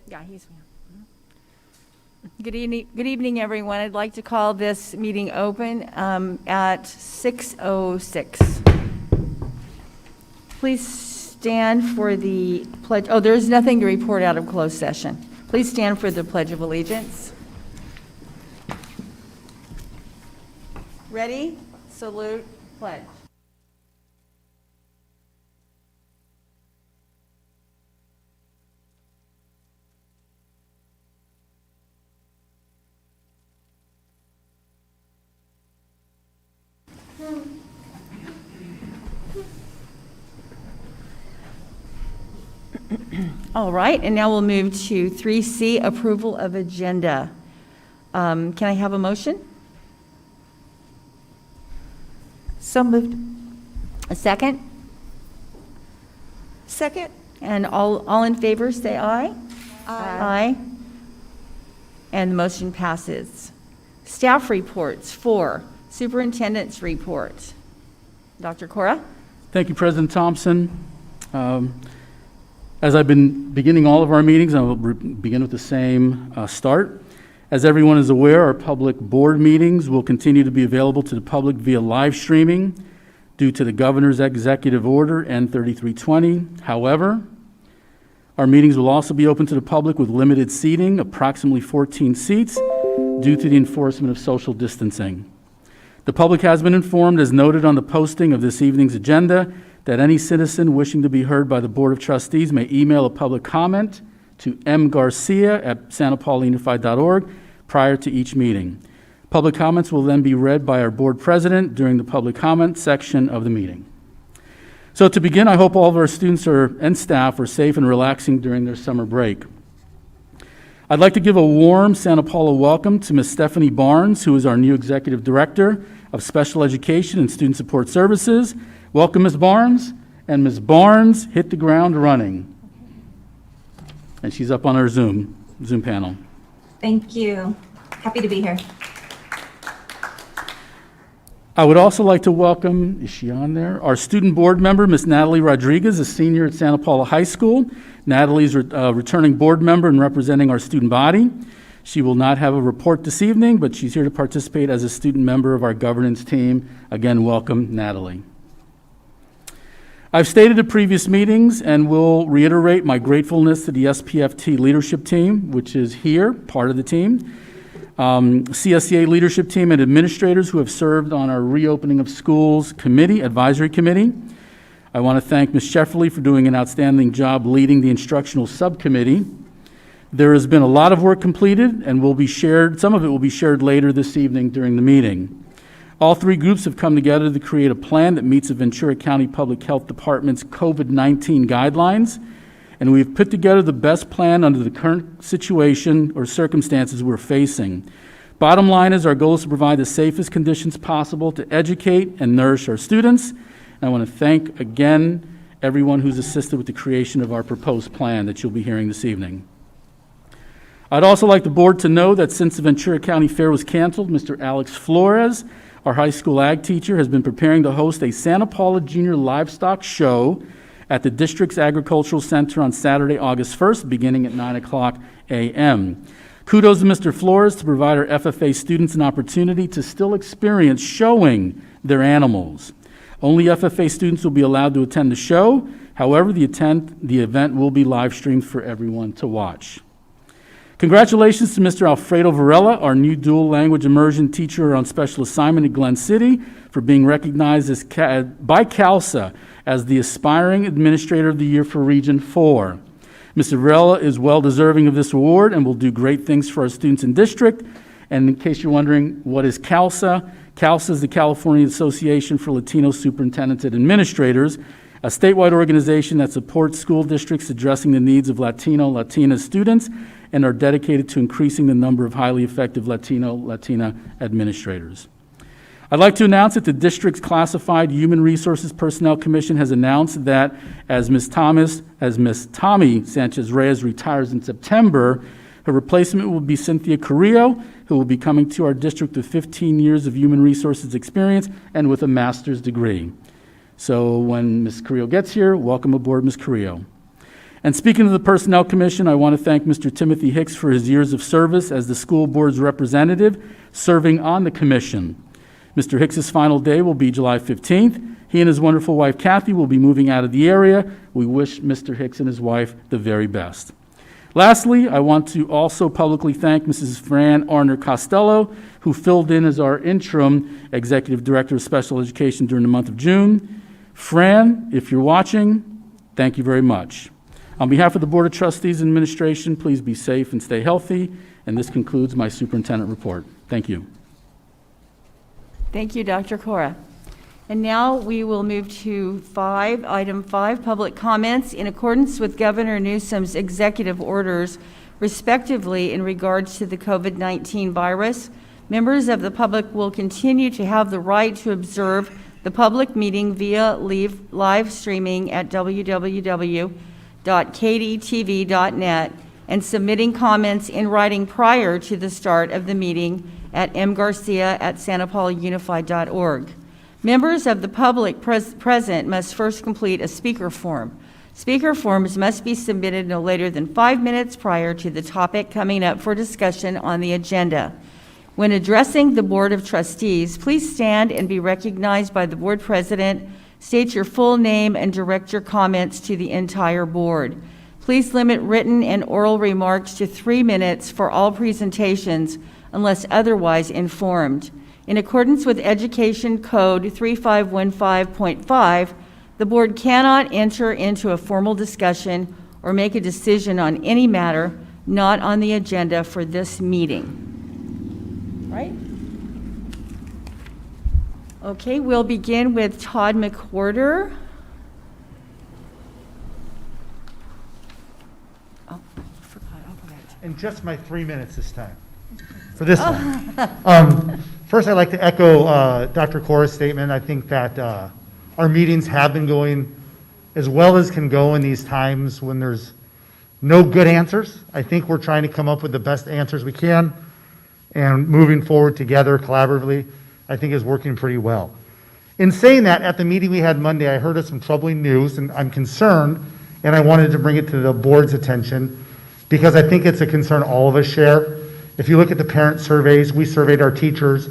Yeah, he's. Good evening, everyone. I'd like to call this meeting open at 6:06. Please stand for the pledge. Oh, there's nothing to report out of closed session. Please stand for the Pledge of Allegiance. Ready? Salute. Pledge. All right, and now we'll move to 3C, approval of agenda. Can I have a motion? So moved. A second? Second. And all in favor, say aye. Aye. And the motion passes. Staff reports. 4, Superintendent's report. Dr. Cora? Thank you, President Thompson. As I've been beginning all of our meetings, I will begin with the same start. As everyone is aware, our public board meetings will continue to be available to the public via live streaming due to the Governor's Executive Order N3320. However, our meetings will also be open to the public with limited seating, approximately 14 seats, due to the enforcement of social distancing. The public has been informed, as noted on the posting of this evening's agenda, that any citizen wishing to be heard by the Board of Trustees may email a public comment to mgarcia@santapaulaunified.org prior to each meeting. Public comments will then be read by our board president during the public comment section of the meeting. So to begin, I hope all of our students and staff are safe and relaxing during their summer break. I'd like to give a warm Santa Paula welcome to Ms. Stephanie Barnes, who is our new Executive Director of Special Education and Student Support Services. Welcome, Ms. Barnes. And Ms. Barnes hit the ground running. And she's up on our Zoom panel. Thank you. Happy to be here. I would also like to welcome, is she on there? Our student board member, Ms. Natalie Rodriguez, a senior at Santa Paula High School. Natalie's a returning board member and representing our student body. She will not have a report this evening, but she's here to participate as a student member of our governance team. Again, welcome, Natalie. I've stated at previous meetings and will reiterate my gratefulness to the SPFT leadership team, which is here, part of the team, CSEA leadership team and administrators who have served on our Reopening of Schools Committee, Advisory Committee. I want to thank Ms. Shefferly for doing an outstanding job leading the Instructional Subcommittee. There has been a lot of work completed and will be shared, some of it will be shared later this evening during the meeting. All three groups have come together to create a plan that meets the Ventura County Public Health Department's COVID-19 guidelines, and we've put together the best plan under the current situation or circumstances we're facing. Bottom line is our goal is to provide the safest conditions possible to educate and nourish our students. And I want to thank again everyone who's assisted with the creation of our proposed plan that you'll be hearing this evening. I'd also like the board to know that since the Ventura County Fair was canceled, Mr. Alex Flores, our high school ag teacher, has been preparing to host a Santa Paula Junior Livestock Show at the district's Agricultural Center on Saturday, August 1st, beginning at 9:00 a.m. Kudos to Mr. Flores to provide our FFA students an opportunity to still experience showing their animals. Only FFA students will be allowed to attend the show. However, the event will be live streamed for everyone to watch. Congratulations to Mr. Alfredo Varela, our new dual language immersion teacher on special assignment at Glen City, for being recognized by CALSA as the Aspiring Administrator of the Year for Region 4. Mr. Varela is well deserving of this award and will do great things for our students in district. And in case you're wondering, what is CALSA? CALSA is the California Association for Latino Superintendents and Administrators, a statewide organization that supports school districts addressing the needs of Latina students and are dedicated to increasing the number of highly effective Latina administrators. I'd like to announce that the district's Classified Human Resources Personnel Commission has announced that as Ms. Tommy Sanchez-Reyes retires in September, her replacement will be Cynthia Carrillo, who will be coming to our district with 15 years of human resources experience and with a master's degree. So when Ms. Carrillo gets here, welcome aboard, Ms. Carrillo. And speaking of the Personnel Commission, I want to thank Mr. Timothy Hicks for his years of service as the school board's representative serving on the commission. Mr. Hicks's final day will be July 15th. He and his wonderful wife, Kathy, will be moving out of the area. We wish Mr. Hicks and his wife the very best. Lastly, I want to also publicly thank Mrs. Fran Arner-Costello, who filled in as our interim Executive Director of Special Education during the month of June. Fran, if you're watching, thank you very much. On behalf of the Board of Trustees and Administration, please be safe and stay healthy. And this concludes my superintendent report. Thank you. Thank you, Dr. Cora. And now we will move to item 5, public comments in accordance with Governor Newsom's executive orders, respectively, in regards to the COVID-19 virus. Members of the public will continue to have the right to observe the public meeting via live streaming at www.kdtv.net and submitting comments in writing prior to the start of the meeting at mgarcia@santapaulaunified.org. Members of the public present must first complete a speaker form. Speaker forms must be submitted no later than 5 minutes prior to the topic coming up for discussion on the agenda. When addressing the Board of Trustees, please stand and be recognized by the board president. State your full name and direct your comments to the entire board. Please limit written and oral remarks to 3 minutes for all presentations unless otherwise informed. In accordance with Education Code 3515.5, the board cannot enter into a formal discussion or make a decision on any matter not on the agenda for this meeting. Right? Okay, we'll begin with Todd McWhorter. Oh, I forgot. I'll go back. And just my 3 minutes this time for this one. First, I'd like to echo Dr. Cora's statement. I think that our meetings have been going as well as can go in these times when there's no good answers. I think we're trying to come up with the best answers we can, and moving forward together collaboratively, I think is working pretty well. In saying that, at the meeting we had Monday, I heard of some troubling news, and I'm concerned, and I wanted to bring it to the board's attention because I think it's a concern all of us share. If you look at the parent surveys, we surveyed our teachers.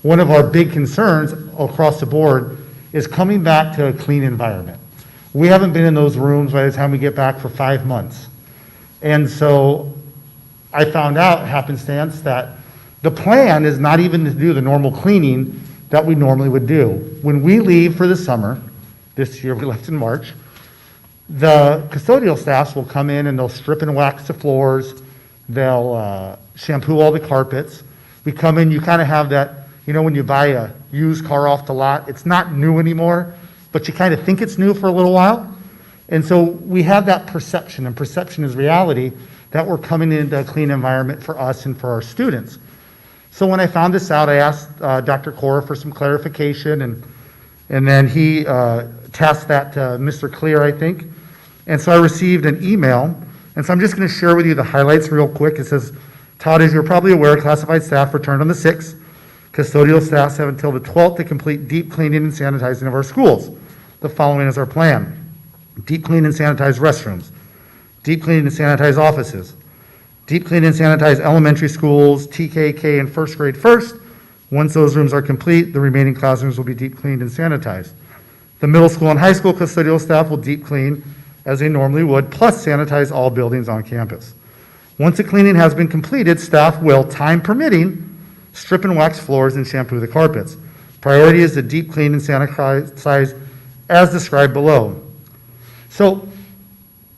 One of our big concerns across the board is coming back to a clean environment. We haven't been in those rooms by the time we get back for 5 months. And so I found out, happenstance, that the plan is not even to do the normal cleaning that we normally would do. When we leave for the summer, this year we left in March, the custodial staffs will come in and they'll strip and wax the floors, they'll shampoo all the carpets. We come in, you kind of have that, you know, when you buy a used car off the lot, it's not new anymore, but you kind of think it's new for a little while. And so we have that perception, and perception is reality, that we're coming into a clean environment for us and for our students. So when I found this out, I asked Dr. Cora for some clarification, and then he tasked that to Mr. Clear, I think. And so I received an email, and so I'm just going to share with you the highlights real quick. It says, Todd, as you're probably aware, classified staff returned on the 6th. Custodial staffs have until the 12th to complete deep cleaning and sanitizing of our schools. The following is our plan. Deep clean and sanitize restrooms. Deep clean and sanitize offices. Deep clean and sanitize elementary schools, TK, K, and first grade first. Once those rooms are complete, the remaining classrooms will be deep cleaned and sanitized. The middle school and high school custodial staff will deep clean as they normally would, plus sanitize all buildings on campus. Once the cleaning has been completed, staff will, time permitting, strip and wax floors and shampoo the carpets. Priority is to deep clean and sanitize as described below. So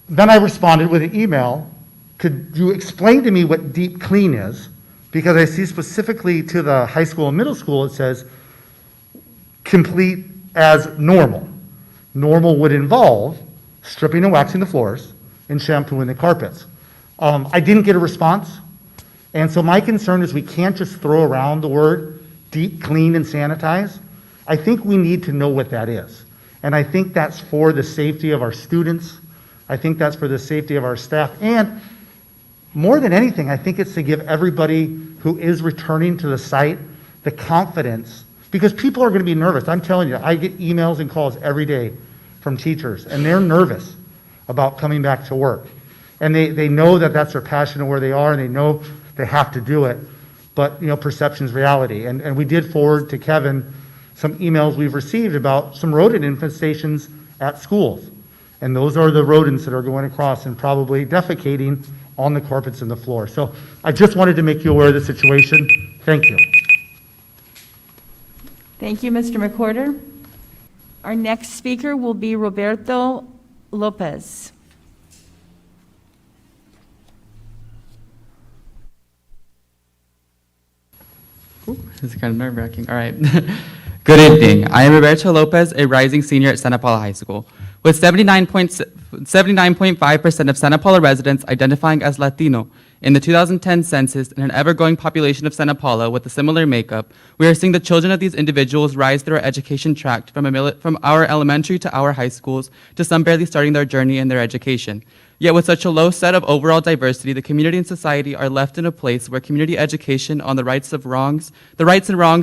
then I responded with an email. Could you explain to me what deep clean is? Because I see specifically to the high school and middle school, it says complete as normal. Normal would involve stripping and waxing the floors and shampooing the carpets. I didn't get a response. And so my concern is we can't just throw around the word deep clean and sanitize. I think we need to know what that is. And I think that's for the safety of our students. I think that's for the safety of our staff. And more than anything, I think it's to give everybody who is returning to the site the confidence, because people are going to be nervous. I'm telling you, I get emails and calls every day from teachers, and they're nervous about coming back to work. And they know that that's their passion and where they are, and they know they have to do it. But, perception is reality. And we did forward to Kevin some emails we've received about some rodent infestations at schools. And those are the rodents that are going across and probably defecating on the carpets and the floor. So I just wanted to make you aware of the situation. Thank you. Thank you, Mr. McWhorter. Our next speaker will be Roberto Lopez. This is kind of nerve-wracking. All right. Good evening. I am Roberto Lopez, a rising senior at Santa Paula High School. With 79.5% of Santa Paula residents identifying as Latino in the 2010 census and an ever-growing population of Santa Paula with a similar makeup, we are seeing the children of these individuals rise through our education tract from our elementary to our high schools to some barely starting their journey in their education. Yet with such a low set of overall diversity, the community and society are left in a place where community education on the rights and wrongs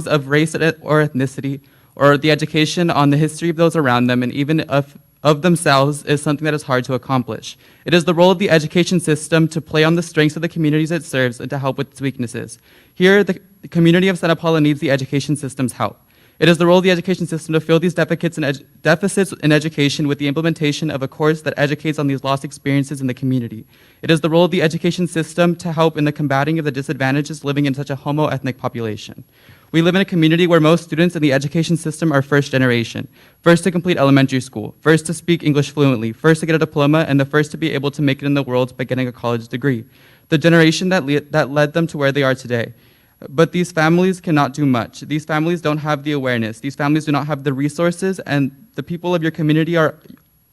of race or ethnicity, or the education on the history of those around them and even of themselves is something that is hard to accomplish. It is the role of the education system to play on the strengths of the communities it serves and to help with its weaknesses. Here, the community of Santa Paula needs the education system's help. It is the role of the education system to fill these deficits in education with the implementation of a course that educates on these lost experiences in the community. It is the role of the education system to help in the combating of the disadvantages living in such a homo-ethnic population. We live in a community where most students in the education system are first generation, first to complete elementary school, first to speak English fluently, first to get a diploma, and the first to be able to make it in the world by getting a college degree. The generation that led them to where they are today. But these families cannot do much. These families don't have the awareness. These families do not have the resources, and the people of your community are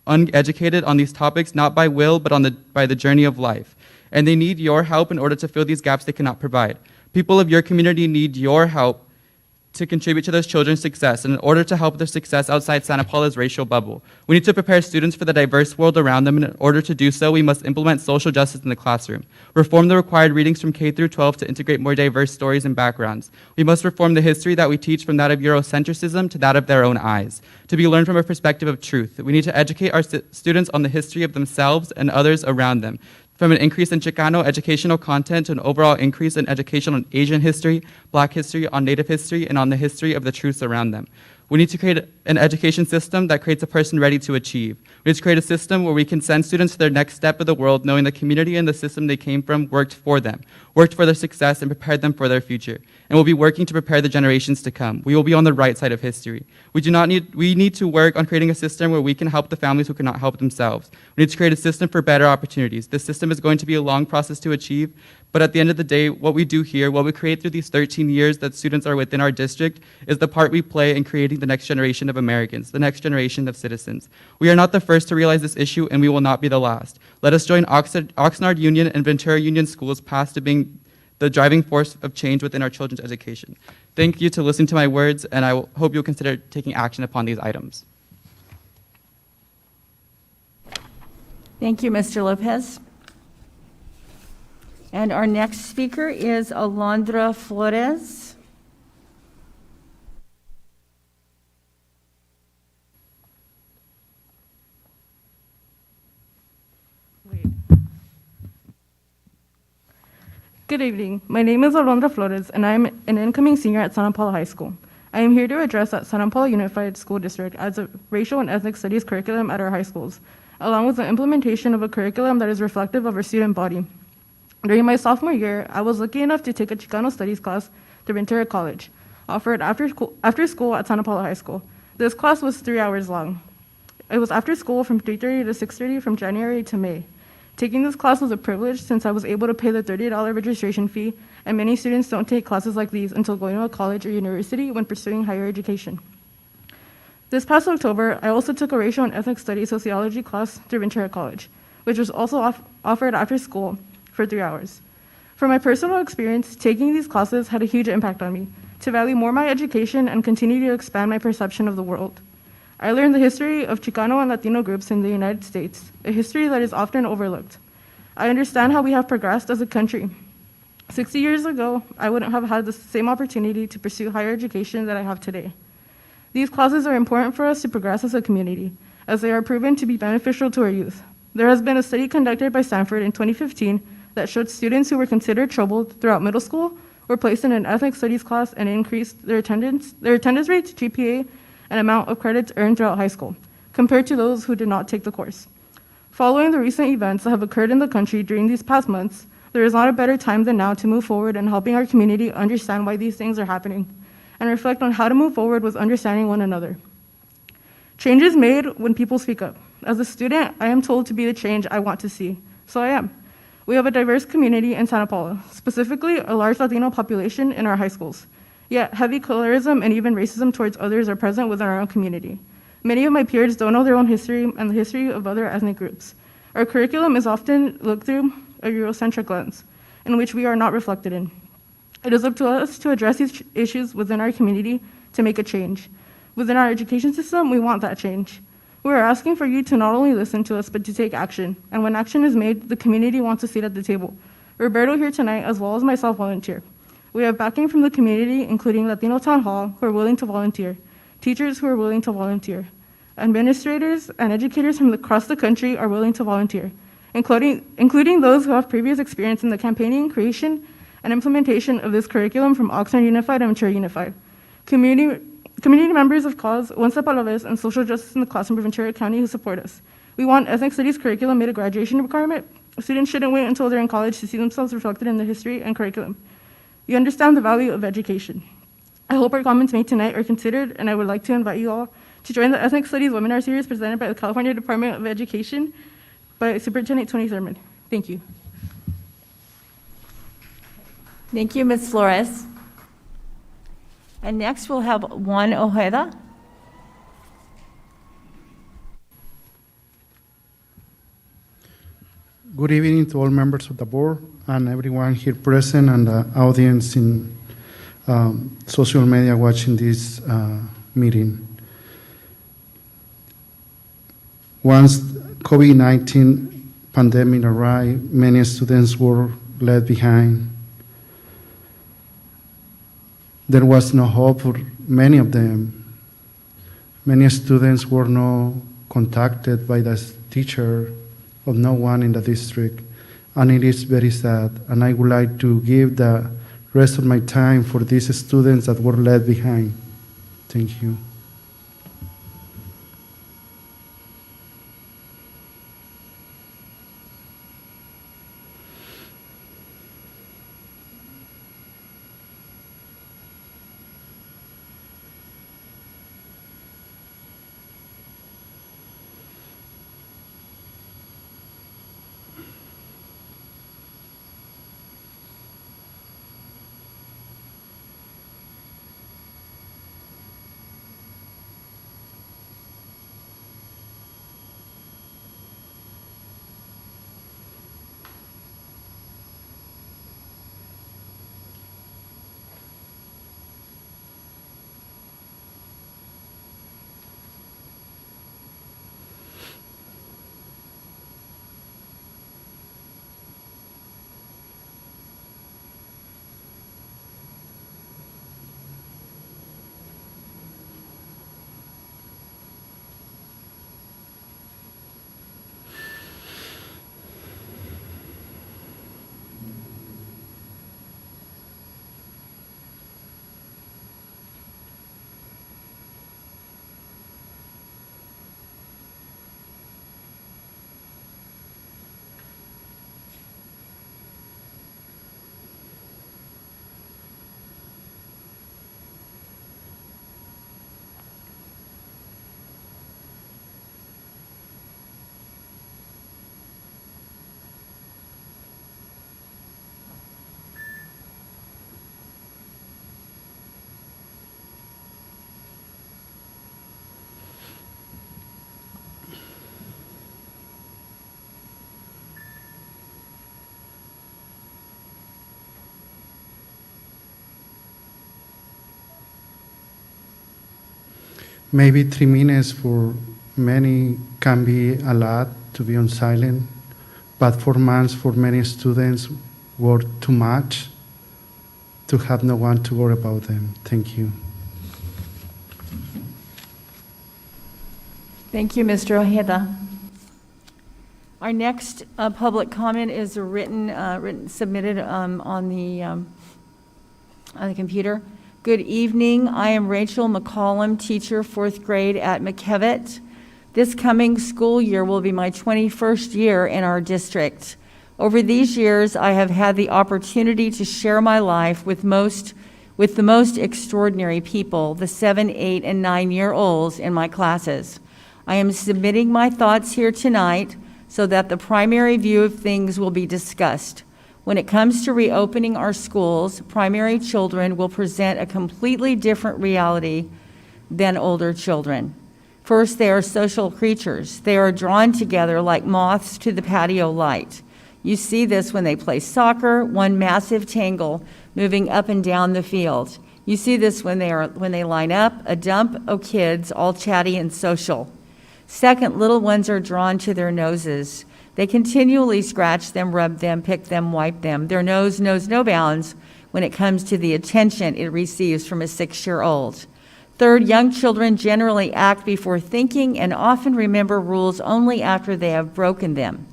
uneducated on these topics, not by will, but by the journey of life. And they need your help in order to fill these gaps they cannot provide. People of your community need your help to contribute to those children's success, and in order to help their success outside Santa Paula's racial bubble. We need to prepare students for the diverse world around them, and in order to do so, we must implement social justice in the classroom, reform the required readings from K through 12 to integrate more diverse stories and backgrounds. We must reform the history that we teach from that of Eurocentrism to that of their own eyes, to be learned from a perspective of truth. We need to educate our students on the history of themselves and others around them, from an increase in Chicano educational content to an overall increase in education on Asian history, Black history, on Native history, and on the history of the truths around them. We need to create an education system that creates a person ready to achieve. We need to create a system where we can send students to their next step of the world knowing the community and the system they came from worked for them, worked for their success, and prepared them for their future. And we'll be working to prepare the generations to come. We will be on the right side of history. We need to work on creating a system where we can help the families who cannot help themselves. We need to create a system for better opportunities. This system is going to be a long process to achieve, but at the end of the day, what we do here, what we create through these 13 years that students are within our district, is the part we play in creating the next generation of Americans, the next generation of citizens. We are not the first to realize this issue, and we will not be the last. Let us join Oxnard Union and Ventura Union Schools past to being the driving force of change within our children's education. Thank you to listening to my words, and I hope you'll consider taking action upon these items. Thank you, Mr. Lopez. And our next speaker is Alondra Flores. Good evening. My name is Alondra Flores, and I am an incoming senior at Santa Paula High School. I am here to address at Santa Paula Unified School District as a racial and ethnic studies curriculum at our high schools, along with the implementation of a curriculum that is reflective of our student body. During my sophomore year, I was lucky enough to take a Chicano studies class through Ventura College, offered after school at Santa Paula High School. This class was 3 hours long. It was after school from 3:30 to 6:30 from January to May. Taking this class was a privilege since I was able to pay the $30 registration fee, and many students don't take classes like these until going to a college or university when pursuing higher education. This past October, I also took a racial and ethnic studies sociology class through Ventura College, which was also offered after school for 3 hours. From my personal experience, taking these classes had a huge impact on me, to value more my education and continue to expand my perception of the world. I learned the history of Chicano and Latino groups in the United States, a history that is often overlooked. I understand how we have progressed as a country. 60 years ago, I wouldn't have had the same opportunity to pursue higher education that I have today. These classes are important for us to progress as a community, as they are proven to be beneficial to our youth. There has been a study conducted by Stanford in 2015 that showed students who were considered troubled throughout middle school were placed in an ethnic studies class and increased their attendance rates, GPA, and amount of credits earned throughout high school, compared to those who did not take the course. Following the recent events that have occurred in the country during these past months, there is not a better time than now to move forward in helping our community understand why these things are happening and reflect on how to move forward with understanding one another. Change is made when people speak up. As a student, I am told to be the change I want to see, so I am. We have a diverse community in Santa Paula, specifically a large Latino population in our high schools. Yet heavy colorism and even racism towards others are present within our own community. Many of my peers don't know their own history and the history of other ethnic groups. Our curriculum is often looked through a Eurocentric lens, in which we are not reflected in. It is up to us to address these issues within our community to make a change. Within our education system, we want that change. We are asking for you to not only listen to us, but to take action. And when action is made, the community wants a seat at the table. Roberto here tonight, as well as myself, volunteer. We have backing from the community, including Latino Town Hall, who are willing to volunteer, teachers who are willing to volunteer, administrators and educators from across the country are willing to volunteer, including those who have previous experience in the campaigning, creation, and implementation of this curriculum from Oxnard Unified and Ventura Unified. Community members of cause, One Step a la Vez, and social justice in the classroom of Ventura County who support us. We want ethnic studies curriculum made a graduation requirement. Students shouldn't wait until they're in college to see themselves reflected in their history and curriculum. You understand the value of education. I hope our comments made tonight are considered, and I would like to invite you all to join the Ethnic Studies Webinar Series presented by the California Department of Education by Superintendent Tony Thurman. Thank you. Thank you, Ms. Flores. And next, we'll have Juan Ojeda. Good evening to all members of the board and everyone here present and the audience in social media watching this meeting. Once COVID-19 pandemic arrived, many students were left behind. There was no hope for many of them. Many students were not contacted by the teacher of no one in the district, and it is very sad. And I would like to give the rest of my time for these students that were left behind. Thank you. Maybe 3 minutes for many can be a lot to be on silent, but 4 months for many students were too much to have no one to worry about them. Thank you. Thank you, Mr. Ojeda. Our next public comment is a written submitted on the computer. Good evening. I am Rachel McCollum, teacher, 4th grade at McKevitt. This coming school year will be my 21st year in our district. Over these years, I have had the opportunity to share my life with the most extraordinary people, the 7, 8, and 9-year-olds in my classes. I am submitting my thoughts here tonight so that the primary view of things will be discussed. When it comes to reopening our schools, primary children will present a completely different reality than older children. First, they are social creatures. They are drawn together like moths to the patio light. You see this when they play soccer, one massive tangle moving up and down the field. You see this when they line up, a dump of kids, all chatty and social. Second, little ones are drawn to their noses. They continually scratch them, rub them, pick them, wipe them. Their nose knows no bounds when it comes to the attention it receives from a 6-year-old. Third, young children generally act before thinking and often remember rules only after they have broken them.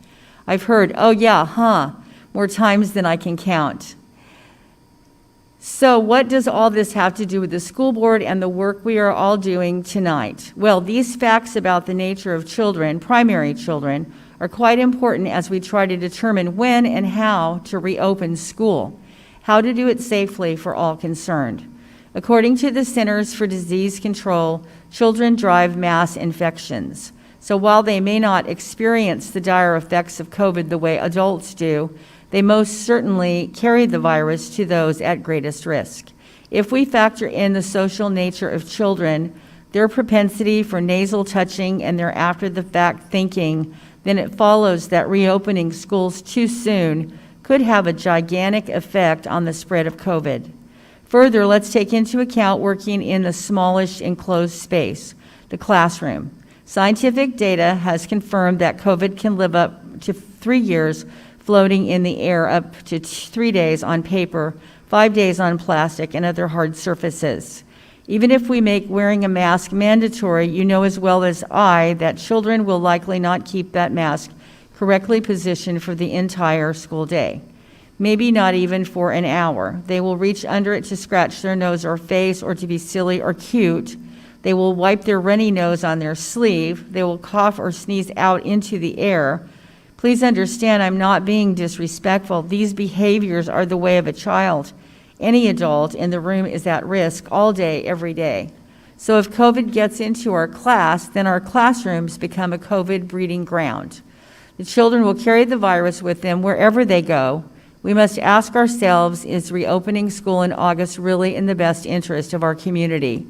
I've heard, oh yeah, huh, more times than I can count. So what does all this have to do with the school board and the work we are all doing tonight? Well, these facts about the nature of children, primary children, are quite important as we try to determine when and how to reopen school, how to do it safely for all concerned. According to the Centers for Disease Control, children drive mass infections. So while they may not experience the dire effects of COVID the way adults do, they most certainly carry the virus to those at greatest risk. If we factor in the social nature of children, their propensity for nasal touching and their after-the-fact thinking, then it follows that reopening schools too soon could have a gigantic effect on the spread of COVID. Further, let's take into account working in the smallish enclosed space, the classroom. Scientific data has confirmed that COVID can live up to 3 years floating in the air, up to 3 days on paper, 5 days on plastic and other hard surfaces. Even if we make wearing a mask mandatory, you know as well as I that children will likely not keep that mask correctly positioned for the entire school day. Maybe not even for an hour. They will reach under it to scratch their nose or face or to be silly or cute. They will wipe their runny nose on their sleeve. They will cough or sneeze out into the air. Please understand, I'm not being disrespectful. These behaviors are the way of a child. Any adult in the room is at risk all day, every day. So if COVID gets into our class, then our classrooms become a COVID breeding ground. The children will carry the virus with them wherever they go. We must ask ourselves, is reopening school in August really in the best interest of our community?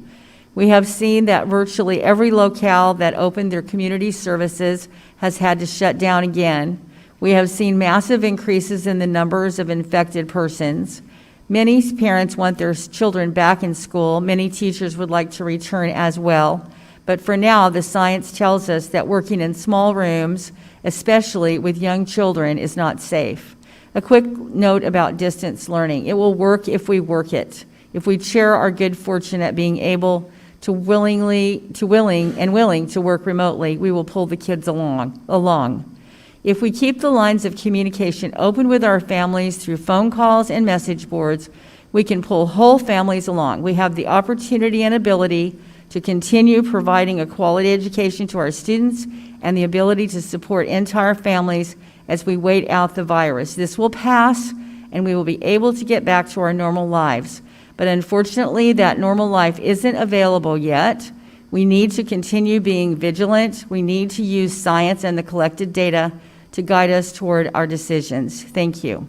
We have seen that virtually every locale that opened their community services has had to shut down again. We have seen massive increases in the numbers of infected persons. Many parents want their children back in school. Many teachers would like to return as well. But for now, the science tells us that working in small rooms, especially with young children, is not safe. A quick note about distance learning. It will work if we work it. If we share our good fortune at being able to willing to work remotely, we will pull the kids along. If we keep the lines of communication open with our families through phone calls and message boards, we can pull whole families along. We have the opportunity and ability to continue providing a quality education to our students and the ability to support entire families as we wait out the virus. This will pass and we will be able to get back to our normal lives. But unfortunately, that normal life isn't available yet. We need to continue being vigilant. We need to use science and the collected data to guide us toward our decisions. Thank you.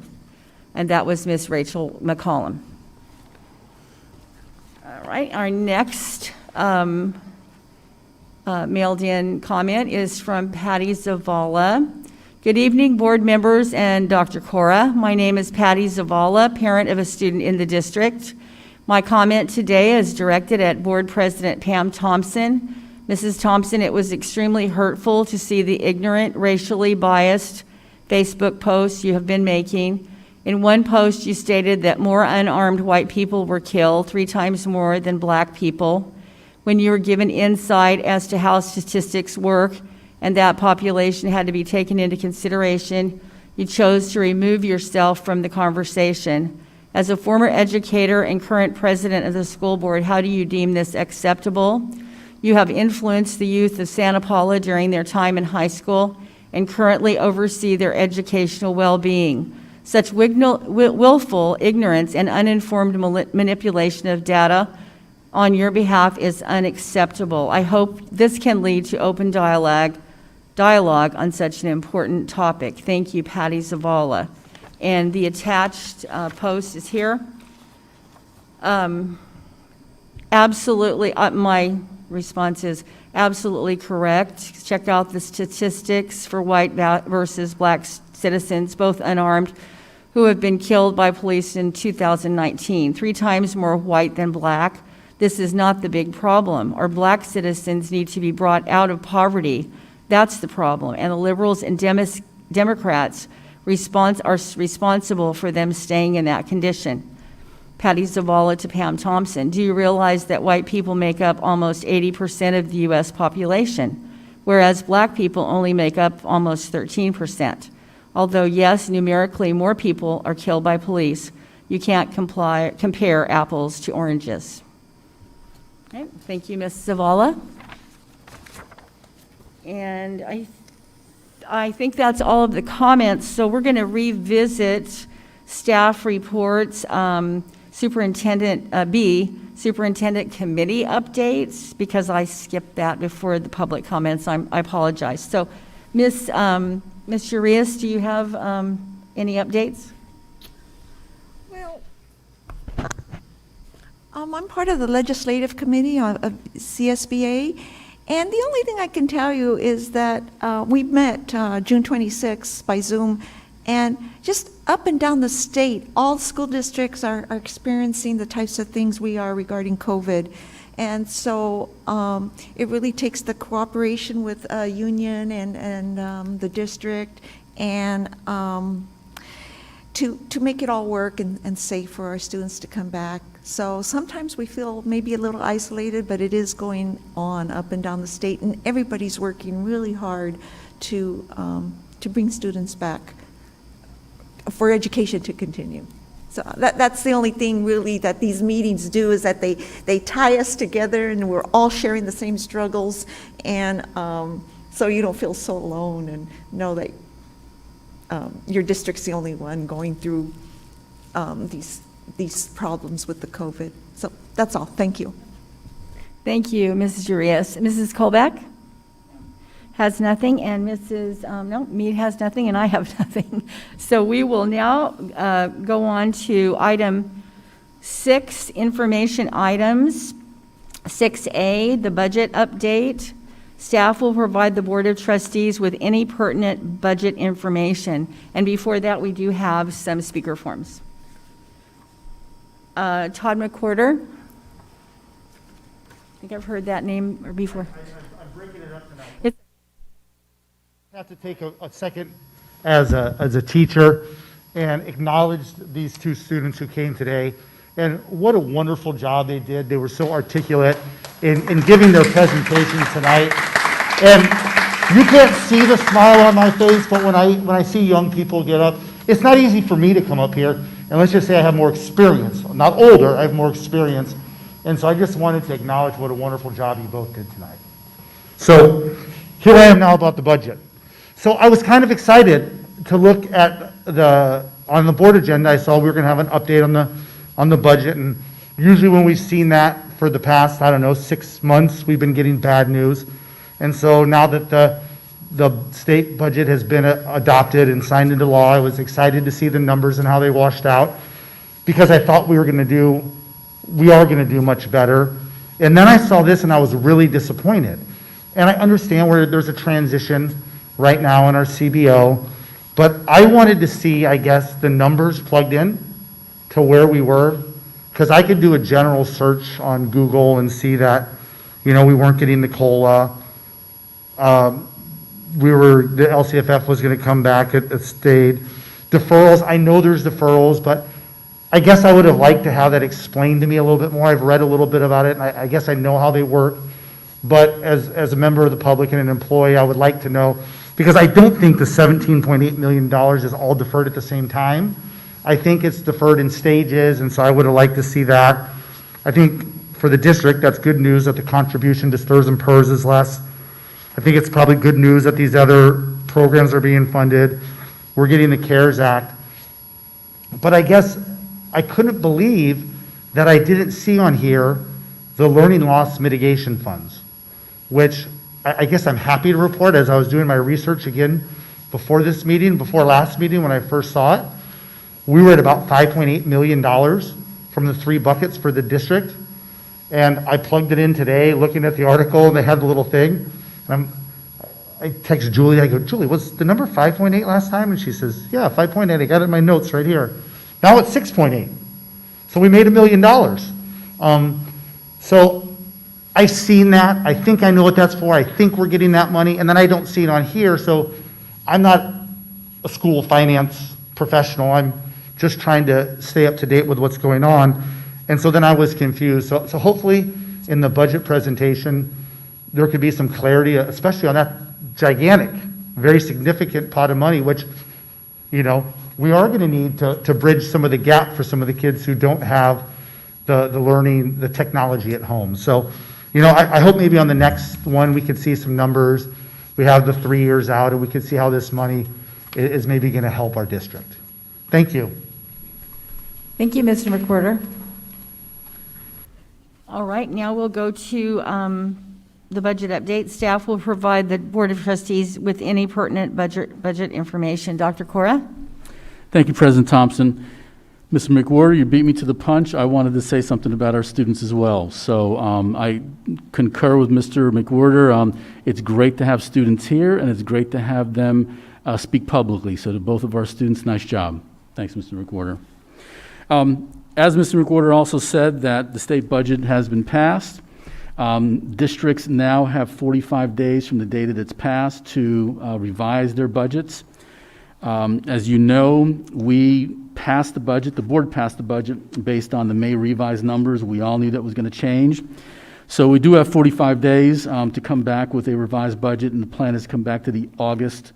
And that was Ms. Rachel McCollum. All right, our next mailed in comment is from Patty Zavala. Good evening, board members and Dr. Cora. My name is Patty Zavala, parent of a student in the district. My comment today is directed at Board President Pam Thompson. Mrs. Thompson, it was extremely hurtful to see the ignorant, racially biased Facebook posts you have been making. In one post, you stated that more unarmed white people were killed, 3 times more than black people. When you were given insight as to how statistics work and that population had to be taken into consideration, you chose to remove yourself from the conversation. As a former educator and current president of the school board, how do you deem this acceptable? You have influenced the youth of Santa Paula during their time in high school and currently oversee their educational well-being. Such willful ignorance and uninformed manipulation of data on your behalf is unacceptable. I hope this can lead to open dialogue on such an important topic. Thank you, Patty Zavala. And the attached post is here. Absolutely, my response is absolutely correct. Check out the statistics for white versus black citizens, both unarmed, who have been killed by police in 2019. 3 times more white than black. This is not the big problem. Our black citizens need to be brought out of poverty. That's the problem. And the liberals and Democrats are responsible for them staying in that condition. Patty Zavala to Pam Thompson. Do you realize that white people make up almost 80% of the U.S. population, whereas black people only make up almost 13%? Although, yes, numerically more people are killed by police, you can't compare apples to oranges. Okay, thank you, Ms. Zavala. And I think that's all of the comments, so we're going to revisit staff reports, Superintendent Superintendent Committee updates, because I skipped that before the public comments. I apologize. So, Ms. Urias, do you have any updates? Well, I'm part of the legislative committee of CSBA, and the only thing I can tell you is that we met June 26th by Zoom, and just up and down the state, all school districts are experiencing the types of things we are regarding COVID. And so it really takes the cooperation with union and the district and to make it all work and safe for our students to come back. So sometimes we feel maybe a little isolated, but it is going on up and down the state, and everybody's working really hard to bring students back for education to continue. So that's the only thing really that these meetings do, is that they tie us together and we're all sharing the same struggles, and so you don't feel so alone and know that your district's the only one going through these problems with the COVID. So that's all. Thank you. Thank you, Mrs. Urias. Mrs. Colbeck has nothing, and Mrs. Mead has nothing, and I have nothing. So we will now go on to item 6, information items. 6A, the budget update. Staff will provide the Board of Trustees with any pertinent budget information. And before that, we do have some speaker forms. Todd McWhorter. I think I've heard that name before. I'm breaking it up tonight. It's I have to take a second as a teacher and acknowledge these 2 students who came today, and what a wonderful job they did. They were so articulate in giving their presentation tonight, and you can't see the smile on my face, but when I see young people get up, it's not easy for me to come up here, and let's just say I have more experience. Not older, I have more experience, and so I just wanted to acknowledge what a wonderful job you both did tonight. So here I am now about the budget. So I was kind of excited to look at on the board agenda. I saw we were going to have an update on the budget, and usually when we've seen that for the past, 6 months, we've been getting bad news. And so now that the state budget has been adopted and signed into law, I was excited to see the numbers and how they washed out, because I thought we are going to do much better. And then I saw this and I was really disappointed. And I understand where there's a transition right now in our CBO, but I wanted to see, I guess, the numbers plugged in to where we were, because I could do a general search on Google and see that, we weren't getting the COLA. The LCFF was going to come back, it stayed. Deferrals, I know there's deferrals, but I guess I would have liked to have that explained to me a little bit more. I've read a little bit about it, and I guess I know how they work. But as a member of the public and an employee, I would like to know, because I don't think the $17.8 million is all deferred at the same time. I think it's deferred in stages, and so I would have liked to see that. I think for the district, that's good news that the contribution to STRS and PERS is less. I think it's probably good news that these other programs are being funded. We're getting the CARES Act. But I guess I couldn't believe that I didn't see on here the learning loss mitigation funds, which I guess I'm happy to report, as I was doing my research again before this meeting, before last meeting when I first saw it, we were at about $5.8 million from the 3 buckets for the district. And I plugged it in today, looking at the article, and they had the little thing. And I text Julie, I go, Julie, was the number 5.8 last time? And she says, yeah, 5.8, I got it in my notes right here. Now it's 6.8. So we made $1 million. So I've seen that, I think I know what that's for, I think we're getting that money, and then I don't see it on here, so I'm not a school finance professional, I'm just trying to stay up to date with what's going on, and so then I was confused. So hopefully in the budget presentation, there could be some clarity, especially on that gigantic, very significant pot of money, which, you know, we are gonna need to bridge some of the gap for some of the kids who don't have the learning, the technology at home. So, you know, I hope maybe on the next one, we could see some numbers. We have the 3 years out, and we could see how this money is maybe gonna help our district. Thank you. Thank you, Mr. McWhorter. All right, now we'll go to the budget update. Staff will provide the Board of Trustees with any pertinent budget information. Dr. Cora? Thank you, President Thompson. Mr. McWhorter, you beat me to the punch. I wanted to say something about our students as well. So I concur with Mr. McWhorter. It's great to have students here, and it's great to have them speak publicly. So to both of our students, nice job. Thanks, Mr. McWhorter. As Mr. McWhorter also said, that the state budget has been passed. Districts now have 45 days from the day that it's passed to revise their budgets. As you know, we passed the budget, the board passed the budget based on the May revised numbers. We all knew that was going to change. So we do have 45 days to come back with a revised budget, and the plan is to come back to the August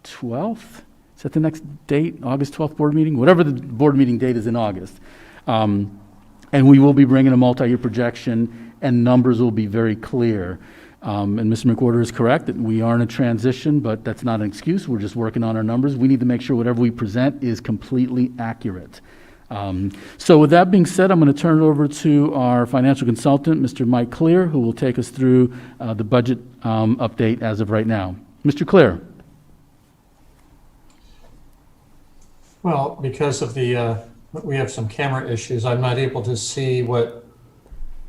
12th? Is that the next date? August 12th board meeting? Whatever the board meeting date is in August. And we will be bringing a multi-year projection, and numbers will be very clear. And Mr. McWhorter is correct that we are in a transition, but that's not an excuse. We're just working on our numbers. We need to make sure whatever we present is completely accurate. So with that being said, I'm going to turn it over to our financial consultant, Mr. Mike Clear, who will take us through the budget update as of right now. Mr. Clear. Well, because of we have some camera issues, I'm not able to see what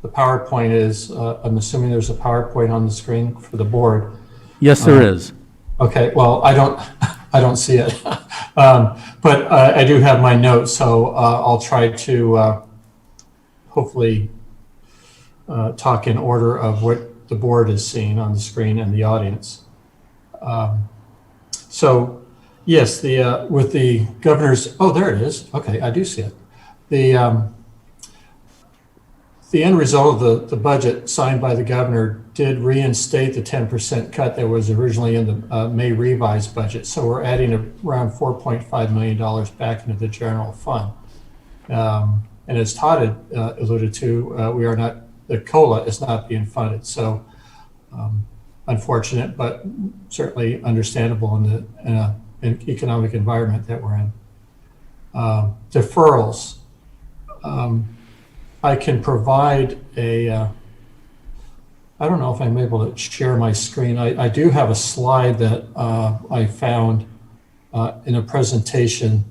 the PowerPoint is. I'm assuming there's a PowerPoint on the screen for the board. Yes, there is. Okay, well, I don't see it. But I do have my notes, so I'll try to hopefully talk in order of what the board is seeing on the screen and the audience. So yes, with the governor's, oh, there it is. Okay, I do see it. The end result of the budget signed by the governor did reinstate the 10% cut that was originally in the May revised budget. So we're adding around $4.5 million back into the general fund. And as Todd had alluded to, the COLA is not being funded. So unfortunate, but certainly understandable in an economic environment that we're in. Deferrals. I can provide I don't know if I'm able to share my screen. I do have a slide that I found in a presentation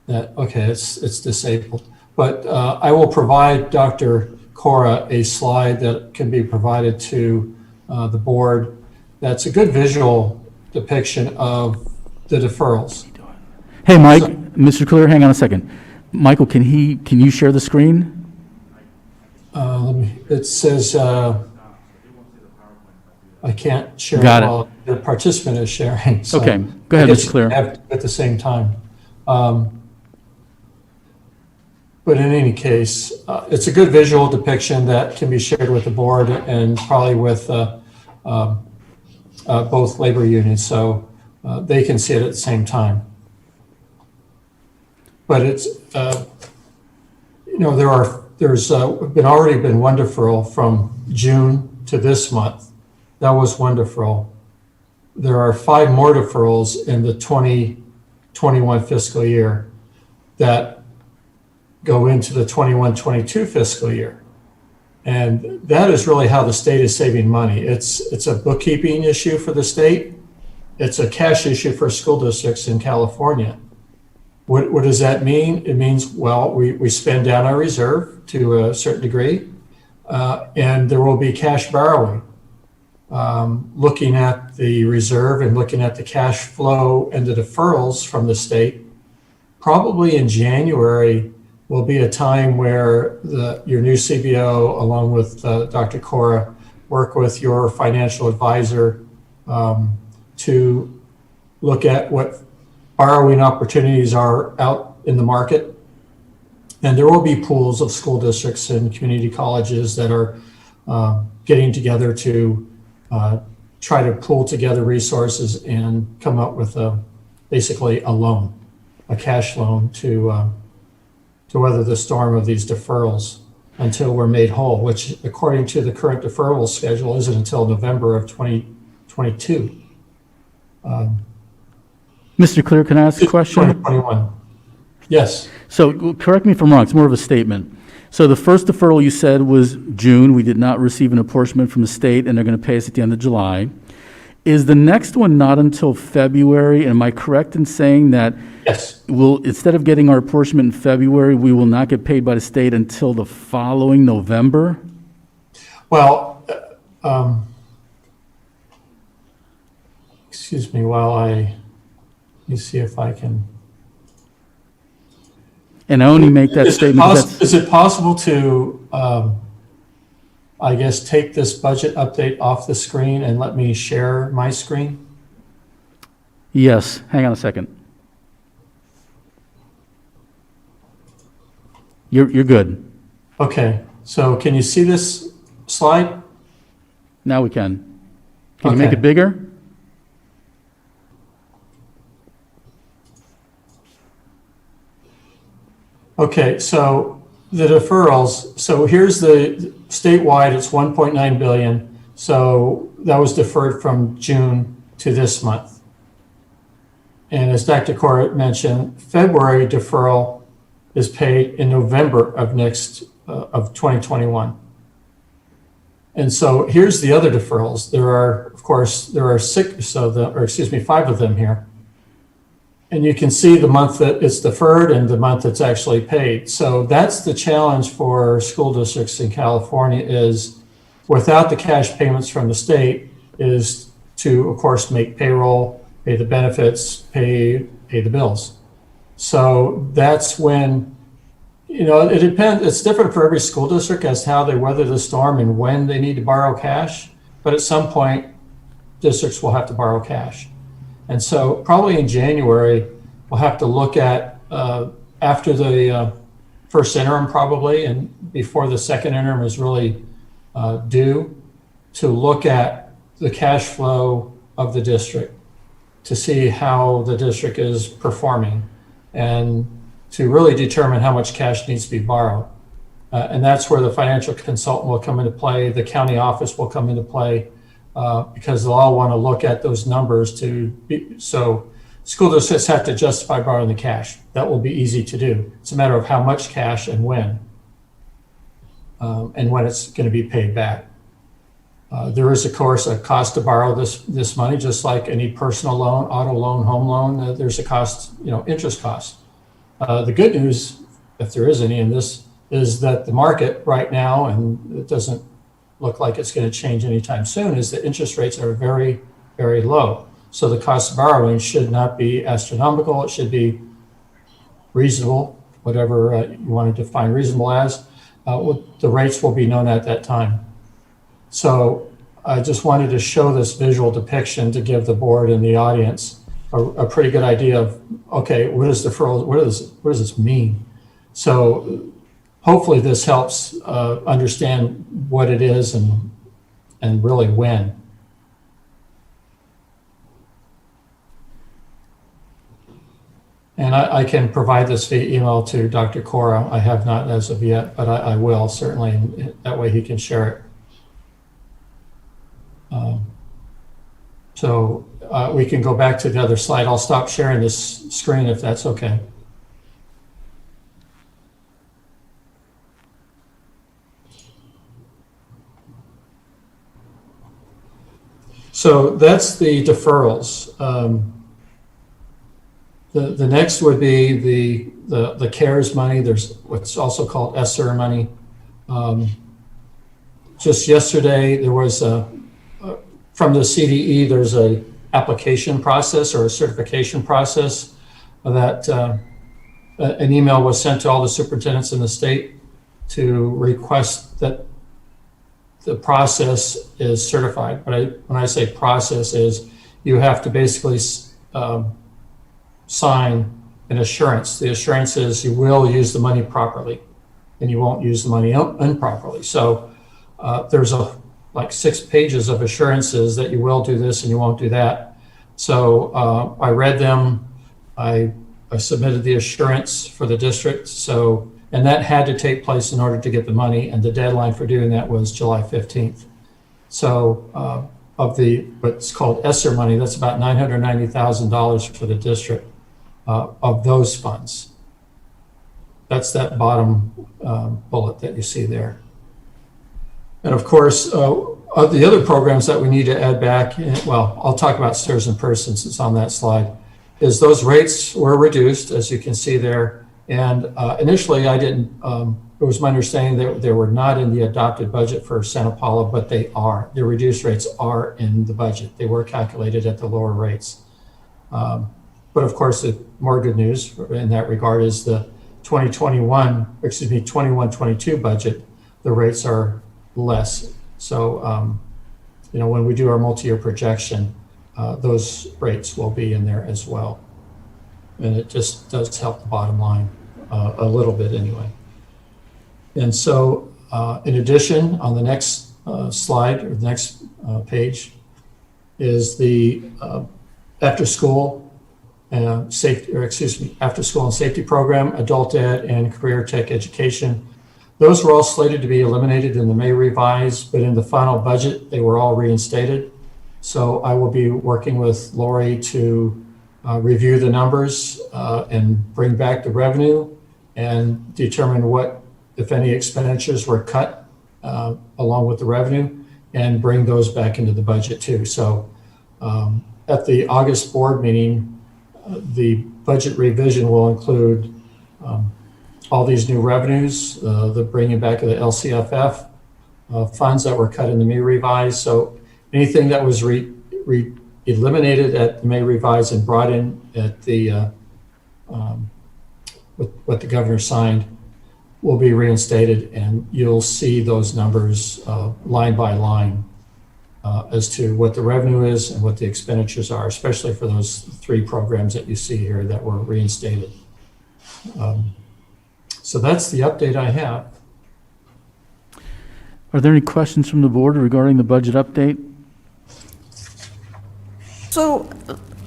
that, okay, it's disabled. But I will provide Dr. Cora a slide that can be provided to the board. That's a good visual depiction of the deferrals. Hey, Mike, Mr. Clear, hang on a second. Michael, can you share the screen? It says, I can't share Got it. while the participant is sharing. So Okay, go ahead, I guess Mr. Clear. have to at the same time. But in any case, it's a good visual depiction that can be shared with the board and probably with both labor unions, so they can see it at the same time. But it's, there's already been one deferral from June to this month. That was one deferral. There are 5 more deferrals in the 2021 fiscal year that go into the 21-22 fiscal year. And that is really how the state is saving money. It's a bookkeeping issue for the state. It's a cash issue for school districts in California. What does that mean? It means, well, we spend down our reserve to a certain degree, and there will be cash borrowing. Looking at the reserve and looking at the cash flow and the deferrals from the state, probably in January will be a time where your new CBO, along with Dr. Cora, work with your financial advisor to look at what borrowing opportunities are out in the market. And there will be pools of school districts and community colleges that are getting together to try to pool together resources and come up with basically a loan, a cash loan to weather the storm of these deferrals until we're made whole, which according to the current deferral schedule isn't until November of 2022. Mr. Clear, can I ask a question? 2021. Yes. So correct me if I'm wrong, it's more of a statement. So the first deferral you said was June. We did not receive an apportionment from the state, and they're going to pay us at the end of July. Is the next one not until February? And am I correct in saying that Yes. instead of getting our apportionment in February, we will not get paid by the state until the following November? Well, excuse me while let me see if I can. And I only make that statement because Is it possible to, I guess, take this budget update off the screen and let me share my screen? yes, hang on a second. You're good. Okay, so can you see this slide? Now we can. Can you make Okay. it bigger? Okay, so the deferrals, so here's the statewide, it's 1.9 billion. So that was deferred from June to this month. And as Dr. Cora mentioned, February deferral is paid in November of 2021. And so here's the other deferrals. There are 5 of them here. And you can see the month that it's deferred and the month it's actually paid. So that's the challenge for school districts in California is without the cash payments from the state is to, of course, make payroll, pay the benefits, pay the bills. So that's when, it depends. It's different for every school district as to how they weather the storm and when they need to borrow cash. But at some point, districts will have to borrow cash. And so probably in January, we'll have to look at, after the first interim probably, and before the second interim is really due, to look at the cash flow of the district to see how the district is performing and to really determine how much cash needs to be borrowed. And that's where the financial consultant will come into play, the county office will come into play, because they'll all want to look at those numbers so school districts have to justify borrowing the cash. That will be easy to do. It's a matter of how much cash and when it's going to be paid back. There is, of course, a cost to borrow this money, just like any personal loan, auto loan, home loan. There's a cost, interest cost. The good news, if there is any in this, is that the market right now, and it doesn't look like it's going to change anytime soon, is that interest rates are very, very low. So the cost of borrowing should not be astronomical. It should be reasonable, whatever you want to define reasonable as. The rates will be known at that time. So I just wanted to show this visual depiction to give the board and the audience a pretty good idea of, okay, what does this mean? So hopefully this helps understand what it is and really when. And I can provide this via email to Dr. Cora. I have not as of yet, but I will certainly, and that way he can share it. So we can go back to the other slide. I'll stop sharing this screen if that's okay. So that's the deferrals. The next would be the CARES money. There's what's also called ESSER money. Just yesterday, there was from the CDE, there's a application process or a certification process that an email was sent to all the superintendents in the state to request that the process is certified. But when I say process is, you have to basically sign an assurance. The assurance is you will use the money properly and you won't use the money improperly. So there's like 6 pages of assurances that you will do this and you won't do that. So I read them. I submitted the assurance for the district. So, and that had to take place in order to get the money, and the deadline for doing that was July 15th. So of the what's called ESSER money, that's about $990,000 for the district of those funds. That's that bottom bullet that you see there. And of course, of the other programs that we need to add back, well, I'll talk about STIRS in person since it's on that slide, is those rates were reduced, as you can see there. And initially I didn't, it was my understanding that they were not in the adopted budget for Santa Paula, but they are. The reduced rates are in the budget. They were calculated at the lower rates. But of course, the more good news in that regard is the 21-22 budget, the rates are less. So, you know, when we do our multi-year projection, those rates will be in there as well. And it just does help the bottom line a little bit anyway. And so, in addition, on the next slide or the next page is the after school and after school and safety program, adult ed, and career tech education. Those were all slated to be eliminated in the May revise, but in the final budget, they were all reinstated. So I will be working with Lori to review the numbers and bring back the revenue and determine what, if any, expenditures were cut along with the revenue, and bring those back into the budget too. So at the August board meeting, the budget revision will include all these new revenues, the bringing back of the LCFF funds that were cut in the May revise. So anything that was eliminated at the May revise and brought in at the with what the governor signed will be reinstated, and you'll see those numbers line by line as to what the revenue is and what the expenditures are, especially for those 3 programs that you see here that were reinstated. So that's the update I have. Are there any questions from the board regarding the budget update? So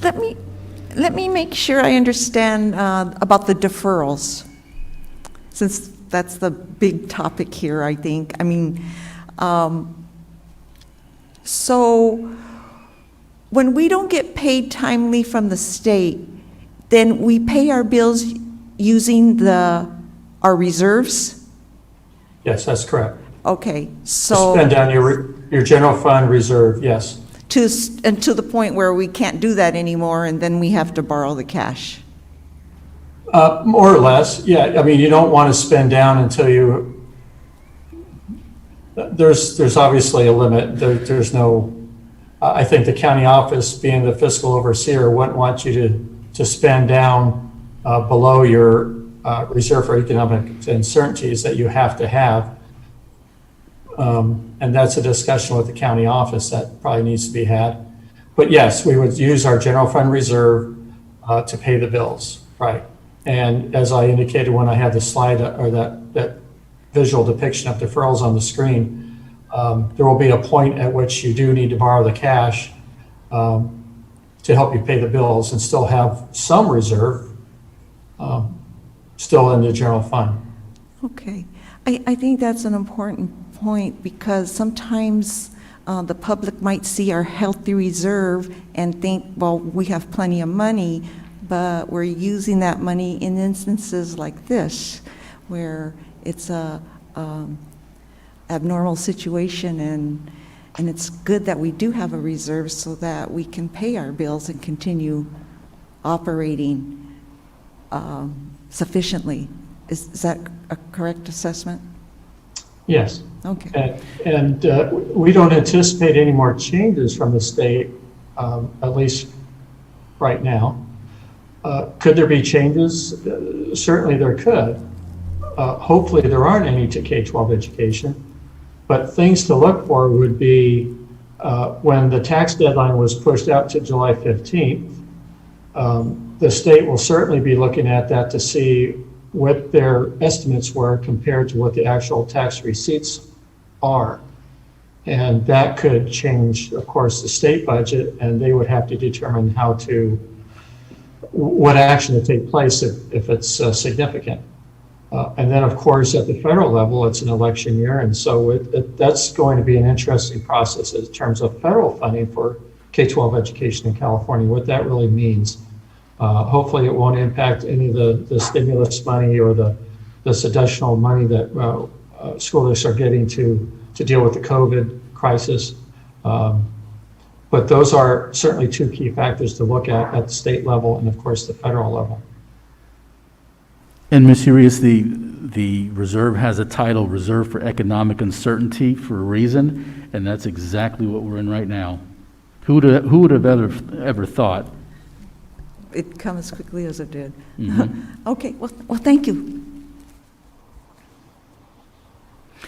let me make sure I understand about the deferrals, since that's the big topic here, I think. I mean, so when we don't get paid timely from the state, then we pay our bills using our reserves? Yes, that's correct. Okay, so Spend down your general fund reserve, yes. to the point where we can't do that anymore, and then we have to borrow the cash. More or less, yeah. I mean, you don't want to spend down until you. There's obviously a limit. There's no. I think the county office, being the fiscal overseer, wouldn't want you to spend down below your reserve for economic uncertainties that you have to have. And that's a discussion with the county office that probably needs to be had. But yes, we would use our general fund reserve to pay the bills, right? And as I indicated when I had the slide or that visual depiction of deferrals on the screen, there will be a point at which you do need to borrow the cash to help you pay the bills and still have some reserve still in the general fund. Okay. I think that's an important point because sometimes the public might see our healthy reserve and think, well, we have plenty of money, but we're using that money in instances like this where it's a abnormal situation, and it's good that we do have a reserve so that we can pay our bills and continue operating sufficiently. Is that a correct assessment? Yes. Okay. And we don't anticipate any more changes from the state, at least right now. Could there be changes? Certainly there could. Hopefully there aren't any to K-12 education. But things to look for would be when the tax deadline was pushed out to July 15th, the state will certainly be looking at that to see what their estimates were compared to what the actual tax receipts are. And that could change, of course, the state budget, and they would have to determine what action to take place if it's significant. And then, of course, at the federal level, it's an election year, and so that's going to be an interesting process in terms of federal funding for K-12 education in California, what that really means. Hopefully it won't impact any of the stimulus money or this additional money that school districts are getting to deal with the COVID crisis. But those are certainly two key factors to look at the state level and, of course, the federal level. And Ms. Urias, the reserve has a title, Reserve for Economic Uncertainty, for a reason, and that's exactly what we're in right now. Who would have ever thought? It come as quickly as it did. Mm-hmm. Okay, well, thank you.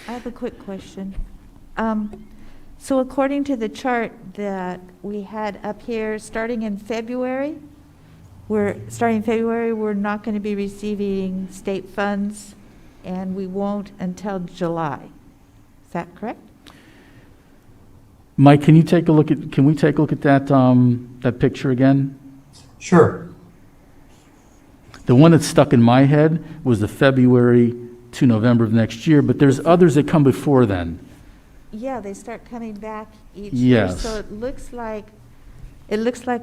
I have a quick question. So according to the chart that we had up here, starting in February, we're not going to be receiving state funds, and we won't until July. Is that correct? Mike, can we take a look at that picture again? Sure. The one that stuck in my head was the February to November of next year, but there's others that come before then. Yeah, they start coming back each year. Yes. So it looks like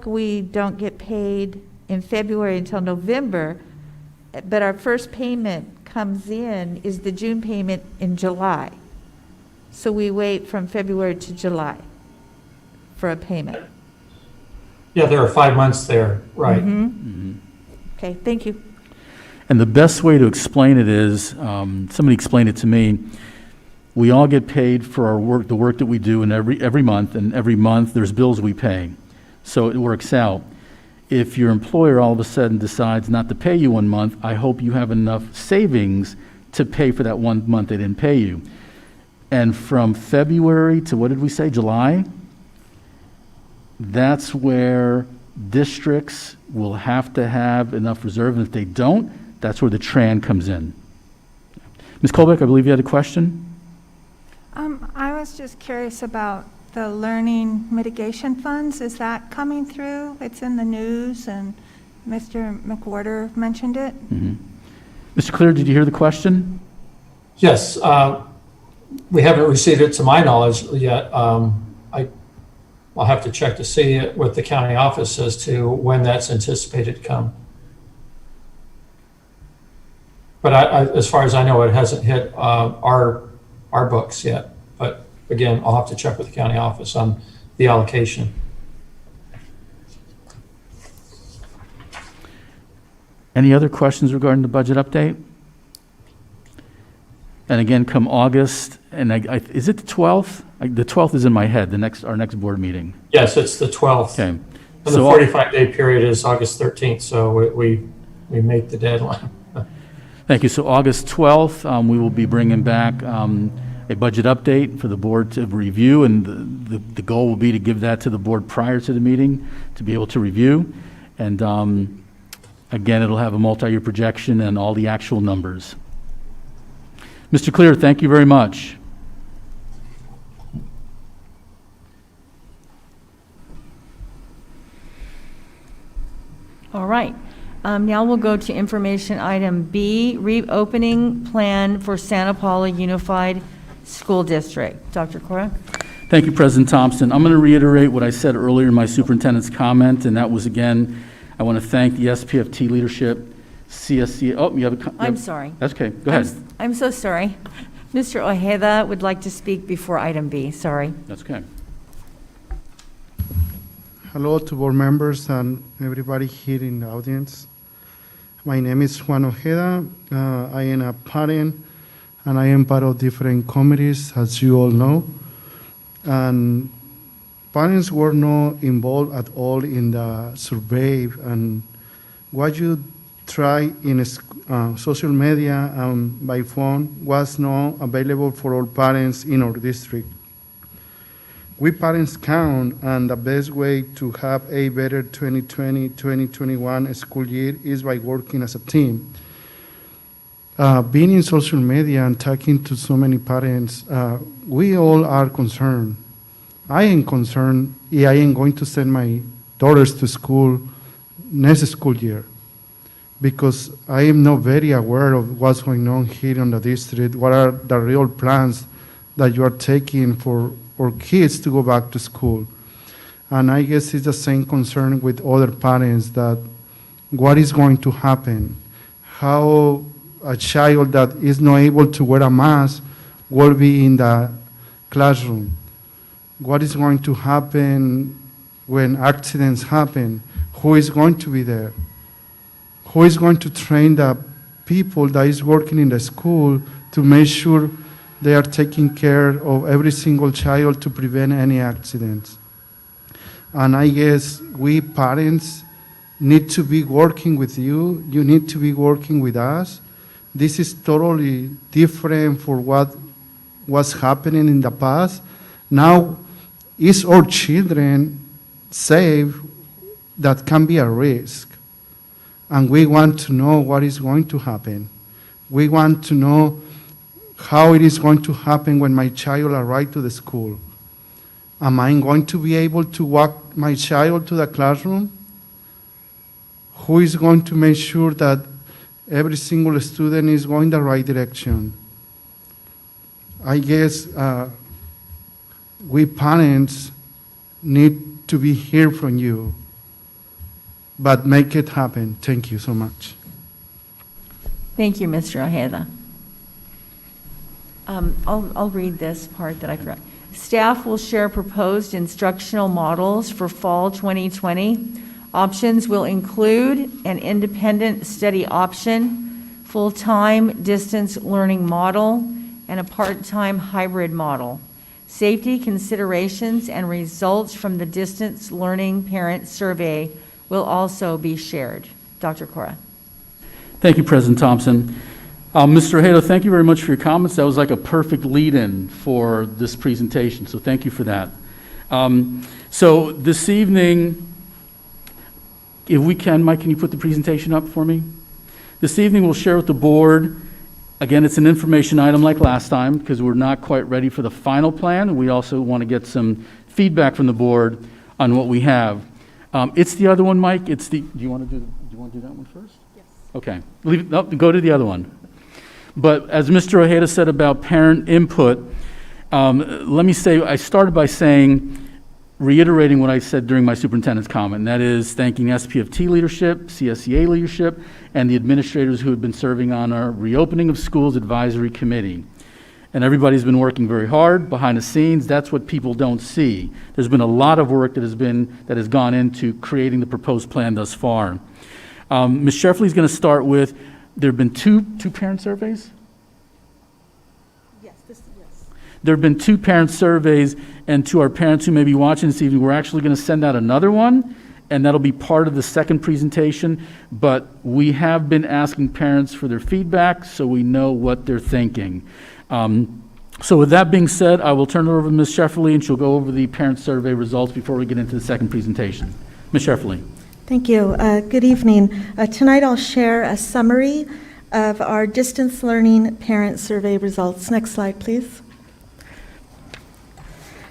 we don't get paid in February until November, but our first payment comes in is the June payment in July. So we wait from February to July for a payment. Yeah, there are 5 months there, right. Mm-hmm. Okay, thank you. And the best way to explain it is, somebody explained it to me, we all get paid for our work, the work that we do in every month, and every month there's bills we pay. So it works out. If your employer all of a sudden decides not to pay you 1 month, I hope you have enough savings to pay for that 1 month they didn't pay you. And from February to, what did we say, July? That's where districts will have to have enough reserve, and if they don't, that's where the TRAN comes in. Ms. Colbeck, I believe you had a question? I was just curious about the learning mitigation funds. Is that coming through? It's in the news, and Mr. McWhorter mentioned it. Mm-hmm. Mr. Clear, did you hear the question? Yes, we haven't received it to my knowledge yet. I'll have to check to see what the county office says to when that's anticipated to come. But as far as I know, it hasn't hit our books yet. But again, I'll have to check with the county office on the allocation. Any other questions regarding the budget update? And again, come August, and is it the 12th? The 12th is in my head, our next board meeting. Yes, it's the 12th. Okay. And the 45-day period is August 13th, so we make the deadline. Thank you. So August 12th, we will be bringing back a budget update for the board to review, and the goal will be to give that to the board prior to the meeting to be able to review. And again, it'll have a multi-year projection and all the actual numbers. Mr. Clear, thank you very much. All right. Now we'll go to information item B, reopening plan for Santa Paula Unified School District. Dr. Cora? Thank you, President Thompson. I'm going to reiterate what I said earlier in my superintendent's comment, and that was, again, I want to thank the SPFT leadership, CSEA. Oh, you have a... I'm sorry. That's okay. Go ahead. I'm so sorry. Mr. Ojeda would like to speak before item B. Sorry. That's okay. Hello to board members and everybody here in the audience. My name is Juan Ojeda. I am a parent and I am part of different committees, as you all know. And parents were not involved at all in the survey, and what you try in social media and by phone was not available for all parents in our district. We parents count, and the best way to have a better 2020-2021 school year is by working as a team. Being in social media and talking to so many parents, we all are concerned. I am concerned if I am going to send my daughters to school next school year, because I am not very aware of what's going on here in the district. What are the real plans that you are taking for our kids to go back to school? And I guess it's the same concern with other parents, that what is going to happen, how a child that is not able to wear a mask will be in the classroom. What is going to happen when accidents happen? Who is going to be there? Who is going to train the people that is working in the school to make sure they are taking care of every single child to prevent any accidents? And I guess we parents need to be working with you. You need to be working with us. This is totally different for what was happening in the past. Now, is our children safe? That can be a risk. And we want to know what is going to happen. We want to know how it is going to happen when my child arrives to the school. Am I going to be able to walk my child to the classroom? Who is going to make sure that every single student is going the right direction? I guess we parents need to be here from you, but make it happen. Thank you so much. Thank you, Mr. Ojeda. I'll read this part that I forgot. Staff will share proposed instructional models for fall 2020. Options will include an independent study option, full-time distance learning model, and a part-time hybrid model. Safety considerations and results from the distance learning parent survey will also be shared. Dr. Cora. Thank you, President Thompson. Mr. Ojeda, thank you very much for your comments. That was like a perfect lead-in for this presentation, so thank you for that. So this evening, if we can, Mike, can you put the presentation up for me? This evening we'll share with the board, again, it's an information item like last time because we're not quite ready for the final plan. We also want to get some feedback from the board on what we have. It's the other one, Mike. It's the, do you want to do that one first? Yes. Okay, go to the other one. But as Mr. Ojeda said about parent input, let me say, I started by reiterating what I said during my superintendent's comment, and that is thanking SPFT leadership, CSEA leadership, and the administrators who have been serving on our Reopening of Schools Advisory Committee. And everybody's been working very hard behind the scenes. That's what people don't see. There's been a lot of work that has gone into creating the proposed plan thus far. Ms. Sheffley is going to start with, there have been two parent surveys? Yes. There have been 2 parent surveys, and to our parents who may be watching this evening, we're actually going to send out another one, and that'll be part of the second presentation. But we have been asking parents for their feedback so we know what they're thinking. So with that being said, I will turn it over to Ms. Sheffley, and she'll go over the parent survey results before we get into the second presentation. Ms. Sheffley. Thank you. Good evening. Tonight I'll share a summary of our distance learning parent survey results. Next slide, please.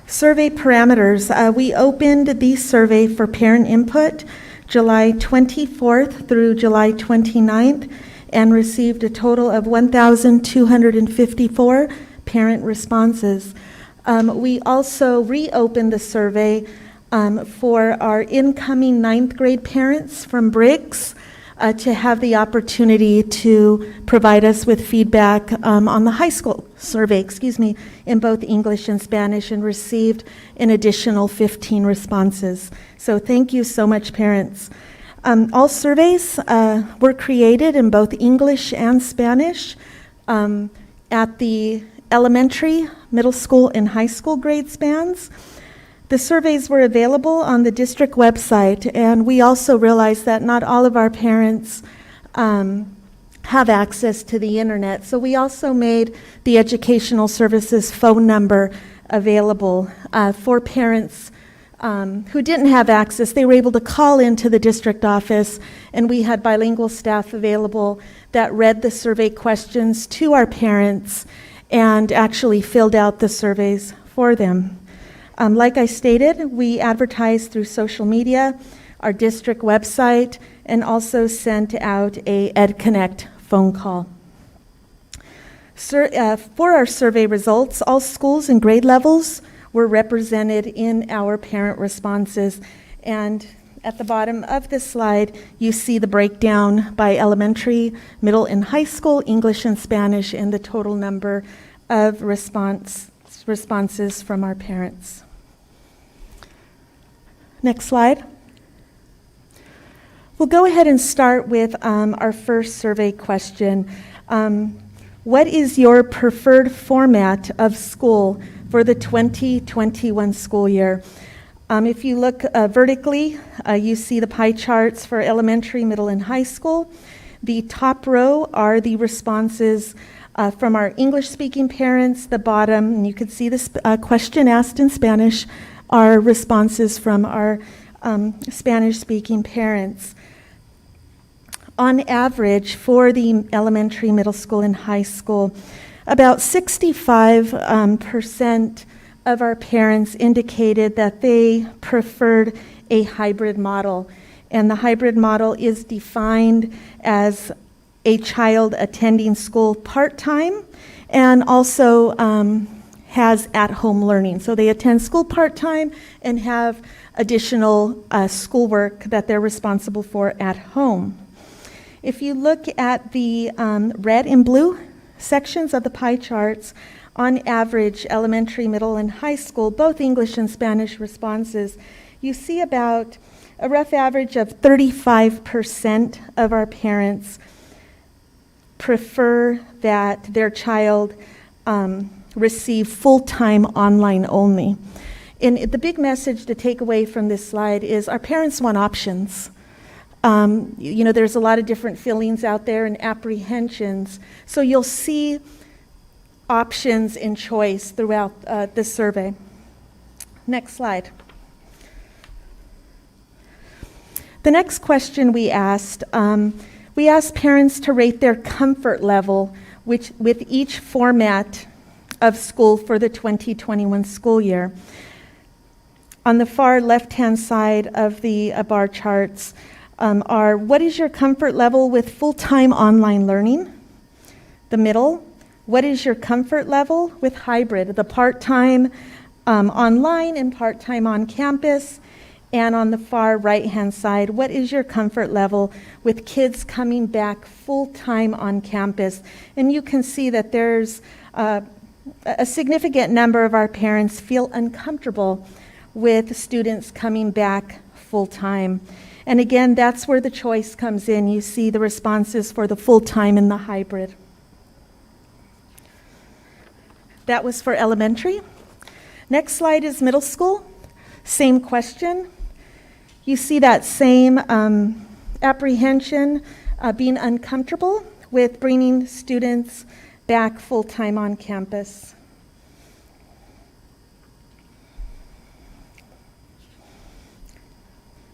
Survey parameters. We opened the survey for parent input July 24th through July 29th and received a total of 1,254 parent responses. We also reopened the survey for our incoming 9th grade parents from Briggs to have the opportunity to provide us with feedback on the high school survey, in both English and Spanish, and received an additional 15 responses. So thank you so much, parents. All surveys were created in both English and Spanish at the elementary, middle school, and high school grade spans. The surveys were available on the district website, and we also realized that not all of our parents have access to the internet. So we also made the Educational Services phone number available for parents who didn't have access. They were able to call into the district office, and we had bilingual staff available that read the survey questions to our parents and actually filled out the surveys for them. Like I stated, we advertised through social media, our district website, and also sent out a EdConnect phone call. For our survey results, all schools and grade levels were represented in our parent responses. And at the bottom of this slide, you see the breakdown by elementary, middle, and high school, English and Spanish, and the total number of responses from our parents. Next slide. We'll go ahead and start with our first survey question. What is your preferred format of school for the 2021 school year? If you look vertically, you see the pie charts for elementary, middle, and high school. The top row are the responses from our English-speaking parents. The bottom, and you can see this question asked in Spanish, are responses from our Spanish-speaking parents. On average, for the elementary, middle school, and high school, about 65% of our parents indicated that they preferred a hybrid model. And the hybrid model is defined as a child attending school part-time and also has at-home learning. So they attend school part-time and have additional schoolwork that they're responsible for at home. If you look at the red and blue sections of the pie charts, on average, elementary, middle, and high school, both English and Spanish responses, you see about a rough average of 35% of our parents prefer that their child receive full-time online only. And the big message to take away from this slide is our parents want options. There's a lot of different feelings out there and apprehensions. So you'll see options and choice throughout this survey. Next slide. The next question we asked parents to rate their comfort level with each format of school for the 2021 school year. On the far left-hand side of the bar charts are what is your comfort level with full-time online learning? The middle, what is your comfort level with hybrid, the part-time online and part-time on campus? And on the far right-hand side, what is your comfort level with kids coming back full-time on campus? And you can see that there's a significant number of our parents feel uncomfortable with students coming back full-time. And again, that's where the choice comes in. You see the responses for the full-time and the hybrid. That was for elementary. Next slide is middle school. Same question. You see that same apprehension, being uncomfortable with bringing students back full-time on campus.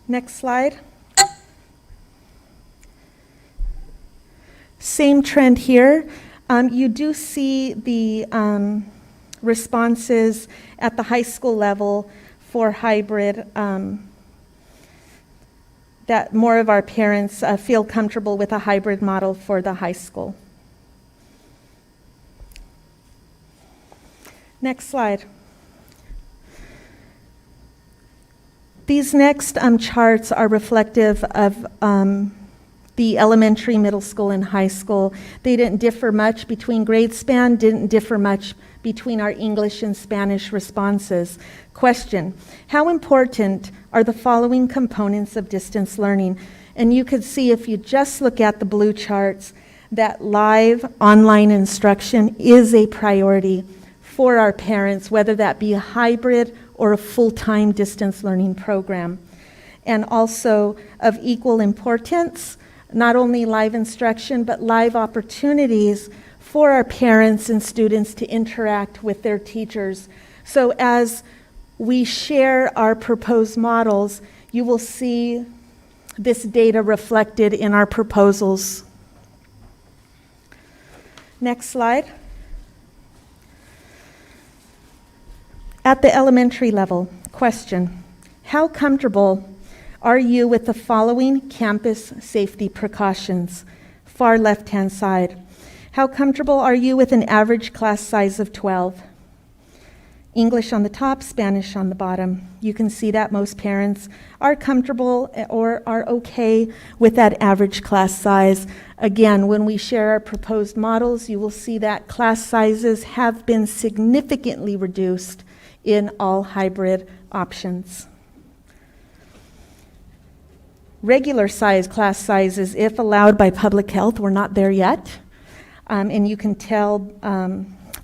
Next slide. Same trend here. You do see the responses at the high school level for hybrid, that more of our parents feel comfortable with a hybrid model for the high school. Next slide. These next charts are reflective of the elementary, middle school, and high school. They didn't differ much between grade span, didn't differ much between our English and Spanish responses. Question: how important are the following components of distance learning? And you could see if you just look at the blue charts that live online instruction is a priority for our parents, whether that be a hybrid or a full-time distance learning program. And also of equal importance, not only live instruction, but live opportunities for our parents and students to interact with their teachers. So as we share our proposed models, you will see this data reflected in our proposals. Next slide. At the elementary level, question: how comfortable are you with the following campus safety precautions? Far left-hand side. How comfortable are you with an average class size of 12? English on the top, Spanish on the bottom. You can see that most parents are comfortable or are okay with that average class size. Again, when we share our proposed models, you will see that class sizes have been significantly reduced in all hybrid options. Regular size class sizes, if allowed by public health, we're not there yet. And you can tell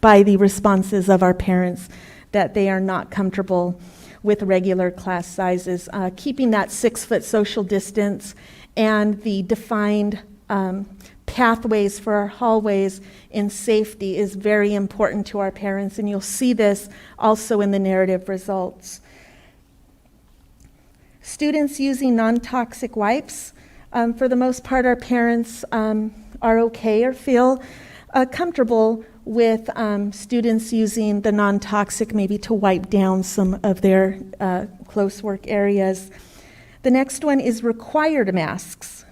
by the responses of our parents that they are not comfortable with regular class sizes. Keeping that 6-foot social distance and the defined pathways for our hallways in safety is very important to our parents, and you'll see this also in the narrative results. Students using non-toxic wipes, for the most part, our parents are okay or feel comfortable with students using the non-toxic maybe to wipe down some of their close work areas. The next one is required masks.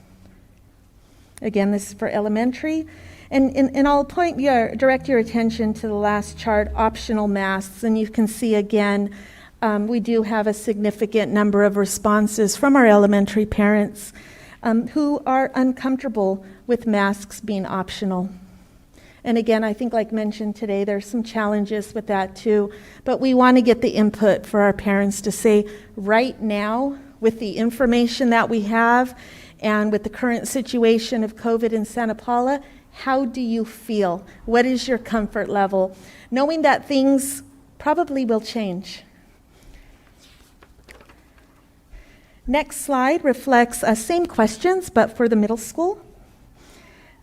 Again, this is for elementary. And I'll direct your attention to the last chart, optional masks. And you can see again, we do have a significant number of responses from our elementary parents who are uncomfortable with masks being optional. And again, I think like mentioned today, there's some challenges with that too. But we want to get the input for our parents to say, right now, with the information that we have, and with the current situation of COVID in Santa Paula, how do you feel? What is your comfort level? Knowing that things probably will change. Next slide reflects same questions, but for the middle school.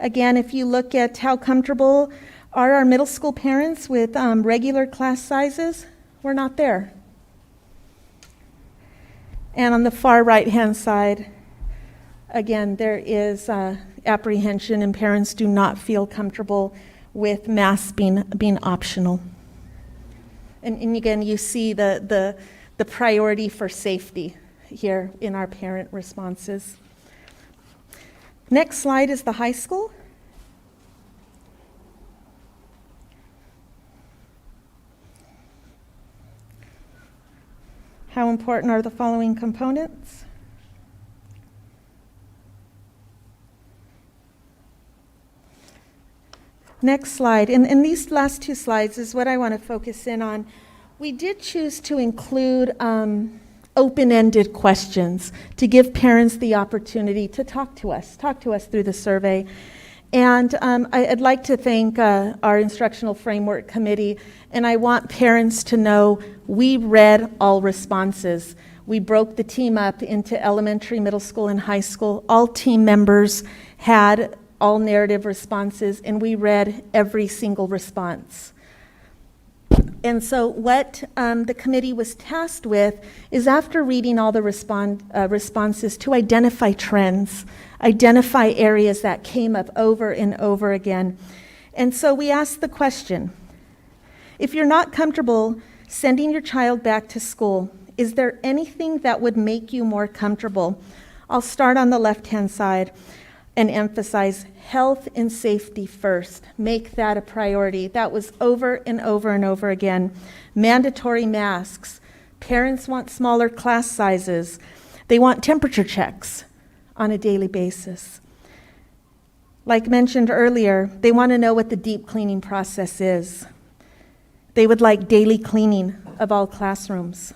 Again, if you look at how comfortable are our middle school parents with regular class sizes, we're not there. And on the far right-hand side, again, there is apprehension, and parents do not feel comfortable with masks being optional. And again, you see the priority for safety here in our parent responses. Next slide is the high school. How important are the following components? Next slide. And these last two slides is what I want to focus in on. We did choose to include open-ended questions to give parents the opportunity to talk to us through the survey. And I'd like to thank our Instructional Framework Committee, and I want parents to know we read all responses. We broke the team up into elementary, middle school, and high school. All team members had all narrative responses, and we read every single response. And so what the committee was tasked with is, after reading all the responses, to identify trends, identify areas that came up over and over again. And so we asked the question, if you're not comfortable sending your child back to school, is there anything that would make you more comfortable? I'll start on the left-hand side and emphasize health and safety first. Make that a priority. That was over and over and over again. Mandatory masks. Parents want smaller class sizes. They want temperature checks on a daily basis. Like mentioned earlier, they want to know what the deep cleaning process is. They would like daily cleaning of all classrooms.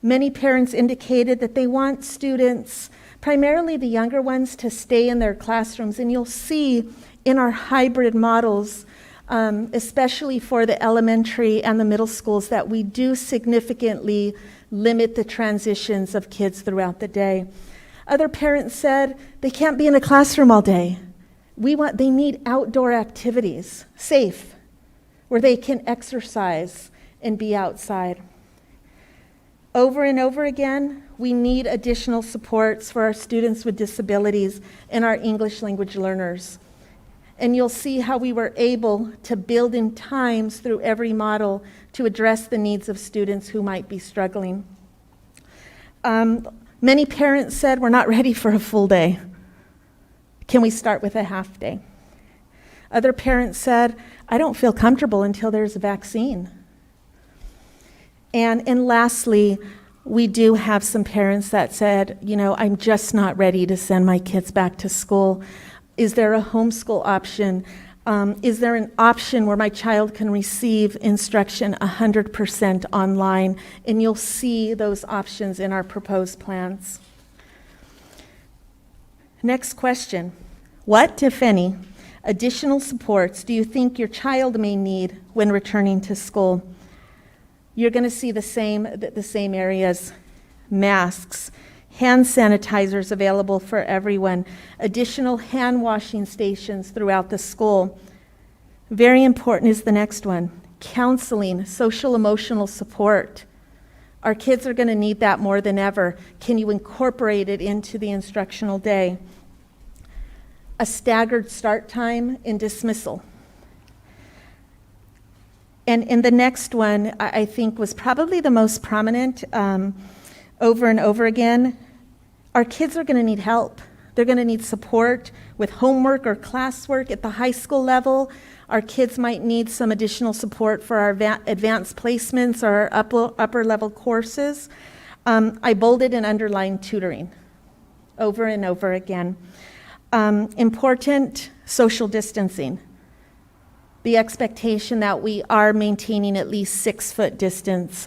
Many parents indicated that they want students, primarily the younger ones, to stay in their classrooms. And you'll see in our hybrid models, especially for the elementary and the middle schools, that we do significantly limit the transitions of kids throughout the day. Other parents said they can't be in a classroom all day. They need outdoor activities, safe, where they can exercise and be outside. Over and over again, we need additional supports for our students with disabilities and our English language learners. And you'll see how we were able to build in times through every model to address the needs of students who might be struggling. Many parents said, we're not ready for a full day. Can we start with a half day? Other parents said, I don't feel comfortable until there's a vaccine. And lastly, we do have some parents that said, I'm just not ready to send my kids back to school. Is there a homeschool option? Is there an option where my child can receive instruction 100% online? And you'll see those options in our proposed plans. Next question. What, if any, additional supports do you think your child may need when returning to school? You're going to see the same areas: masks, hand sanitizers available for everyone, additional hand washing stations throughout the school. Very important is the next one: counseling, social emotional support. Our kids are going to need that more than ever. Can you incorporate it into the instructional day? A staggered start time in dismissal. And the next one, I think, was probably the most prominent over and over again. Our kids are going to need help. They're going to need support with homework or classwork at the high school level. Our kids might need some additional support for our advanced placements or our upper level courses. I bolded and underlined tutoring over and over again. Important social distancing. The expectation that we are maintaining at least 6-foot distance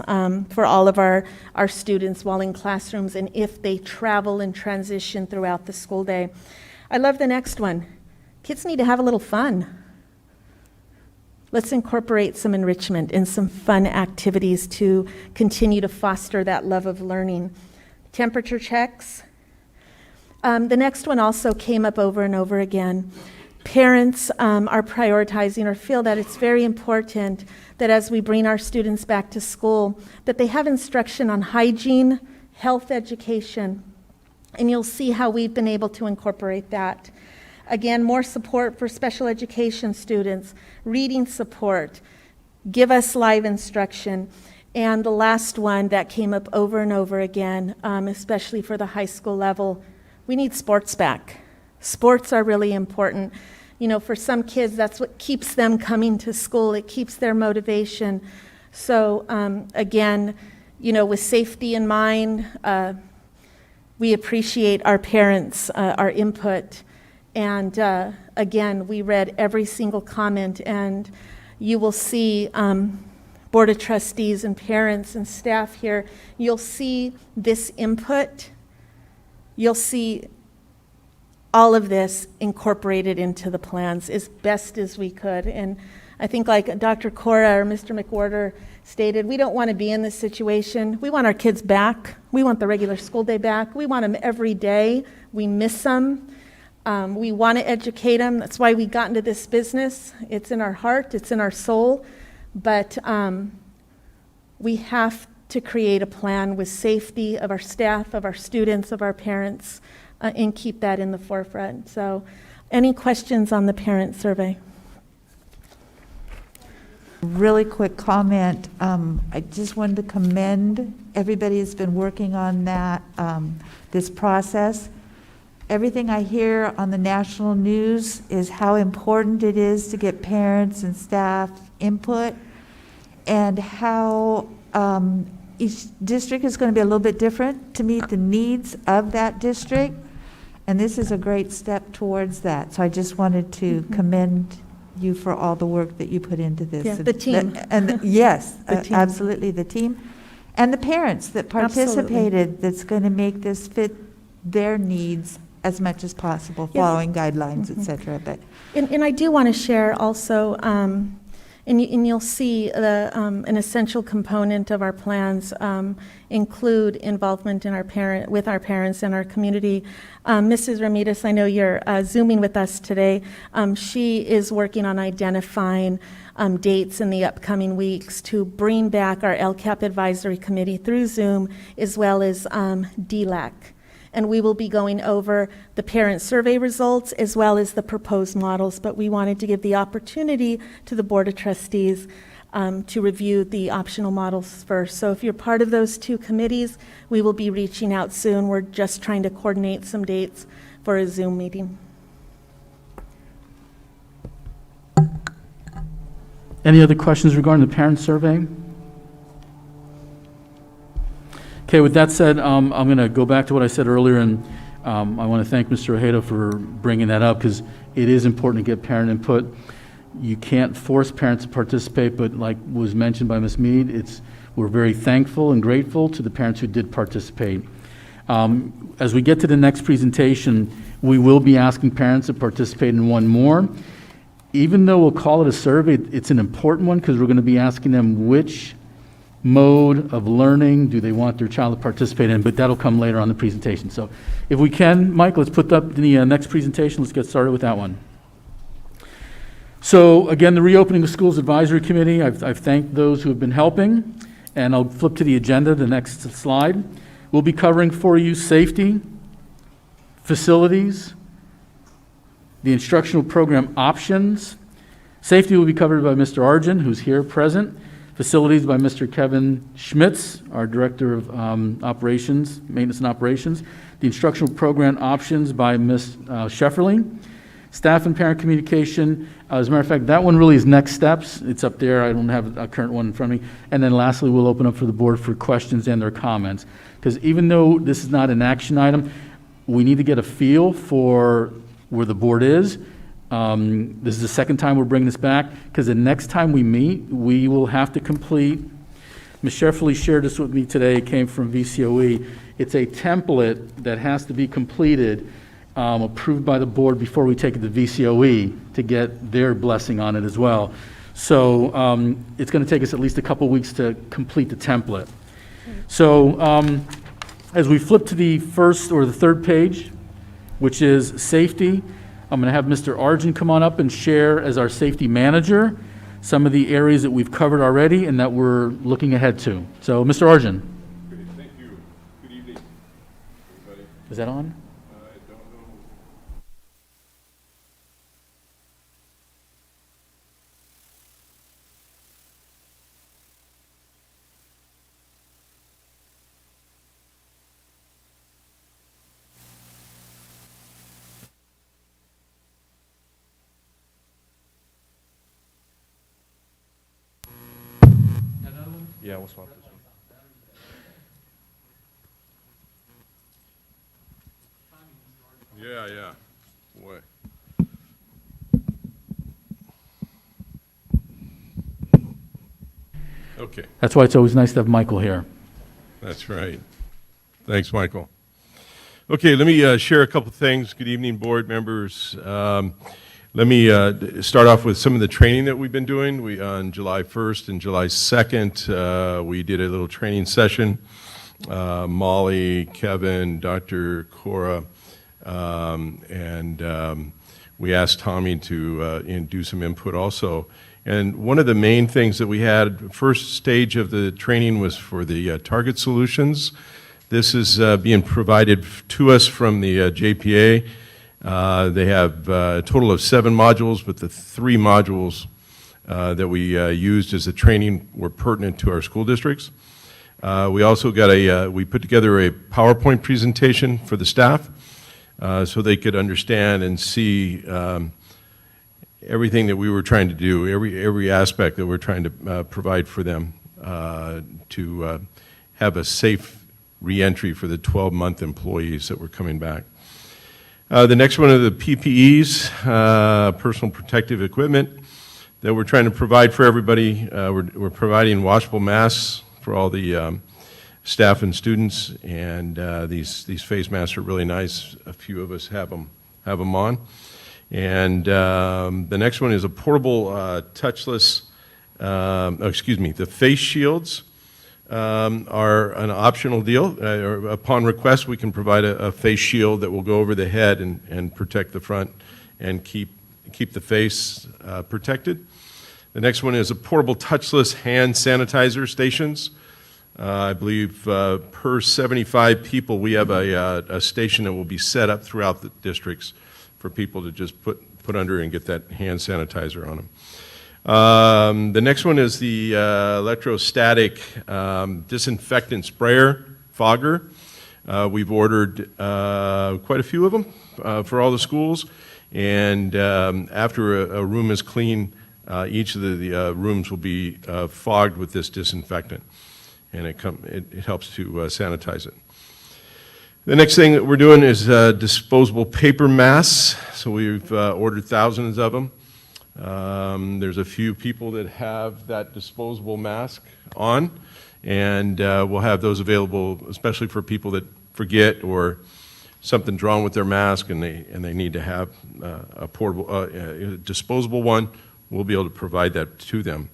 for all of our students while in classrooms, and if they travel and transition throughout the school day. I love the next one. Kids need to have a little fun. Let's incorporate some enrichment and some fun activities to continue to foster that love of learning. Temperature checks. The next one also came up over and over again. Parents are prioritizing or feel that it's very important that as we bring our students back to school, that they have instruction on hygiene, health education, and you'll see how we've been able to incorporate that. Again, more support for special education students, reading support, give us live instruction. And the last one that came up over and over again, especially for the high school level, we need sports back. Sports are really important. For some kids, that's what keeps them coming to school. It keeps their motivation. So again, with safety in mind, we appreciate our parents, our input. And again, we read every single comment, and you will see Board of Trustees and parents and staff here. You'll see this input. You'll see all of this incorporated into the plans as best as we could. And I think, like Dr. Cora or Mr. McWhorter stated, we don't want to be in this situation. We want our kids back. We want the regular school day back. We want them every day. We miss them. We want to educate them. That's why we got into this business. It's in our heart. It's in our soul. but we have to create a plan with safety of our staff, of our students, of our parents, and keep that in the forefront. So any questions on the parent survey? Really quick comment. I just wanted to commend everybody who's been working on that, this process. Everything I hear on the national news is how important it is to get parents and staff input, and how each district is going to be a little bit different to meet the needs of that district. And this is a great step towards that. So I just wanted to commend you for all the work that you put into this. Yeah, the team. Yes, The team. absolutely, the team. And the parents that participated, that's going to make this fit their needs as much as possible, Yeah. following guidelines, et cetera. But And I do want to share also, and you'll see an essential component of our plans include involvement in with our parents and our community. Mrs. Ramirez, I know you're Zooming with us today. She is working on identifying dates in the upcoming weeks to bring back our LCAP Advisory Committee through Zoom, as well as DLAC. And we will be going over the parent survey results as well as the proposed models, but we wanted to give the opportunity to the Board of Trustees to review the optional models first. So if you're part of those two committees, we will be reaching out soon. We're just trying to coordinate some dates for a Zoom meeting. Any other questions regarding the parent survey? Okay, with that said, I'm going to go back to what I said earlier, and I want to thank Mr. Ojeda for bringing that up, because it is important to get parent input. You can't force parents to participate, but like was mentioned by Ms. Mead, we're very thankful and grateful to the parents who did participate. As we get to the next presentation, we will be asking parents to participate in one more. Even though we'll call it a survey, it's an important one, because we're going to be asking them which mode of learning do they want their child to participate in, but that'll come later on the presentation. So if we can, Mike, let's put up the next presentation. Let's get started with that one. So again, the Reopening of Schools Advisory Committee, I've thanked those who have been helping, and I'll flip to the agenda, the next slide. We'll be covering for you safety, facilities, the instructional program options. Safety will be covered by Mr. Arjun, who's here present. Facilities by Mr. Kevin Schmitz, our Director of Operations, Maintenance and Operations. The instructional program options by Ms. Schefferling. Staff and parent communication, as a matter of fact, that one really is next steps. It's up there. I don't have a current one in front of me. And then lastly, we'll open up for the board for questions and their comments. Because even though this is not an action item, we need to get a feel for where the board is. This is the second time we're bringing this back, because the next time we meet, we will have to complete, Ms. Schefferly shared this with me today, it came from VCOE. It's a template that has to be completed, approved by the board before we take it to VCOE to get their blessing on it as well. So it's going to take us at least a couple weeks to complete the template. So as we flip to the first or the third page, which is safety, I'm going to have Mr. Arjun come on up and share, as our safety manager, some of the areas that we've covered already and that we're looking ahead to. So, Mr. Arjun. Great, thank you. Good evening, everybody. Is that on? I don't know. Yeah, we'll swap this one. Yeah. Boy. Okay, That's why it's always nice to have Michael here. that's right. Thanks, Michael. Okay, let me share a couple things. Good evening, board members. Let me start off with some of the training that we've been doing. On July 1st and July 2nd, we did a little training session. Molly, Kevin, Dr. Cora, and we asked Tommy to do some input also. And one of the main things that we had, first stage of the training was for the target solutions. This is being provided to us from the JPA. They have a total of 7 modules, but the 3 modules that we used as the training were pertinent to our school districts. We also got we put together a PowerPoint presentation for the staff so they could understand and see everything that we were trying to do, every aspect that we're trying to provide for them to have a safe reentry for the 12-month employees that were coming back. The next one are the PPEs, personal protective equipment, that we're trying to provide for everybody. We're providing washable masks for all the staff and students, and these face masks are really nice. A few of us have them on. And the next one is a portable touchless, the face shields are an optional deal. Upon request, we can provide a face shield that will go over the head and protect the front and keep the face protected. The next one is a portable touchless hand sanitizer stations. I believe per 75 people, we have a station that will be set up throughout the districts for people to just put under and get that hand sanitizer on them. The next one is the electrostatic disinfectant sprayer, fogger. We've ordered quite a few of them for all the schools, and after a room is clean, each of the rooms will be fogged with this disinfectant, and it helps to sanitize it. The next thing that we're doing is disposable paper masks. So we've ordered thousands of them. There's a few people that have that disposable mask on, and we'll have those available, especially for people that forget or something's wrong with their mask and they need to have a portable, disposable one. We'll be able to provide that to them.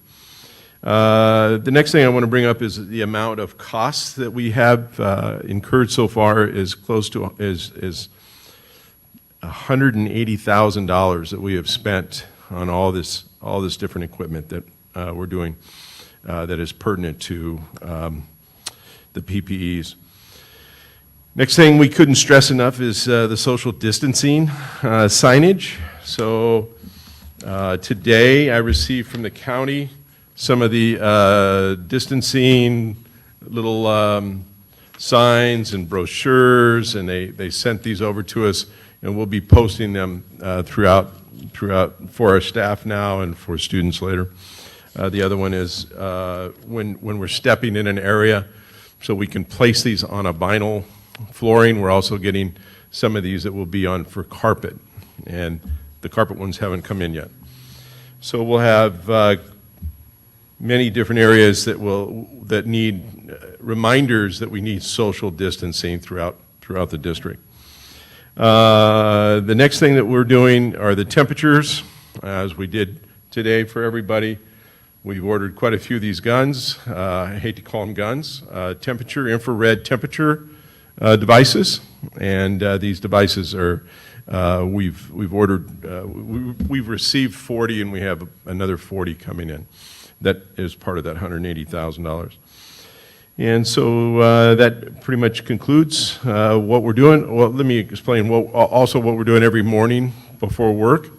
The next thing I want to bring up is the amount of costs that we have incurred so far is close to is $180,000 that we have spent on all this different equipment that we're doing that is pertinent to the PPEs. Next thing we couldn't stress enough is the social distancing signage. So today I received from the county some of the distancing little signs and brochures, and they sent these over to us, and we'll be posting them throughout for our staff now and for students later. The other one is when we're stepping in an area, so we can place these on a vinyl flooring. We're also getting some of these that will be on for carpet, and the carpet ones haven't come in yet. So we'll have many different areas that need reminders that we need social distancing throughout the district. The next thing that we're doing are the temperatures, as we did today for everybody. We've ordered quite a few of these guns. I hate to call them guns. Infrared temperature devices, and these devices are we've ordered. We've received 40, and we have another 40 coming in. That is part of that $180,000. And so that pretty much concludes what we're doing. Well, let me explain also what we're doing every morning before work.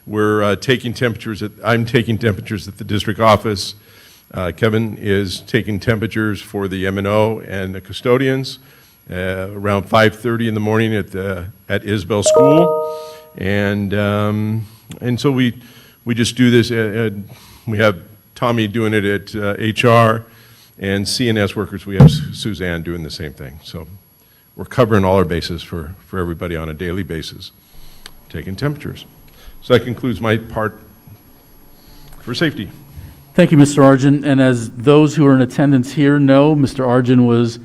We're taking temperatures. I'm taking temperatures at the district office. Kevin is taking temperatures for the M&O and the custodians around 5:30 in the morning at Isabel School. And so we just do this. We have Tommy doing it at HR, and CNS workers, we have Suzanne doing the same thing. So we're covering all our bases for everybody on a daily basis, taking temperatures. So that concludes my part for safety. Thank you, Mr. Argent. And as those who are in attendance here know, Mr. Argent was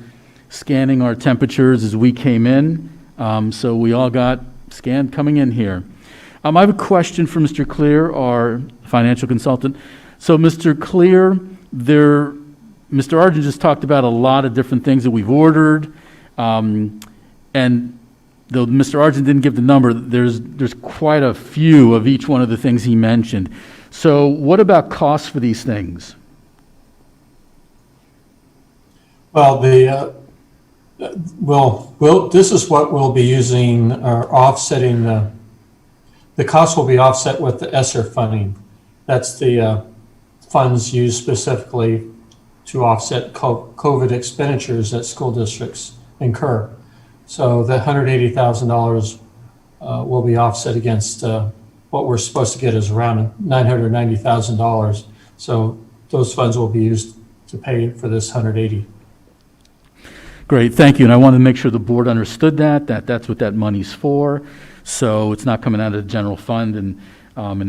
scanning our temperatures as we came in. So we all got scanned coming in here. I have a question for Mr. Clear, our financial consultant. So, Mr. Clear, Mr. Argent just talked about a lot of different things that we've ordered, and though Mr. Argent didn't give the number, there's quite a few of each one of the things he mentioned. So what about costs for these things? Well, this is what we'll be using, or offsetting the cost will be offset with the ESSER funding. That's the funds used specifically to offset COVID expenditures that school districts incur. So the $180,000 will be offset against what we're supposed to get is around $990,000. So those funds will be used to pay for this 180. Great, thank you. And I wanted to make sure the board understood that's what that money's for. So it's not coming out of the general fund. And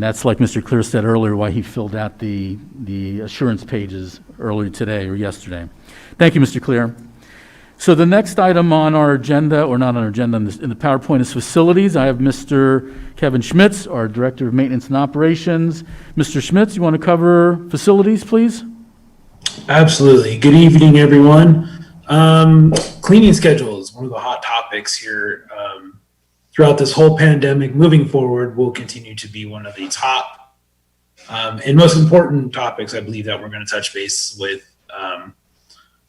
that's, like Mr. Clear said earlier, why he filled out the assurance pages earlier today or yesterday. Thank you, Mr. Clear. So the next item on our agenda, or not on our agenda, in the PowerPoint is facilities. I have Mr. Kevin Schmitz, our Director of Maintenance and Operations. Mr. Schmitz, you want to cover facilities, please? Absolutely. Good evening, everyone. Cleaning schedule is one of the hot topics here. Throughout this whole pandemic, moving forward, will continue to be one of the top and most important topics, I believe, that we're going to touch base with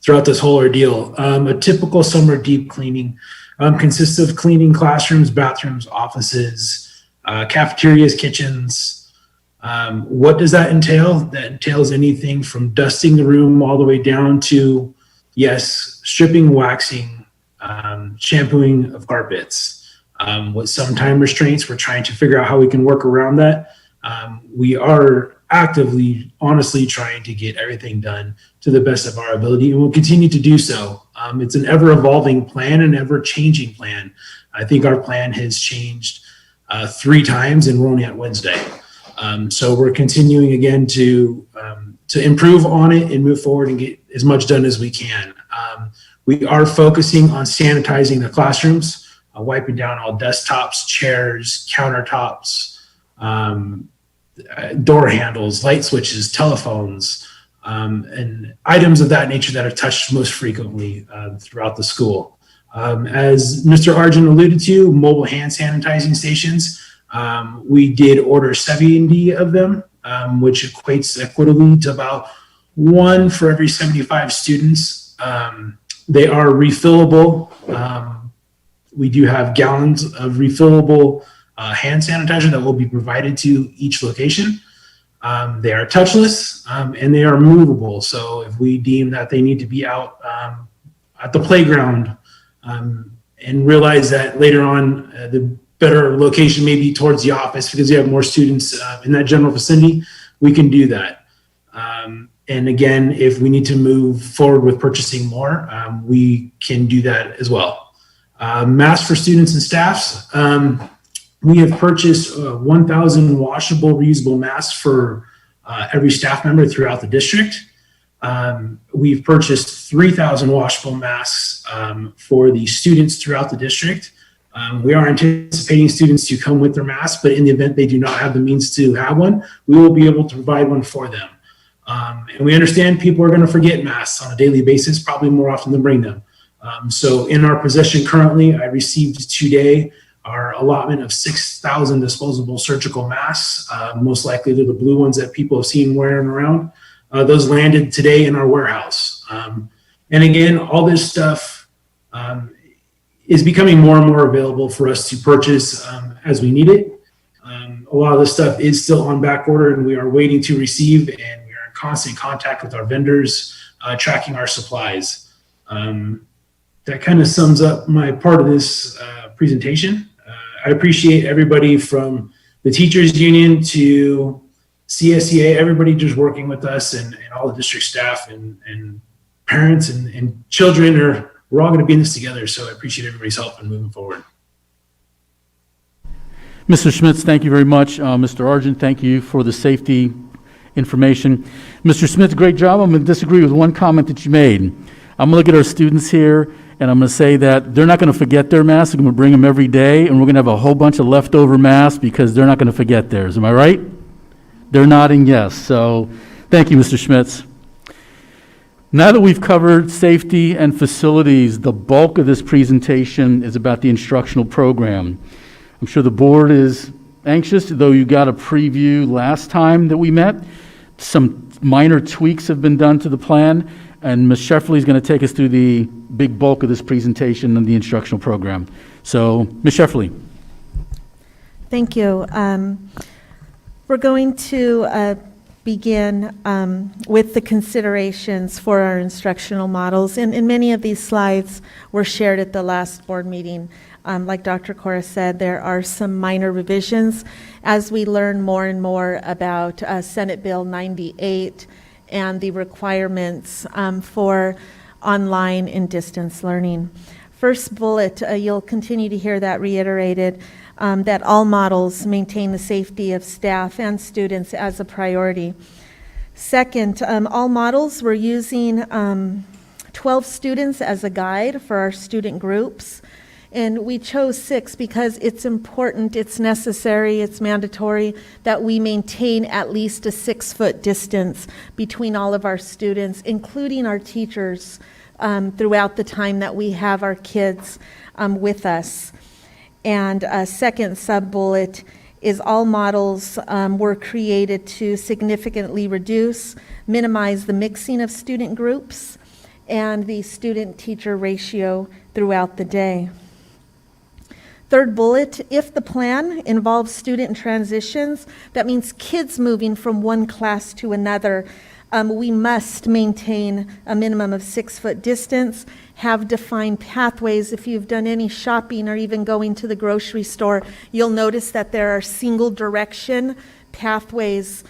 throughout this whole ordeal. A typical summer deep cleaning consists of cleaning classrooms, bathrooms, offices, cafeterias, kitchens. What does that entail? That entails anything from dusting the room all the way down to, yes, stripping, waxing, shampooing of carpets. With some time restraints, we're trying to figure out how we can work around that. We are actively, honestly trying to get everything done to the best of our ability, and we'll continue to do so. It's an ever-evolving plan, an ever-changing plan. I think our plan has changed 3 times, and we're only at Wednesday. So we're continuing again to improve on it and move forward and get as much done as we can. We are focusing on sanitizing the classrooms, wiping down all desktops, chairs, countertops, door handles, light switches, telephones, and items of that nature that are touched most frequently throughout the school. As Mr. Arjun alluded to, mobile hand sanitizing stations, we did order 70 of them, which equates equitably to about 1 for every 75 students. They are refillable. We do have gallons of refillable hand sanitizer that will be provided to each location. They are touchless and they are movable. So if we deem that they need to be out at the playground and realize that later on the better location may be towards the office because you have more students in that general vicinity, we can do that. And again, if we need to move forward with purchasing more, we can do that as well. Masks for students and staffs. We have purchased 1,000 washable, reusable masks for every staff member throughout the district. We've purchased 3,000 washable masks for the students throughout the district. We are anticipating students to come with their masks, but in the event they do not have the means to have one, we will be able to provide one for them. And we understand people are going to forget masks on a daily basis, probably more often than bring them. So in our possession currently, I received today our allotment of 6,000 disposable surgical masks. Most likely they're the blue ones that people have seen wearing around. Those landed today in our warehouse. And again, all this stuff is becoming more and more available for us to purchase as we need it. A lot of this stuff is still on back order and we are waiting to receive, and we are in constant contact with our vendors, tracking our supplies. That kind of sums up my part of this presentation. I appreciate everybody from the teachers union to CSEA, everybody just working with us, and all the district staff and parents and children we're all going to be in this together. So I appreciate everybody's help in moving forward. Mr. Schmitz, thank you very much. Mr. Argent, thank you for the safety information. Mr. Smith, great job. I'm going to disagree with one comment that you made. I'm going to look at our students here, and I'm going to say that they're not going to forget their masks. I'm going to bring them every day, and we're going to have a whole bunch of leftover masks because they're not going to forget theirs. Am I right? They're nodding yes. So thank you, Mr. Schmitz. Now that we've covered safety and facilities, the bulk of this presentation is about the instructional program. I'm sure the board is anxious, though you got a preview last time that we met. Some minor tweaks have been done to the plan, and Ms. Sheffley is going to take us through the big bulk of this presentation on the instructional program. So, Ms. Sheffley. Thank you. We're going to begin with the considerations for our instructional models. And many of these slides were shared at the last board meeting. Like Dr. Cora said, there are some minor revisions as we learn more and more about Senate Bill 98 and the requirements for online and distance learning. First bullet, you'll continue to hear that reiterated, that all models maintain the safety of staff and students as a priority. Second, all models, we're using 12 students as a guide for our student groups. And we chose 6 because it's important, it's necessary, it's mandatory that we maintain at least a 6-foot distance between all of our students, including our teachers, throughout the time that we have our kids with us. And a second sub-bullet is all models were created to significantly minimize the mixing of student groups and the student-teacher ratio throughout the day. Third bullet, if the plan involves student transitions, that means kids moving from one class to another, we must maintain a minimum of 6-foot distance, have defined pathways. If you've done any shopping or even going to the grocery store, you'll notice that there are single direction pathways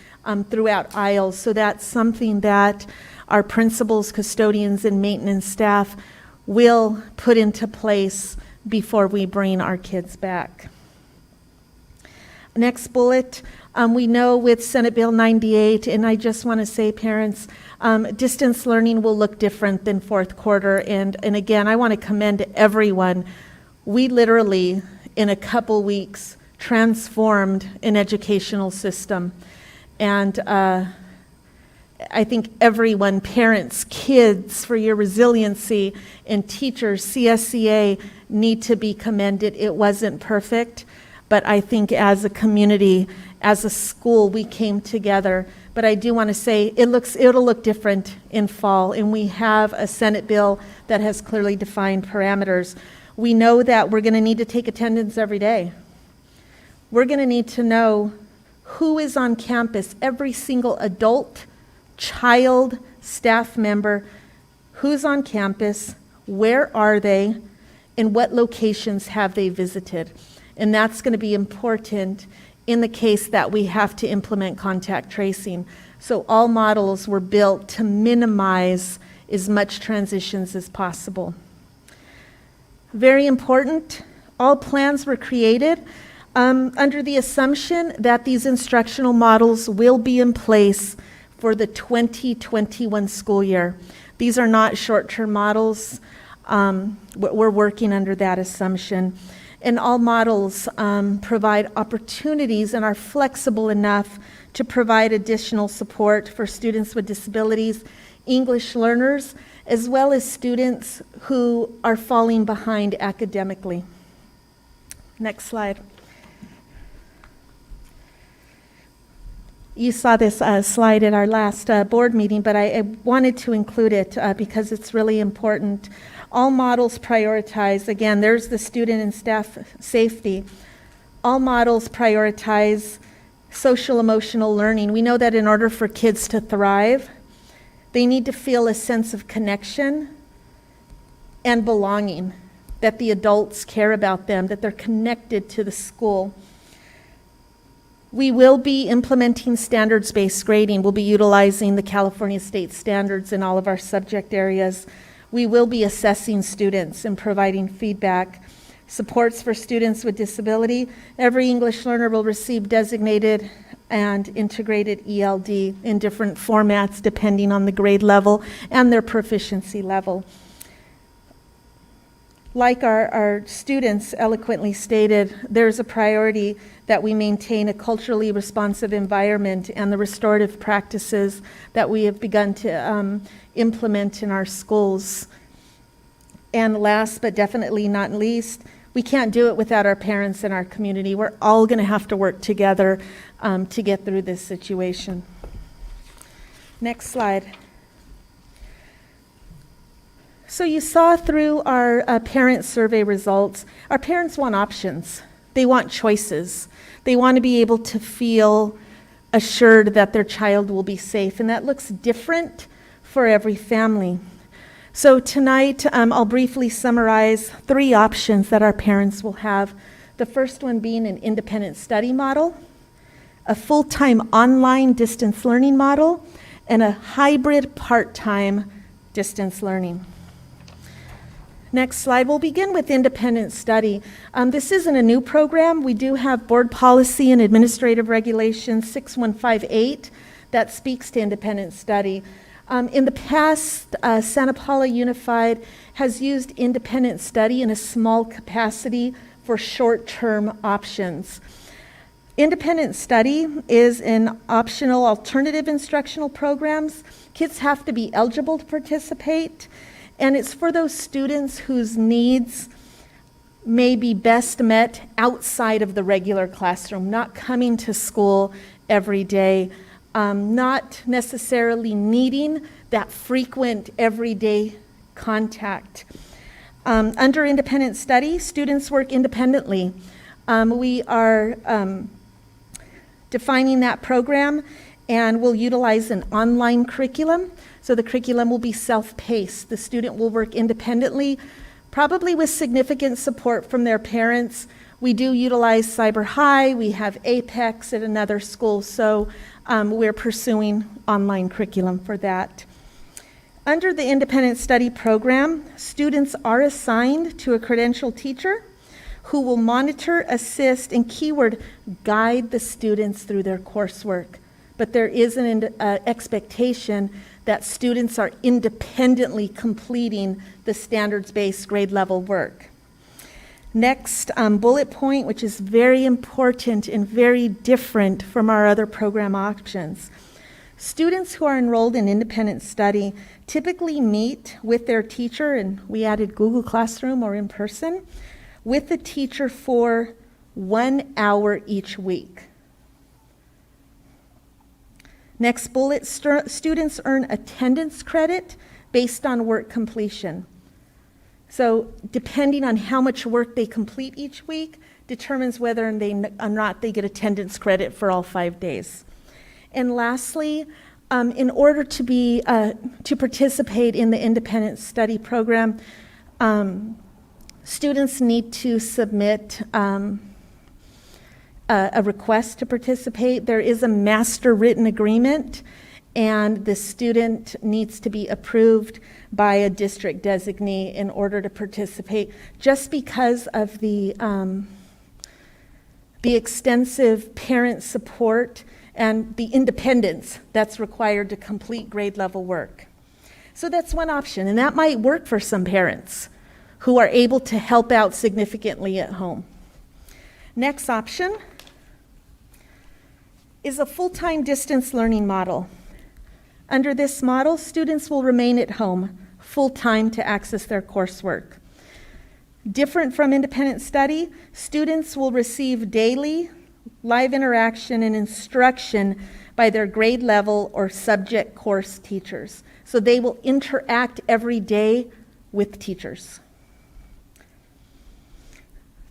throughout aisles. So that's something that our principals, custodians, and maintenance staff will put into place before we bring our kids back. Next bullet, we know with Senate Bill 98, and I just want to say, parents, distance learning will look different than fourth quarter. And again, I want to commend everyone. We literally, in a couple weeks, transformed an educational system. And I think everyone, parents, kids, for your resiliency, and teachers, CSEA, need to be commended. It wasn't perfect, but I think as a community, as a school, we came together. But I do want to say it'll look different in fall, and we have a Senate bill that has clearly defined parameters. We know that we're going to need to take attendance every day. We're going to need to know who is on campus, every single adult, child, staff member, who's on campus, where are they, and what locations have they visited. And that's going to be important in the case that we have to implement contact tracing. So all models were built to minimize as much transitions as possible. Very important, all plans were created under the assumption that these instructional models will be in place for the 2021 school year. These are not short-term models. We're working under that assumption. And all models provide opportunities and are flexible enough to provide additional support for students with disabilities, English learners, as well as students who are falling behind academically. Next slide. You saw this slide at our last board meeting, but I wanted to include it because it's really important. All models prioritize, again, there's the student and staff safety. All models prioritize social emotional learning. We know that in order for kids to thrive, they need to feel a sense of connection and belonging, that the adults care about them, that they're connected to the school. We will be implementing standards-based grading. We'll be utilizing the California state standards in all of our subject areas. We will be assessing students and providing feedback. Supports for students with disability. Every English learner will receive designated and integrated ELD in different formats depending on the grade level and their proficiency level. Like our students eloquently stated, there's a priority that we maintain a culturally responsive environment and the restorative practices that we have begun to implement in our schools. And last but definitely not least, We can't do it without our parents and our community. We're all going to have to work together to get through this situation. Next slide. So you saw through our parent survey results, our parents want options. They want choices. They want to be able to feel assured that their child will be safe, and that looks different for every family. So tonight, I'll briefly summarize 3 options that our parents will have. The first one being an independent study model, a full-time online distance learning model, and a hybrid part-time distance learning. Next slide. We'll begin with independent study. This isn't a new program. We do have Board Policy and Administrative Regulation 6158 that speaks to independent study. In the past, Santa Paula Unified has used independent study in a small capacity for short-term options. Independent study is an optional alternative instructional programs. Kids have to be eligible to participate, and it's for those students whose needs may be best met outside of the regular classroom, not coming to school every day, not necessarily needing that frequent everyday contact. Under independent study, students work independently. We are defining that program, and we'll utilize an online curriculum. So the curriculum will be self-paced. The student will work independently, probably with significant support from their parents. We do utilize Cyber High. We have Apex at another school, so we're pursuing online curriculum for that. Under the independent study program, students are assigned to a credentialed teacher who will monitor, assist, and keyword guide the students through their coursework. But there is an expectation that students are independently completing the standards-based grade level work. Next, bullet point, which is very important and very different from our other program options. Students who are enrolled in independent study typically meet with their teacher, and we added Google Classroom or in person, with the teacher for 1 hour each week. Next bullet, students earn attendance credit based on work completion. So depending on how much work they complete each week determines whether or not they get attendance credit for all 5 days. And lastly, in order to participate in the independent study program, students need to submit a request to participate. There is a master written agreement, and the student needs to be approved by a district designee in order to participate, just because of the extensive parent support and the independence that's required to complete grade level work. So that's one option, and that might work for some parents who are able to help out significantly at home. Next option is a full-time distance learning model. Under this model, students will remain at home full-time to access their coursework. Different from independent study, students will receive daily live interaction and instruction by their grade level or subject course teachers. So they will interact every day with teachers.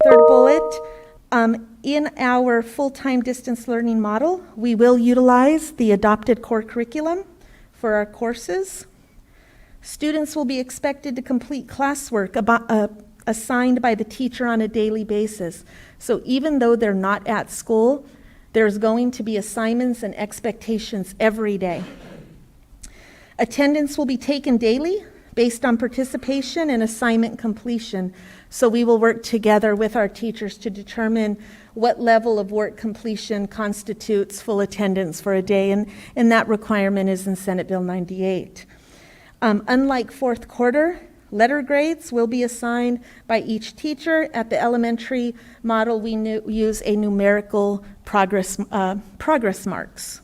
Third bullet, in our full-time distance learning model, we will utilize the adopted core curriculum for our courses. Students will be expected to complete classwork assigned by the teacher on a daily basis. So even though they're not at school, there's going to be assignments and expectations every day. Attendance will be taken daily based on participation and assignment completion. So we will work together with our teachers to determine what level of work completion constitutes full attendance for a day, and that requirement is in Senate Bill 98. Unlike fourth quarter, letter grades will be assigned by each teacher. At the elementary model, we use a numerical progress marks.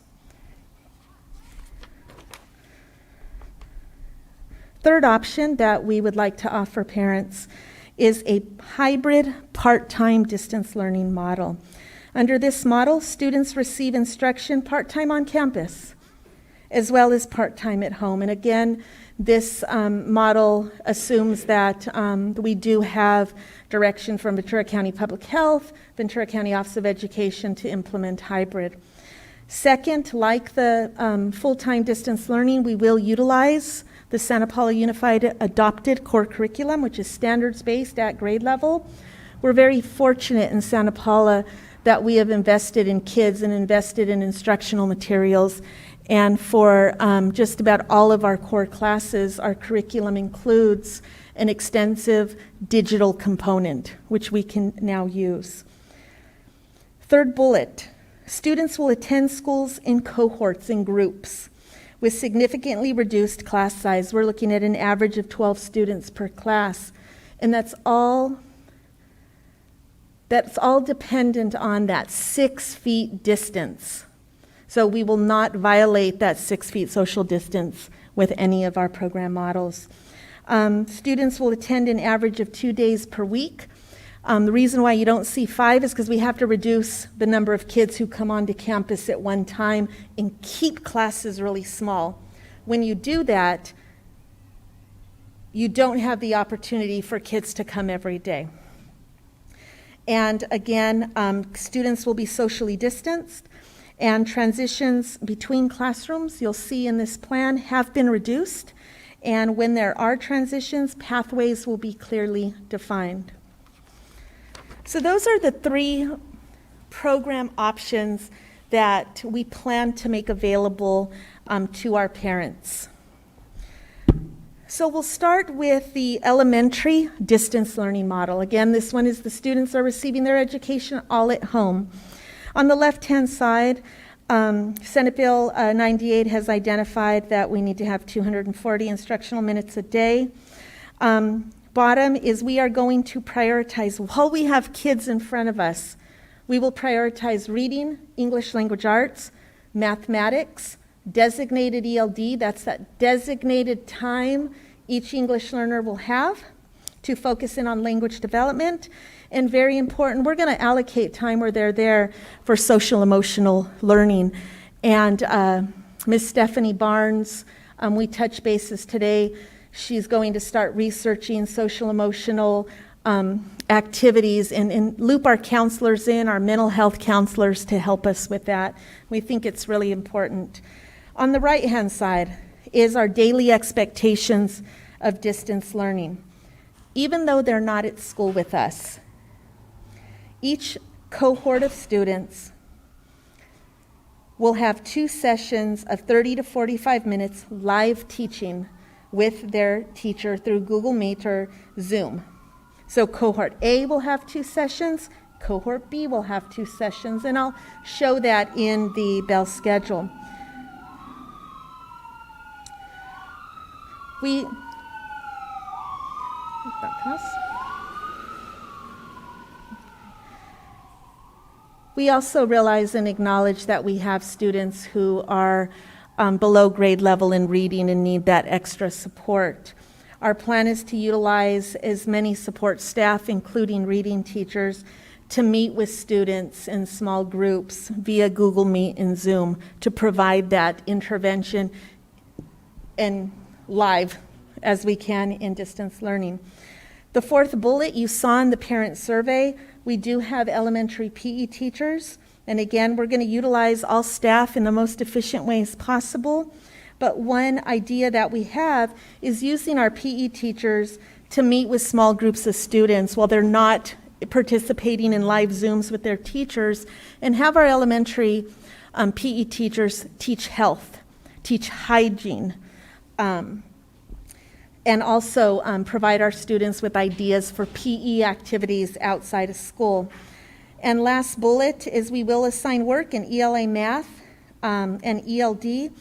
Third option that we would like to offer parents is a hybrid part-time distance learning model. Under this model, students receive instruction part-time on campus, as well as part-time at home. And again, this model assumes that we do have direction from Ventura County Public Health, Ventura County Office of Education to implement hybrid. Second, like the full-time distance learning, we will utilize the Santa Paula Unified Adopted Core Curriculum, which is standards-based at grade level. We're very fortunate in Santa Paula that we have invested in kids and invested in instructional materials. And for just about all of our core classes, our curriculum includes an extensive digital component, which we can now use. Third bullet, students will attend schools in cohorts and groups with significantly reduced class size. We're looking at an average of 12 students per class, and that's all dependent on that 6 feet distance. So we will not violate that 6 feet social distance with any of our program models. Students will attend an average of 2 days per week. The reason why you don't see 5 is because we have to reduce the number of kids who come onto campus at one time and keep classes really small. When you do that, you don't have the opportunity for kids to come every day. And again, students will be socially distanced, and transitions between classrooms, you'll see in this plan, have been reduced. And when there are transitions, pathways will be clearly defined. So those are the 3 program options that we plan to make available to our parents. So we'll start with the elementary distance learning model. Again, this one is the students are receiving their education all at home. On the left-hand side, Senate Bill 98 has identified that we need to have 240 instructional minutes a day. Bottom is we are going to prioritize, while we have kids in front of us, we will prioritize reading, English language arts, mathematics, designated ELD, that's that designated time each English learner will have to focus in on language development. And very important, we're going to allocate time where they're there for social emotional learning. And Ms. Stephanie Barnes, we touched bases today. She's going to start researching social emotional activities and loop our counselors in, our mental health counselors, to help us with that. We think it's really important. On the right-hand side is our daily expectations of distance learning. Even though they're not at school with us, each cohort of students will have 2 sessions of 30 to 45 minutes live teaching with their teacher through Google Meet or Zoom. So cohort A will have 2 sessions, cohort B will have 2 sessions, and I'll show that in the bell schedule. We also realize and acknowledge that we have students who are below grade level in reading and need that extra support. Our plan is to utilize as many support staff, including reading teachers, to meet with students in small groups via Google Meet and Zoom to provide that intervention and live as we can in distance learning. The 4th bullet you saw in the parent survey, we do have elementary PE teachers, and again, we're going to utilize all staff in the most efficient ways possible. But one idea that we have is using our PE teachers to meet with small groups of students while they're not participating in live Zooms with their teachers, and have our elementary PE teachers teach health, teach hygiene, and also provide our students with ideas for PE activities outside of school. And last bullet is we will assign work in ELA math and ELD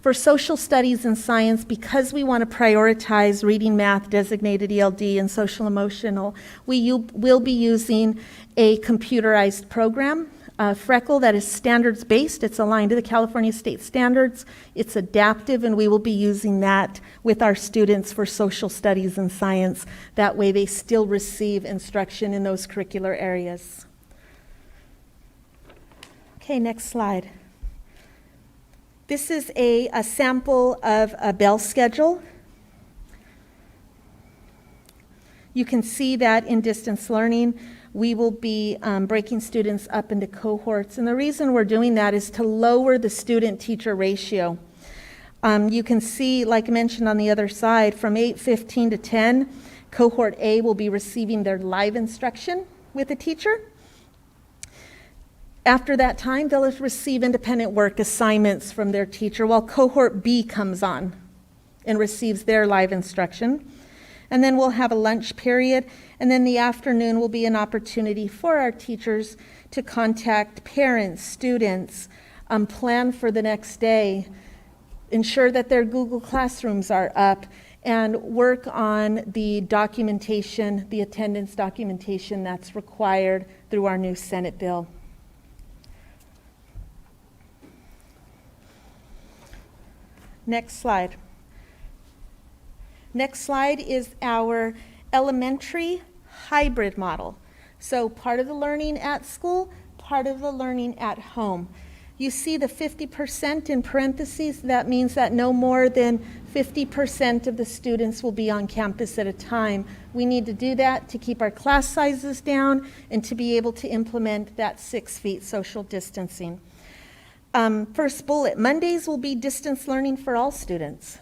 for social studies and science, because we want to prioritize reading, math, designated ELD, and social emotional. We will be using a computerized program Freckle that is standards-based. It's aligned to the California state standards. It's adaptive, and we will be using that with our students for social studies and science. That way they still receive instruction in those curricular areas. Okay, next slide. This is a sample of a bell schedule. You can see that in distance learning, we will be breaking students up into cohorts. And the reason we're doing that is to lower the student-teacher ratio. You can see, like mentioned on the other side, from 8:15 to 10, cohort A will be receiving their live instruction with a teacher. After that time, they'll receive independent work assignments from their teacher, while cohort B comes on and receives their live instruction. And then we'll have a lunch period, and then the afternoon will be an opportunity for our teachers to contact parents, students, plan for the next day, ensure that their Google Classrooms are up, and work on the documentation, the attendance documentation that's required through our new Senate bill. Next slide. Next slide is our elementary hybrid model. So part of the learning at school, part of the learning at home. You see the 50% in parentheses. That means that no more than 50% of the students will be on campus at a time. We need to do that to keep our class sizes down and to be able to implement that 6 feet social distancing. First bullet, Mondays will be distance learning for all students.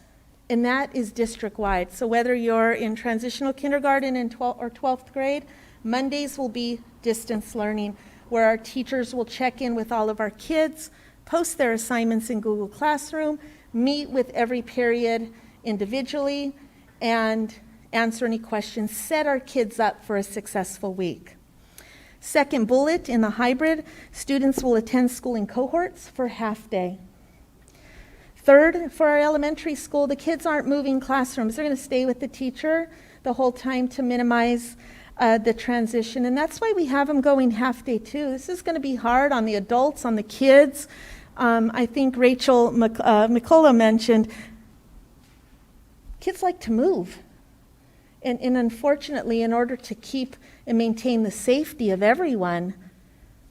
And that is district-wide. So whether you're in transitional kindergarten in 12th or 12th grade, Mondays will be distance learning, where our teachers will check in with all of our kids, post their assignments in Google Classroom, meet with every period individually, and answer any questions, set our kids up for a successful week. Second bullet, in the hybrid, students will attend school in cohorts for half day. Third, for our elementary school, the kids aren't moving classrooms. They're going to stay with the teacher the whole time to minimize the transition. And that's why we have them going half day too. This is going to be hard on the adults, on the kids. I think Rachel McCullough mentioned kids like to move. And unfortunately, in order to keep and maintain the safety of everyone,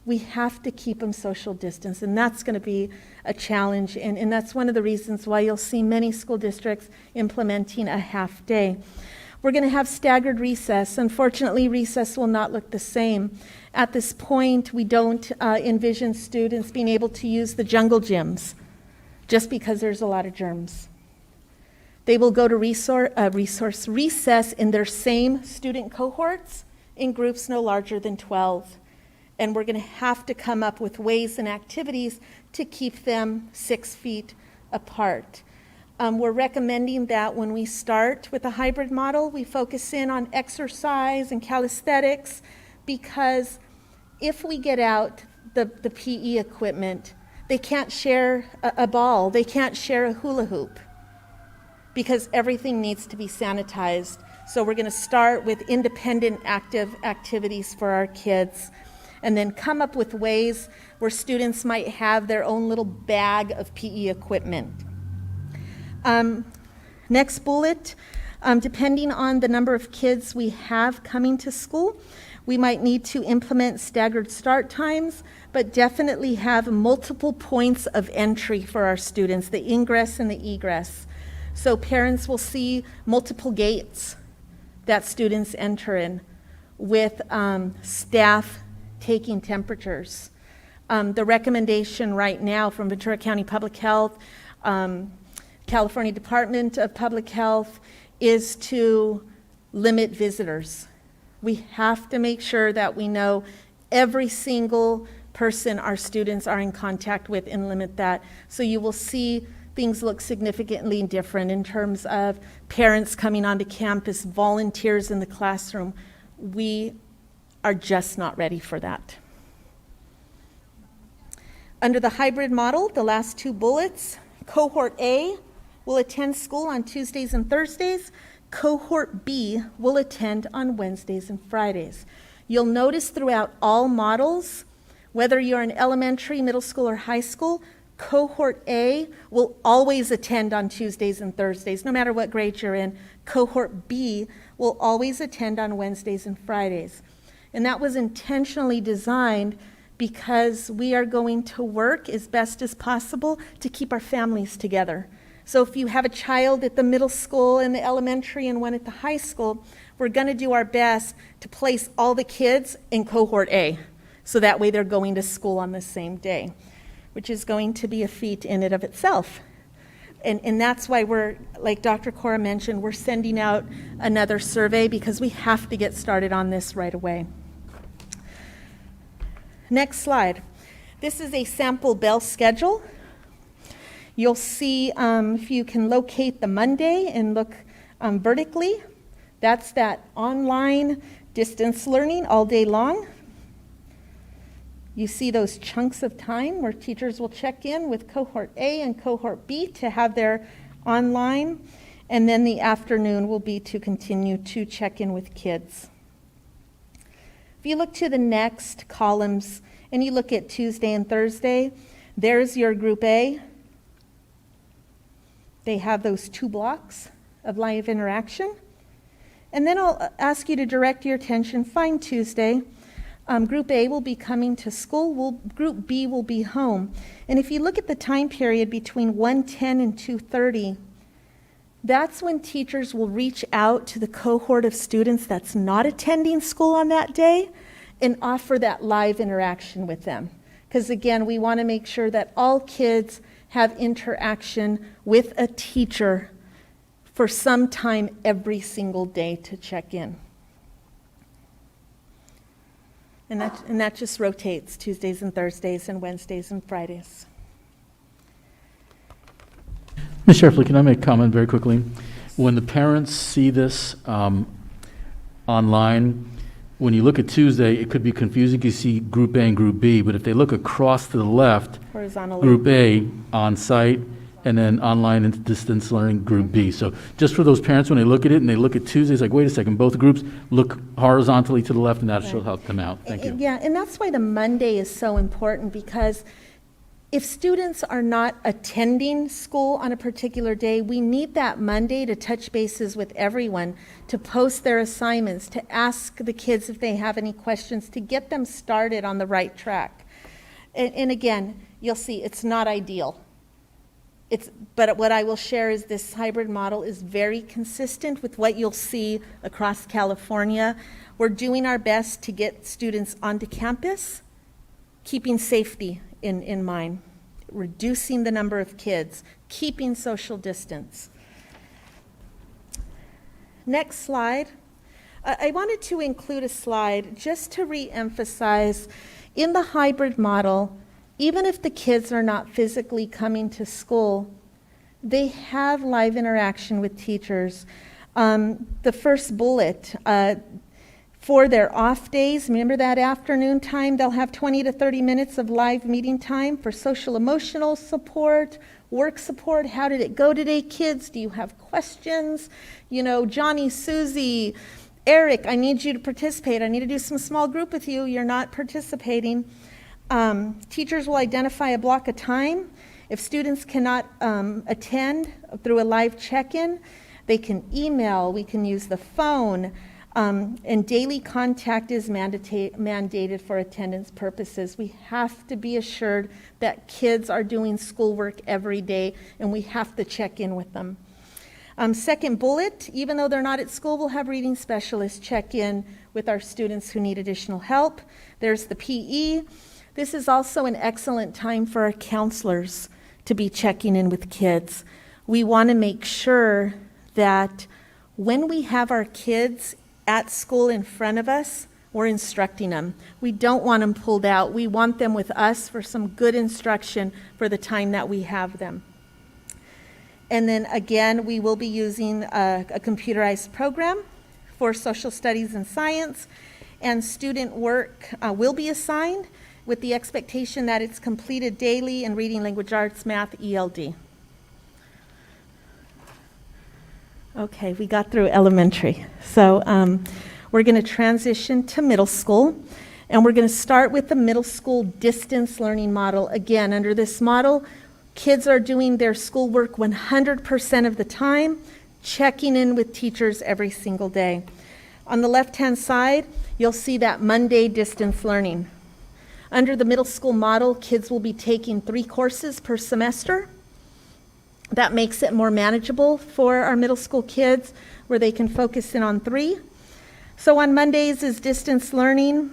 we have to keep them social distance, and that's going to be a challenge, and that's one of the reasons why you'll see many school districts implementing a half day. We're going to have staggered recess. Unfortunately, recess will not look the same. At this point, we don't envision students being able to use the jungle gyms just because there's a lot of germs. They will go to recess in their same student cohorts in groups no larger than 12. And we're going to have to come up with ways and activities to keep them 6 feet apart. We're recommending that when we start with a hybrid model, we focus in on exercise and calisthenics, because if we get out the PE equipment, they can't share a ball, they can't share a hula hoop, because everything needs to be sanitized. So we're going to start with independent active activities for our kids, and then come up with ways where students might have their own little bag of PE equipment. Next bullet, depending on the number of kids we have coming to school, we might need to implement staggered start times, but definitely have multiple points of entry for our students, the ingress and the egress. So parents will see multiple gates that students enter in, with staff taking temperatures. The recommendation right now from Ventura County Public Health, California Department of Public Health, is to limit visitors. We have to make sure that we know every single person our students are in contact with and limit that. So you will see things look significantly different in terms of parents coming onto campus, volunteers in the classroom. We are just not ready for that. Under the hybrid model, the last two bullets, cohort A will attend school on Tuesdays and Thursdays. Cohort B will attend on Wednesdays and Fridays. You'll notice throughout all models, Whether you're in elementary, middle school, or high school, Cohort A will always attend on Tuesdays and Thursdays, no matter what grade you're in. Cohort B will always attend on Wednesdays and Fridays. And that was intentionally designed because we are going to work as best as possible to keep our families together. So if you have a child at the middle school and the elementary and one at the high school, we're going to do our best to place all the kids in Cohort A. So that way they're going to school on the same day, which is going to be a feat in and of itself. And that's why we're, like Dr. Cora mentioned, we're sending out another survey because we have to get started on this right away. Next slide. This is a sample bell schedule. You'll see if you can locate the Monday and look vertically, that's that online distance learning all day long. You see those chunks of time where teachers will check in with Cohort A and Cohort B to have their online, and then the afternoon will be to continue to check in with kids. If you look to the next columns and you look at Tuesday and Thursday, there's your Group A. They have those 2 blocks of live interaction. And then I'll ask you to direct your attention, find Tuesday. Group A will be coming to school, Group B will be home. And if you look at the time period between 1:10 and 2:30, that's when teachers will reach out to the cohort of students that's not attending school on that day and offer that live interaction with them. Because again, we want to make sure that all kids have interaction with a teacher for some time every single day to check in. And that just rotates Tuesdays and Thursdays and Wednesdays and Fridays. Ms. Sheriffley, can I make a comment very quickly? When the parents see this online, when you look at Tuesday, it could be confusing. You see Group A and Group B, but if they look across to the left, Horizontally. Group A on site, and then online and distance learning Group B. So just for those parents, when they look at it and they look at Tuesday, it's like, wait a second, both groups look horizontally to the left, and that should help them out. Thank you. Yeah, and that's why the Monday is so important, because if students are not attending school on a particular day, we need that Monday to touch bases with everyone, to post their assignments, to ask the kids if they have any questions, to get them started on the right track. And again, you'll see it's not ideal. But what I will share is this hybrid model is very consistent with what you'll see across California. We're doing our best to get students onto campus, keeping safety in mind, reducing the number of kids, keeping social distance. Next slide. I wanted to include a slide just to re-emphasize in the hybrid model, even if the kids are not physically coming to school, they have live interaction with teachers. The first bullet, for their off days, remember that afternoon time, they'll have 20 to 30 minutes of live meeting time for social emotional support, work support. How did it go today, kids? Do you have questions? You know, Johnny, Susie, Eric, I need you to participate. I need to do some small group with you. You're not participating. Teachers will identify a block of time. If students cannot attend through a live check-in, they can email, we can use the phone, and daily contact is mandated for attendance purposes. We have to be assured that kids are doing schoolwork every day, and we have to check in with them. Second bullet, even though they're not at school, we'll have reading specialists check in with our students who need additional help. There's the PE. This is also an excellent time for our counselors to be checking in with kids. We want to make sure that when we have our kids at school in front of us, we're instructing them. We don't want them pulled out. We want them with us for some good instruction for the time that we have them. And then again, we will be using a computerized program for social studies and science, and student work will be assigned with the expectation that it's completed daily in reading, language arts, math, ELD. Okay, we got through elementary. So we're going to transition to middle school. And we're going to start with the middle school distance learning model. Again, under this model, kids are doing their schoolwork 100% of the time, checking in with teachers every single day. On the left-hand side, you'll see that Monday distance learning. Under the middle school model, kids will be taking 3 courses per semester. That makes it more manageable for our middle school kids, where they can focus in on 3. So on Mondays is distance learning.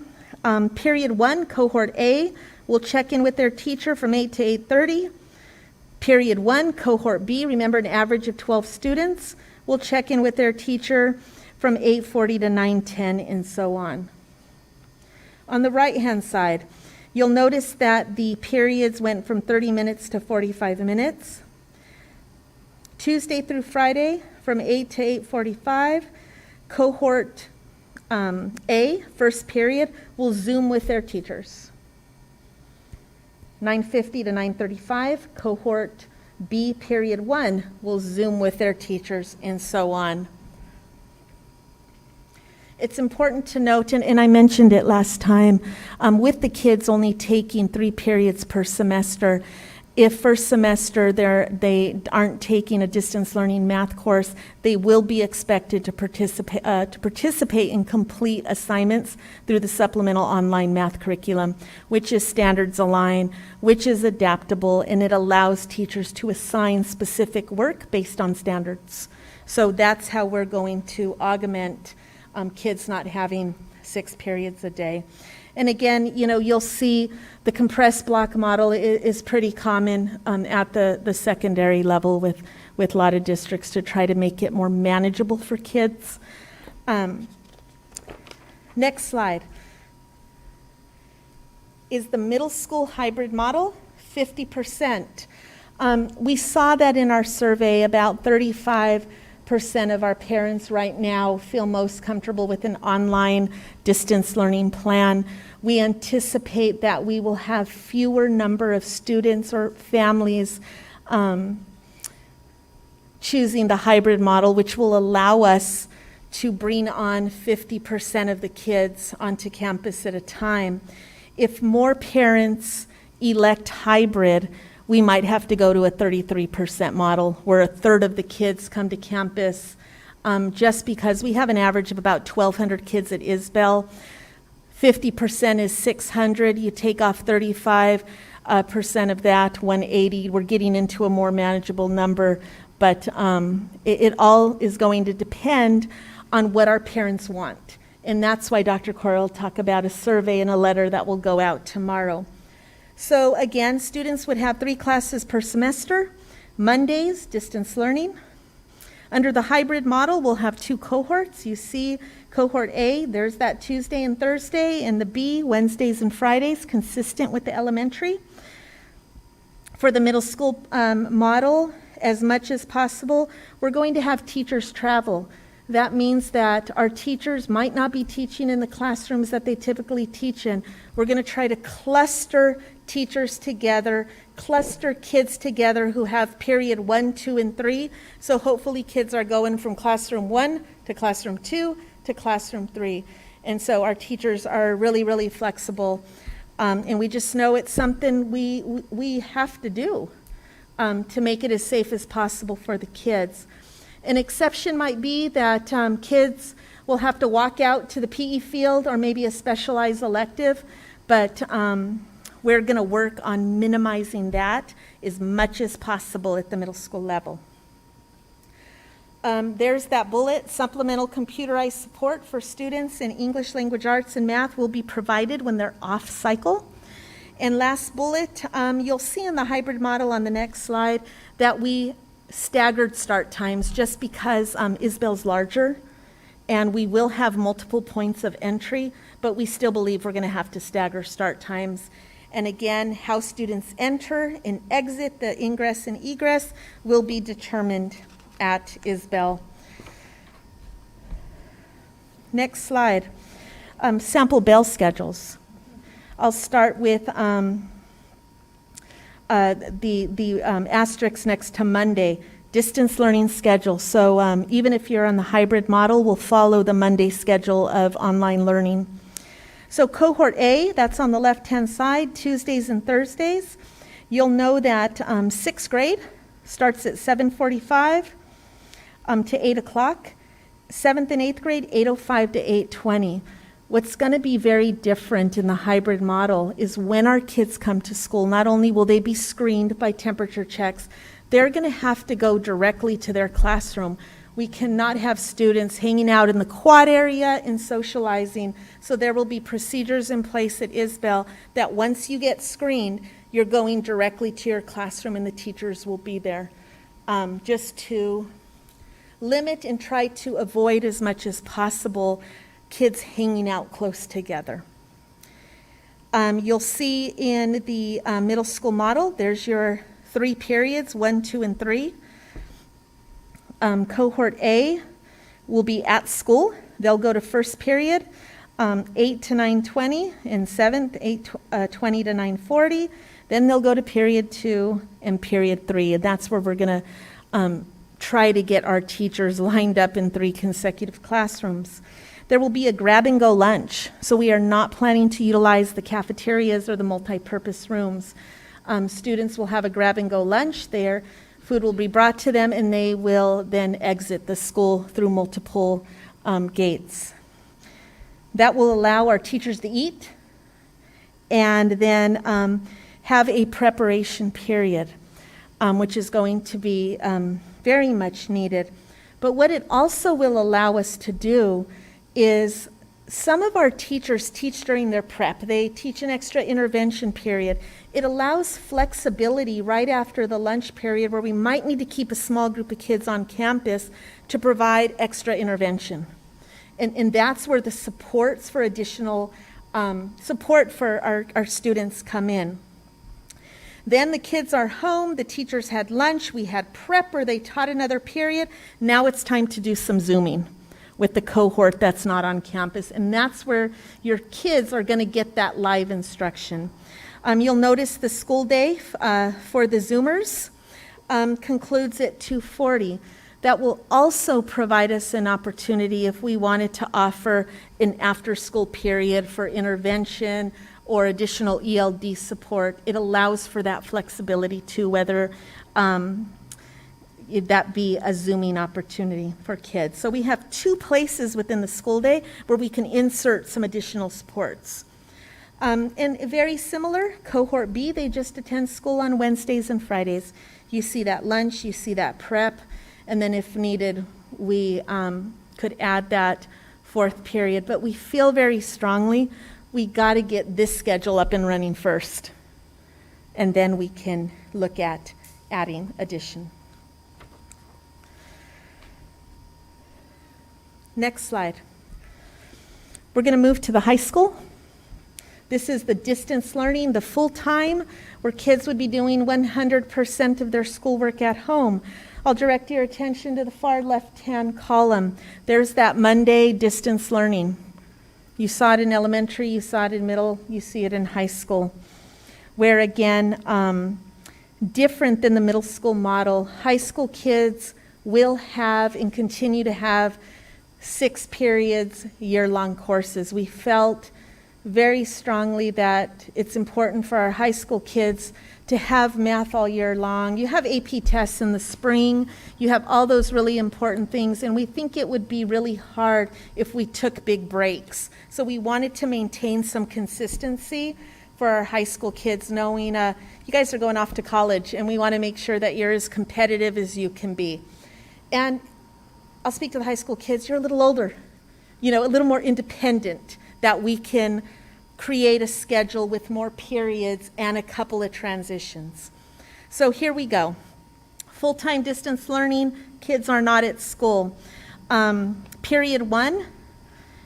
Period 1, cohort A, will check in with their teacher from 8 to 8:30. Period 1, cohort B, remember an average of 12 students, will check in with their teacher from 8:40 to 9:10, and so on. On the right-hand side, you'll notice that the periods went from 30 minutes to 45 minutes. Tuesday through Friday, from 8 to 8:45, cohort A, first period, will Zoom with their teachers. 9:50 to 9:35, cohort B, period 1, will Zoom with their teachers, and so on. It's important to note, and I mentioned it last time, with the kids only taking 3 periods per semester, if first semester they aren't taking a distance learning math course, they will be expected to participate in complete assignments through the supplemental online math curriculum, which is standards aligned, which is adaptable, and it allows teachers to assign specific work based on standards. So that's how we're going to augment kids not having 6 periods a day. And again, you'll see the compressed block model is pretty common at the secondary level with a lot of districts to try to make it more manageable for kids. Next slide is the middle school hybrid model, 50%. We saw that in our survey, about 35% of our parents right now feel most comfortable with an online distance learning plan. We anticipate that we will have fewer number of students or families choosing the hybrid model, which will allow us to bring on 50% of the kids onto campus at a time. If more parents elect hybrid, we might have to go to a 33% model where a third of the kids come to campus, just because we have an average of about 1,200 kids at Isbell. 50% is 600. You take off 35% of that, 180. We're getting into a more manageable number, but it all is going to depend on what our parents want. And that's why Dr. Corr will talk about a survey and a letter that will go out tomorrow. So again, students would have 3 classes per semester. Mondays, distance learning. Under the hybrid model, we'll have 2 cohorts. You see cohort A, there's that Tuesday and Thursday, and the B, Wednesdays and Fridays, consistent with the elementary. For the middle school model, as much as possible, we're going to have teachers travel. That means that our teachers might not be teaching in the classrooms that they typically teach in. We're going to try to cluster teachers together, cluster kids together who have period 1, 2, and 3. So hopefully kids are going from classroom 1 to classroom 2 to classroom 3. And so our teachers are really, really flexible. And we just know it's something we have to do to make it as safe as possible for the kids. An exception might be that kids will have to walk out to the PE field or maybe a specialized elective, but we're going to work on minimizing that as much as possible at the middle school level. There's that bullet. Supplemental computerized support for students in English language arts and math will be provided when they're off cycle. And last bullet, you'll see in the hybrid model on the next slide that we staggered start times just because Isbell's larger and we will have multiple points of entry, but we still believe we're going to have to stagger start times. And again, how students enter and exit, the ingress and egress, will be determined at Isbell. Next slide, sample bell schedules. I'll start with the asterisk next to Monday, distance learning schedule. So even if you're on the hybrid model, we'll follow the Monday schedule of online learning. So cohort A, that's on the left-hand side, Tuesdays and Thursdays. You'll know that 6th grade starts at 7:45 to 8 o'clock. 7th and 8th grade, 8:05 to 8:20. What's going to be very different in the hybrid model is when our kids come to school, not only will they be screened by temperature checks, they're going to have to go directly to their classroom. We cannot have students hanging out in the quad area and socializing. So there will be procedures in place at Isbell that once you get screened, you're going directly to your classroom and the teachers will be there. Just to limit and try to avoid as much as possible kids hanging out close together. You'll see in the middle school model, there's your 3 periods, 1, 2, and 3. Cohort A will be at school. They'll go to first period, 8 to 9:20, and 7th, 8:20 to 9:40. Then they'll go to period 2 and period 3, and that's where we're going to try to get our teachers lined up in 3 consecutive classrooms. There will be a grab-and-go lunch, so we are not planning to utilize the cafeterias or the multi-purpose rooms. Students will have a grab-and-go lunch there. Food will be brought to them, and they will then exit the school through multiple gates. That will allow our teachers to eat and then have a preparation period, which is going to be very much needed. But what it also will allow us to do is some of our teachers teach during their prep. They teach an extra intervention period. It allows flexibility right after the lunch period where we might need to keep a small group of kids on campus to provide extra intervention. And that's where the supports for additional support for our students come in. Then the kids are home, the teachers had lunch, we had prep where they taught another period. Now it's time to do some Zooming with the cohort that's not on campus, and that's where your kids are going to get that live instruction. You'll notice the school day for the Zoomers concludes at 2:40. That will also provide us an opportunity if we wanted to offer an after-school period for intervention or additional ELD support. It allows for that flexibility too, whether that be a Zooming opportunity for kids. So we have 2 places within the school day where we can insert some additional supports. And very similar, cohort B, they just attend school on Wednesdays and Fridays. You see that lunch, you see that prep, and then if needed, we could add that 4th period. But we feel very strongly we got to get this schedule up and running first, and then we can look at adding addition. Next slide. We're going to move to the high school. This is the distance learning, the full-time, where kids would be doing 100% of their schoolwork at home. I'll direct your attention to the far left-hand column. There's that Monday distance learning. You saw it in elementary, you saw it in middle, you see it in high school, where again, different than the middle school model, high school kids will have and continue to have 6 periods, year-long courses. We felt very strongly that it's important for our high school kids to have math all year long. You have AP tests in the spring, you have all those really important things, and we think it would be really hard if we took big breaks. So we wanted to maintain some consistency for our high school kids, knowing you guys are going off to college, and we want to make sure that you're as competitive as you can be. And I'll speak to the high school kids, you're a little older, a little more independent, that we can create a schedule with more periods and a couple of transitions. So here we go. Full-time distance learning, kids are not at school. Period 1,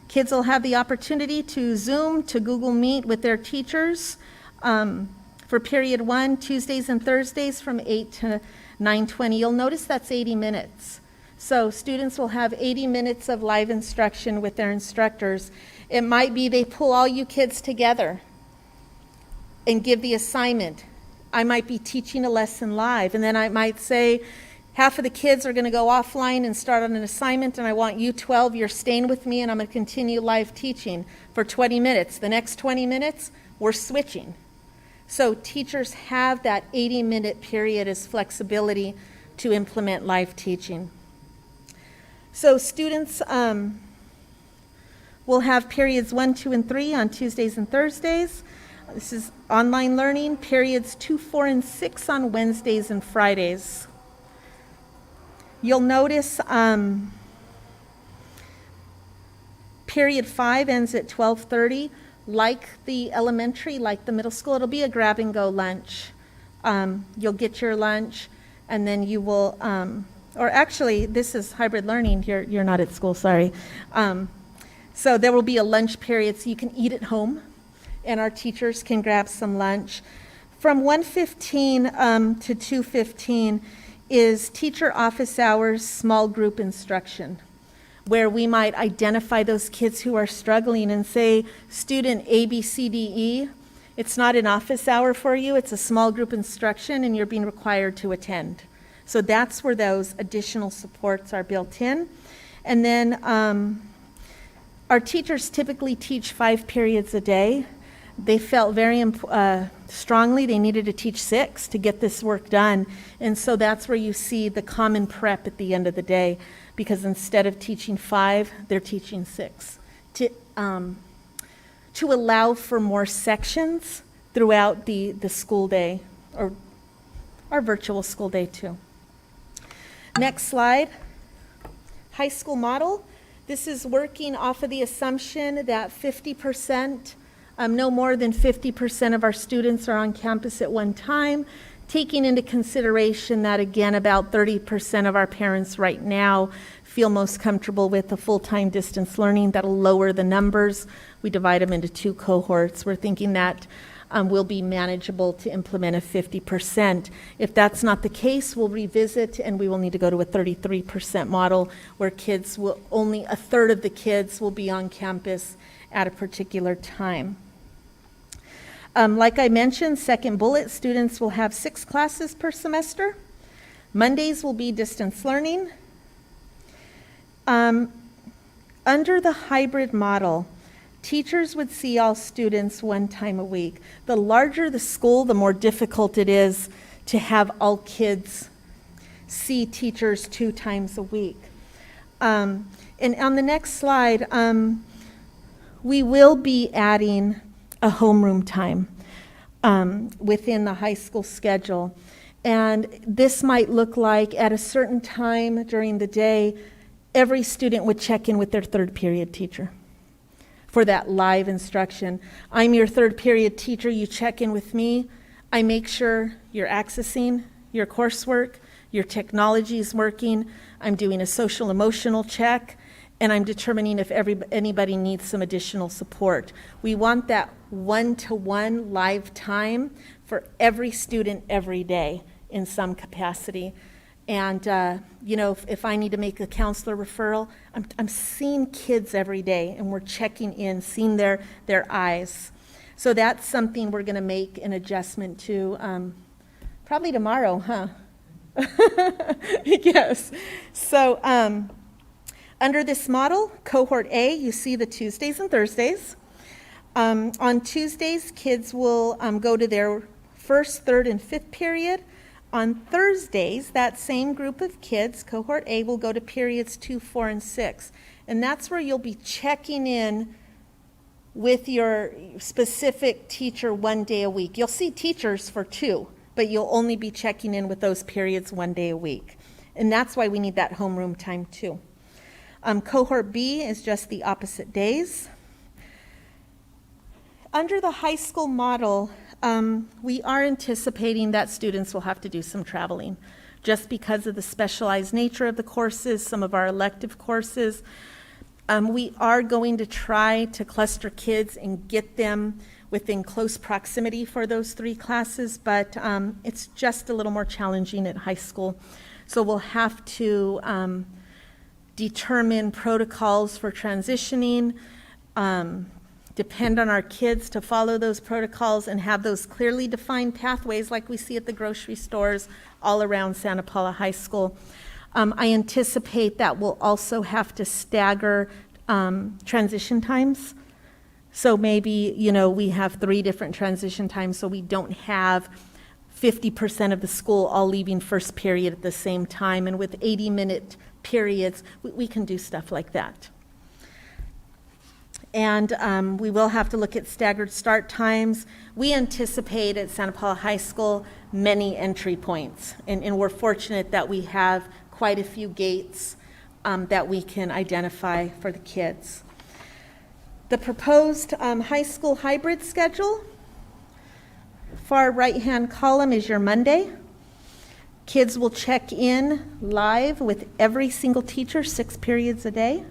kids will have the opportunity to Zoom, to Google Meet with their teachers. For period 1, Tuesdays and Thursdays from 8 to 9:20. You'll notice that's 80 minutes. So students will have 80 minutes of live instruction with their instructors. It might be they pull all you kids together and give the assignment. I might be teaching a lesson live, and then I might say, half of the kids are going to go offline and start on an assignment, and I want you 12, you're staying with me, and I'm going to continue live teaching for 20 minutes. The next 20 minutes, we're switching. So teachers have that 80-minute period as flexibility to implement live teaching. So students will have periods 1, 2, and 3 on Tuesdays and Thursdays. This is online learning. Periods 2, 4, and 6 on Wednesdays and Fridays. You'll notice period 5 ends at 12:30. Like the elementary, like the middle school, it'll be a grab-and-go lunch. You'll get your lunch, and then you will, or actually, this is hybrid learning. You're not at school, sorry. So there will be a lunch period, so you can eat at home, and our teachers can grab some lunch. From 1:15 to 2:15 is teacher office hours, small group instruction, where we might identify those kids who are struggling and say, student A, B, C, D, E, it's not an office hour for you, it's a small group instruction, and you're being required to attend. So that's where those additional supports are built in. And then our teachers typically teach 5 periods a day. They felt very strongly they needed to teach 6 to get this work done. And so that's where you see the common prep at the end of the day, because instead of teaching 5, they're teaching 6 to allow for more sections throughout the school day, or our virtual school day too. Next slide, high school model. This is working off of the assumption that 50%, no more than 50% of our students are on campus at one time, taking into consideration that, again, about 30% of our parents right now feel most comfortable with the full-time distance learning. That'll lower the numbers. We divide them into 2 cohorts. We're thinking that will be manageable to implement a 50%. If that's not the case, we'll revisit, and we will need to go to a 33% model where kids will, only a third of the kids will be on campus at a particular time. Like I mentioned, second bullet, students will have 6 classes per semester. Mondays will be distance learning. Under the hybrid model, teachers would see all students 1 time a week. The larger the school, the more difficult it is to have all kids see teachers 2 times a week. And on the next slide, we will be adding a homeroom time within the high school schedule. And this might look like at a certain time during the day, every student would check in with their 3rd period teacher for that live instruction. I'm your 3rd period teacher, you check in with me. I make sure you're accessing your coursework, your technology is working, I'm doing a social emotional check, and I'm determining if anybody needs some additional support. We want that 1-to-1 live time for every student every day in some capacity. And you know, if I need to make a counselor referral, I'm seeing kids every day, and we're checking in, seeing their eyes. So that's something we're going to make an adjustment to probably tomorrow, huh? Yes. So under this model, cohort A, you see the Tuesdays and Thursdays. On Tuesdays, kids will go to their 1st, 3rd, and 5th period. On Thursdays, that same group of kids, cohort A, will go to periods 2, 4, and 6. And that's where you'll be checking in with your specific teacher 1 day a week. You'll see teachers for 2, but you'll only be checking in with those periods 1 day a week. And that's why we need that homeroom time too. Cohort B is just the opposite days. Under the high school model, we are anticipating that students will have to do some traveling just because of the specialized nature of the courses, some of our elective courses. We are going to try to cluster kids and get them within close proximity for those 3 classes, but it's just a little more challenging at high school. So we'll have to determine protocols for transitioning, depend on our kids to follow those protocols and have those clearly defined pathways like we see at the grocery stores all around Santa Paula High School. I anticipate that we'll also have to stagger transition times. So maybe, we have 3 different transition times so we don't have 50% of the school all leaving first period at the same time. And with 80-minute periods, we can do stuff like that. And we will have to look at staggered start times. We anticipate at Santa Paula High School many entry points. And we're fortunate that we have quite a few gates that we can identify for the kids. The proposed high school hybrid schedule, far right-hand column is your Monday. Kids will check in live with every single teacher 6 periods a day.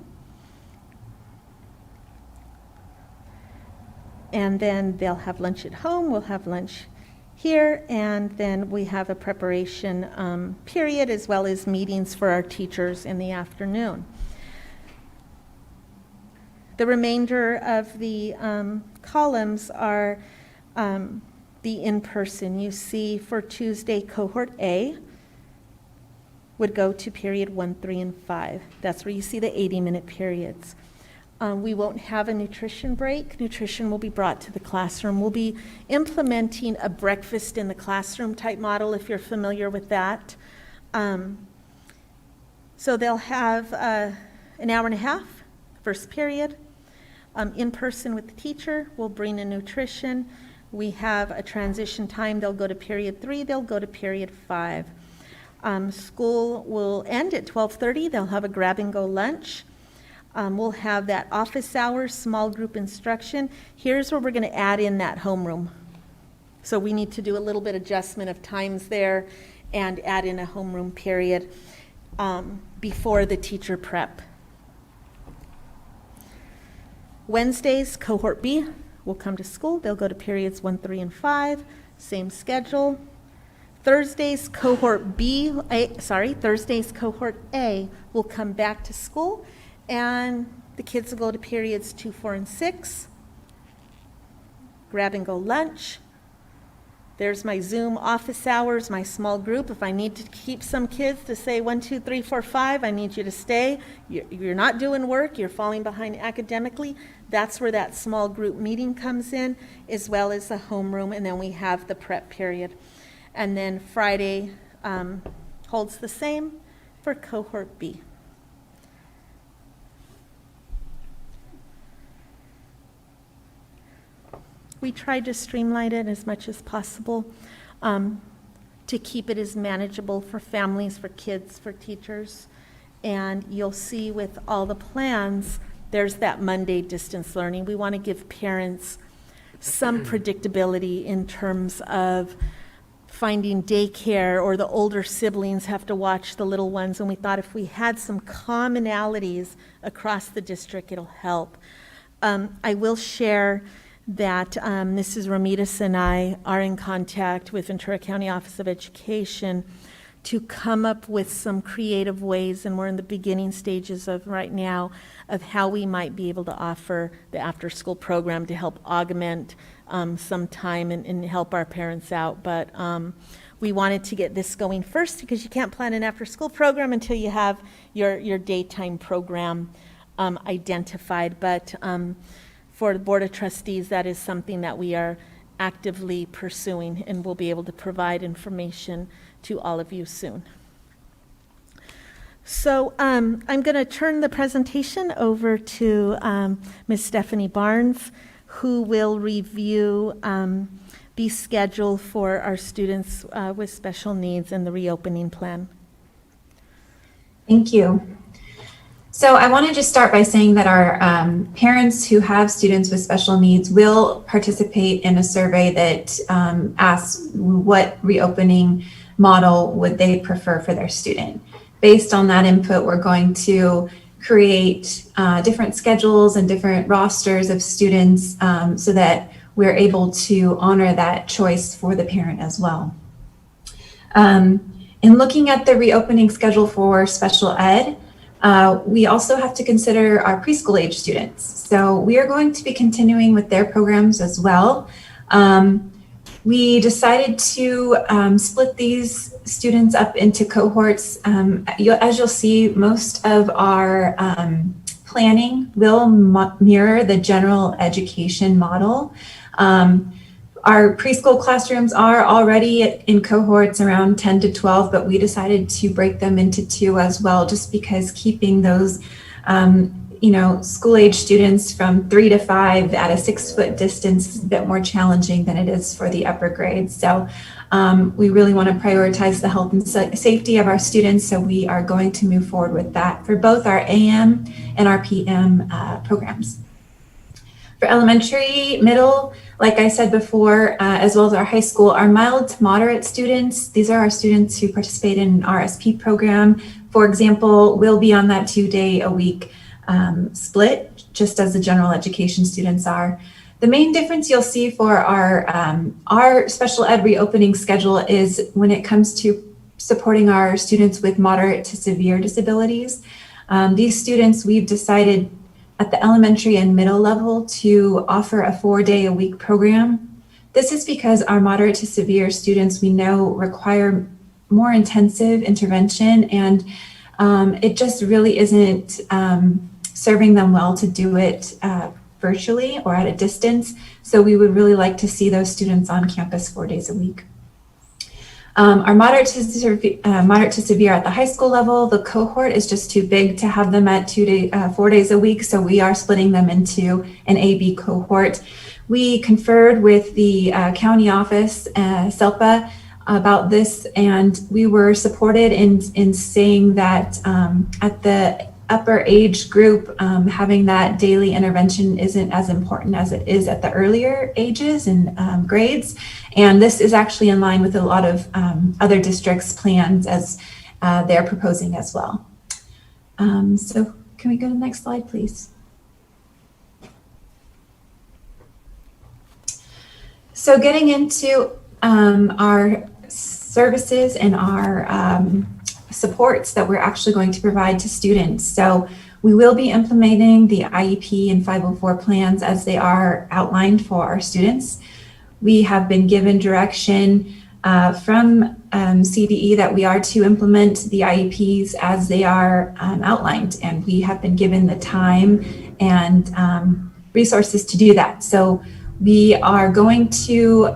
And then they'll have lunch at home, we'll have lunch here, and then we have a preparation period as well as meetings for our teachers in the afternoon. The remainder of the columns are the in-person. You see for Tuesday, cohort A would go to period 1, 3, and 5. That's where you see the 80-minute periods. We won't have a nutrition break. Nutrition will be brought to the classroom. We'll be implementing a breakfast in the classroom type model, if you're familiar with that. So they'll have an hour and a half, first period. In person with the teacher, we'll bring in nutrition. We have a transition time. They'll go to period 3, they'll go to period 5. School will end at 12:30. They'll have a grab-and-go lunch. We'll have that office hours, small group instruction. Here's where we're going to add in that homeroom. So we need to do a little bit adjustment of times there and add in a homeroom period before the teacher prep. Wednesdays, cohort B will come to school. They'll go to periods 1, 3, and 5, same schedule. Thursdays, cohort A will come back to school, and the kids will go to periods 2, 4, and 6. Grab and go lunch. There's my Zoom office hours, my small group. If I need to keep some kids to say 1, 2, 3, 4, 5, I need you to stay. You're not doing work, you're falling behind academically. That's where that small group meeting comes in, as well as the homeroom, and then we have the prep period. And then Friday holds the same for cohort B. We tried to streamline it as much as possible to keep it as manageable for families, for kids, for teachers. And you'll see with all the plans, there's that Monday distance learning. We want to give parents some predictability in terms of finding daycare, or the older siblings have to watch the little ones. And we thought if we had some commonalities across the district, it'll help. I will share that Mrs. Ramirez and I are in contact with Ventura County Office of Education to come up with some creative ways, and we're in the beginning stages of right now of how we might be able to offer the after-school program to help augment some time and help our parents out. But we wanted to get this going first because you can't plan an after-school program until you have your daytime program identified. But for the Board of Trustees, that is something that we are actively pursuing, and we'll be able to provide information to all of you soon. So I'm going to turn the presentation over to Ms. Stephanie Barnes, who will review the schedule for our students with special needs and the reopening plan. Thank you. So I want to just start by saying that our parents who have students with special needs will participate in a survey that asks what reopening model would they prefer for their student. Based on that input, we're going to create different schedules and different rosters of students so that we're able to honor that choice for the parent as well. In looking at the reopening schedule for special ed, We also have to consider our preschool age students. So we are going to be continuing with their programs as well. We decided to split these students up into cohorts. As you'll see, most of our planning will mirror the general education model. Our preschool classrooms are already in cohorts around 10 to 12, but we decided to break them into 2 as well, just because keeping those school age students from 3 to 5 at a 6-foot distance is a bit more challenging than it is for the upper grades. So we really want to prioritize the health and safety of our students. So we are going to move forward with that for both our AM and our PM programs. For elementary, middle, like I said before, as well as our high school, our mild to moderate students, these are our students who participate in our SP program, for example, will be on that 2-day-a-week split, just as the general education students are. The main difference you'll see for our special ed reopening schedule is when it comes to supporting our students with moderate to severe disabilities. These students, we've decided at the elementary and middle level to offer a 4-day-a-week program. This is because our moderate to severe students we know require more intensive intervention, and it just really isn't serving them well to do it virtually or at a distance. So we would really like to see those students on campus 4 days a week. Our moderate to severe at the high school level, the cohort is just too big to have them at 4 days a week. So we are splitting them into an AB cohort. We conferred with the county office, SELPA, about this, and we were supported in saying that at the upper age group, having that daily intervention isn't as important as it is at the earlier ages and grades. And this is actually in line with a lot of other districts' plans as they're proposing as well. So can we go to the next slide, please? So getting into our services and our supports that we're actually going to provide to students. So we will be implementing the IEP and 504 plans as they are outlined for our students. We have been given direction from CDE that we are to implement the IEPs as they are outlined, and we have been given the time and resources to do that. So we are going to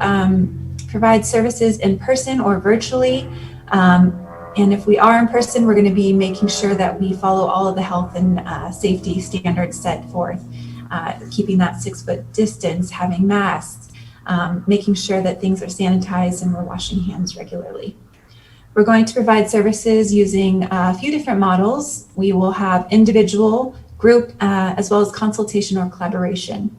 provide services in person or virtually. And if we are in person, we're going to be making sure that we follow all of the health and safety standards set forth, keeping that 6-foot distance, having masks, making sure that things are sanitized and we're washing hands regularly. We're going to provide services using a few different models. We will have individual, group, as well as consultation or collaboration.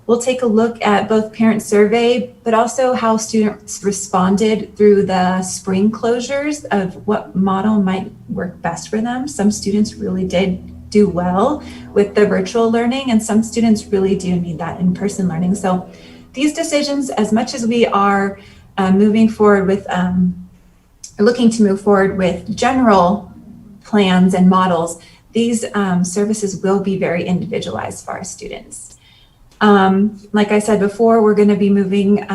We'll take a look at both parent survey, but also how students responded through the spring closures of what model might work best for them. Some students really did do well with the virtual learning, and some students really do need that in-person learning. So these decisions, as much as we are moving forward with, looking to move forward with general plans and models, these services will be very individualized for our students. Like I said before, we're going to be moving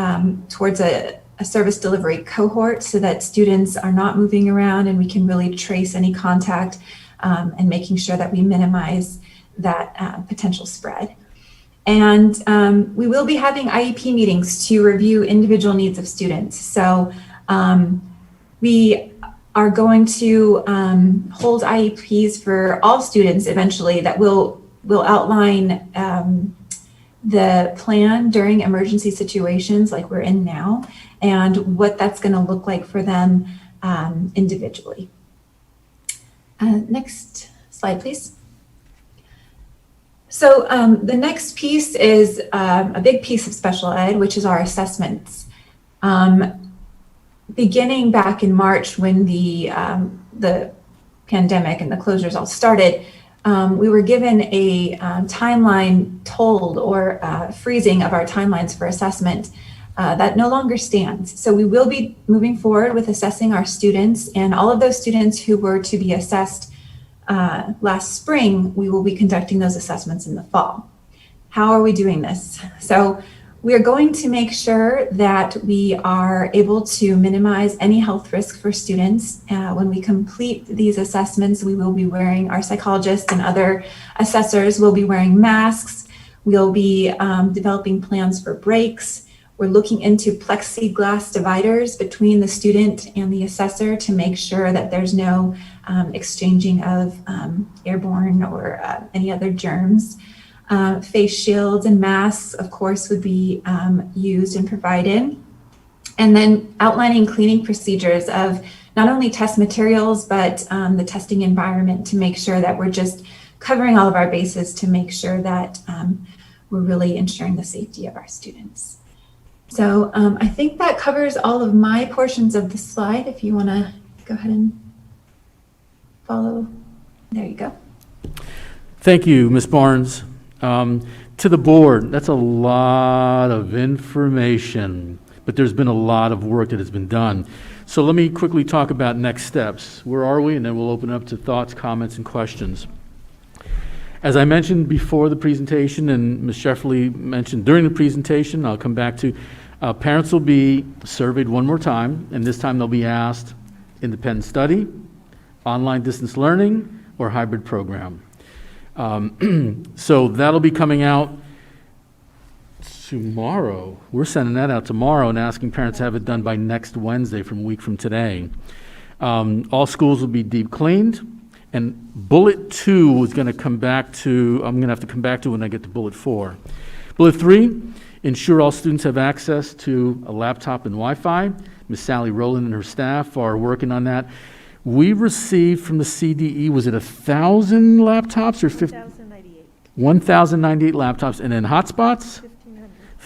towards a service delivery cohort so that students are not moving around and we can really trace any contact and making sure that we minimize that potential spread. And we will be having IEP meetings to review individual needs of students. So we are going to hold IEPs for all students eventually that will outline the plan during emergency situations like we're in now, and what that's going to look like for them individually. Next slide, please. So the next piece is a big piece of special ed, which is our assessments. Beginning back in March when the pandemic and the closures all started, we were given a timeline told or freezing of our timelines for assessment that no longer stands. So we will be moving forward with assessing our students, and all of those students who were to be assessed last spring, we will be conducting those assessments in the fall. How are we doing this? So we are going to make sure that we are able to minimize any health risk for students. When we complete these assessments, we will be wearing, our psychologists and other assessors will be wearing masks. We'll be developing plans for breaks. We're looking into plexiglass dividers between the student and the assessor to make sure that there's no exchanging of airborne or any other germs. Face shields and masks, of course, would be used and provided. And then outlining cleaning procedures of not only test materials, but the testing environment to make sure that we're just covering all of our bases to make sure that we're really ensuring the safety of our students. So I think that covers all of my portions of the slide. If you want to go ahead and follow. There you go. Thank you, Ms. Barnes. To the board, that's a lot of information, but there's been a lot of work that has been done. So let me quickly talk about next steps. Where are we? And then we'll open up to thoughts, comments, and questions. As I mentioned before the presentation, and Ms. Shefferly mentioned during the presentation, I'll come back to, parents will be surveyed one more time, and this time they'll be asked independent study, online distance learning, or hybrid program. So that'll be coming out tomorrow. We're sending that out tomorrow and asking parents to have it done by next Wednesday from a week from today. All schools will be deep cleaned, and bullet 2 is going to come back to, I'm going to have to come back to when I get to bullet 4. Bullet 3, ensure all students have access to a laptop and Wi-Fi. Ms. Sally Rowland and her staff are working on that. We received from the CDE, was it 1,000 laptops or 1,098? 1,098 laptops, and then hotspots?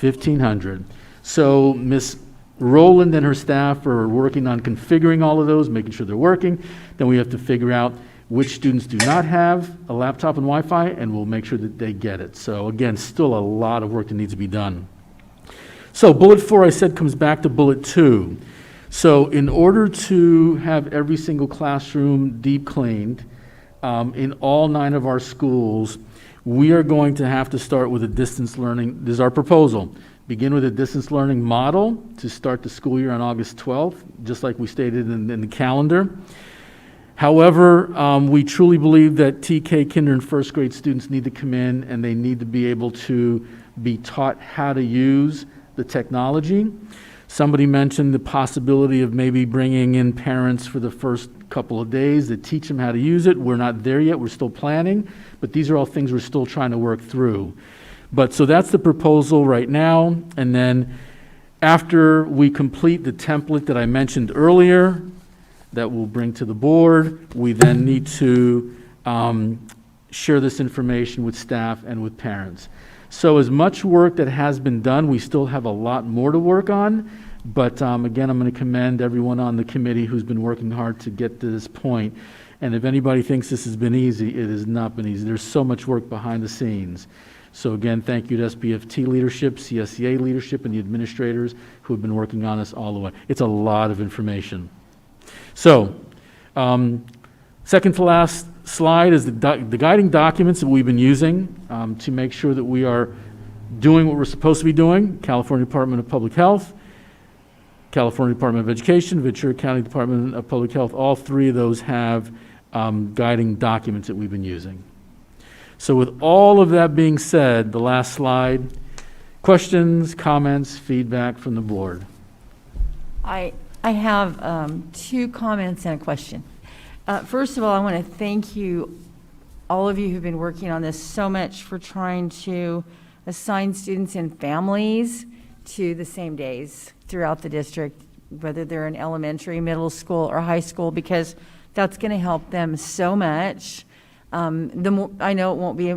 1,500. So Ms. Rowland and her staff are working on configuring all of those, making sure they're working. Then we have to figure out which students do not have a laptop and Wi-Fi, and we'll make sure that they get it. So again, still a lot of work that needs to be done. So bullet 4, I said, comes back to bullet 2. So in order to have every single classroom deep cleaned in all 9 of our schools, we are going to have to start with a distance learning. This is our proposal. Begin with a distance learning model to start the school year on August 12th, just like we stated in the calendar. However, we truly believe that TK, kinder, and first grade students need to come in and they need to be able to be taught how to use the technology. Somebody mentioned the possibility of maybe bringing in parents for the first couple of days to teach them how to use it. We're not there yet. We're still planning, but these are all things we're still trying to work through. But so that's the proposal right now. And then after we complete the template that I mentioned earlier that we'll bring to the board, we then need to share this information with staff and with parents. So as much work that has been done, we still have a lot more to work on. But again, I'm going to commend everyone on the committee who's been working hard to get to this point. And if anybody thinks this has been easy, it has not been easy. There's so much work behind the scenes. So again, thank you to SPFT leadership, CSEA leadership, and the administrators who have been working on this all the way. It's a lot of information. So, second to last slide is the guiding documents that we've been using to make sure that we are doing what we're supposed to be doing. California Department of Public Health, California Department of Education, Ventura County Department of Public Health, all 3 of those have guiding documents that we've been using. So with all of that being said, the last slide, questions, comments, feedback from the board. I have 2 comments and a question. First of all, I want to thank you, all of you who've been working on this so much for trying to assign students and families to the same days throughout the district, whether they're in elementary, middle school, or high school, because that's going to help them so much. I know it won't be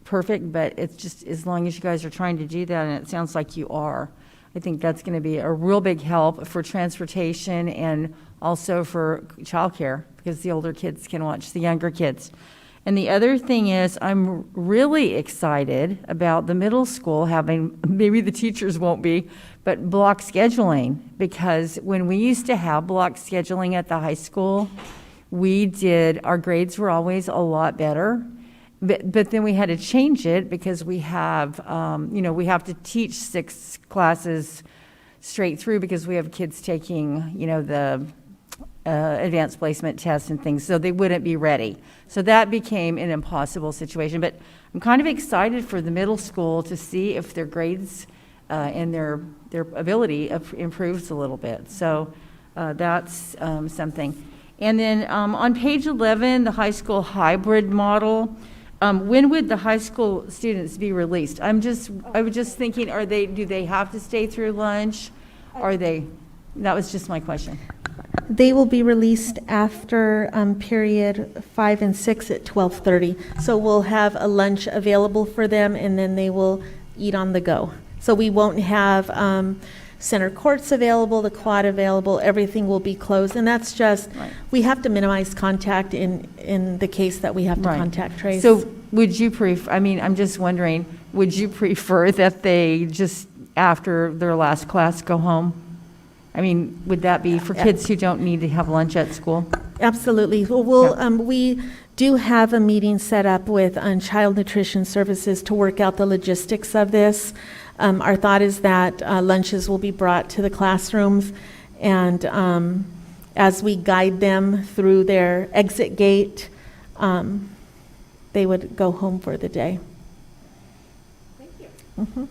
perfect, but it's just as long as you guys are trying to do that, and it sounds like you are, I think that's going to be a real big help for transportation and also for childcare, because the older kids can watch the younger kids. And the other thing is, I'm really excited about the middle school having, maybe the teachers won't be, but block scheduling, because when we used to have block scheduling at the high school, our grades were always a lot better. But then we had to change it because we have, we have to teach 6 classes straight through because we have kids taking, the advanced placement tests and things, so they wouldn't be ready. So that became an impossible situation. But I'm kind of excited for the middle school to see if their grades and their ability improves a little bit. So that's something. And then on page 11, the high school hybrid model. When would the high school students be released? I was just thinking, do they have to stay through lunch? That was just my question. They will be released after period 5 and 6 at 12:30. So we'll have a lunch available for them, and then they will eat on the go. So we won't have center courts available, the quad available, everything will be closed. And that's just, we have to minimize contact in the case that we have to contact trace. So would you I'm just wondering, would you prefer that they just, after their last class, go home? Would that be for kids who don't need to have lunch at school? Absolutely. Well, we do have a meeting set up with Child Nutrition Services to work out the logistics of this. Our thought is that lunches will be brought to the classrooms, and as we guide them through their exit gate, they would go home for the day. Thank you. Mm-hmm.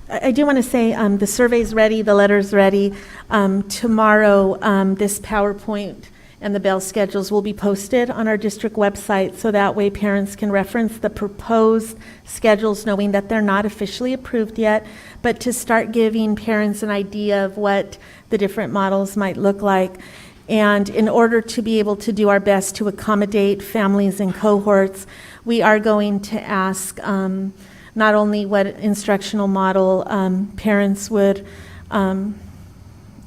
I do want to say the survey's ready, the letter's ready. Tomorrow, this PowerPoint and the bell schedules will be posted on our district website, so that way parents can reference the proposed schedules, knowing that they're not officially approved yet, but to start giving parents an idea of what the different models might look like. And in order to be able to do our best to accommodate families and cohorts, we are going to ask not only what instructional model parents would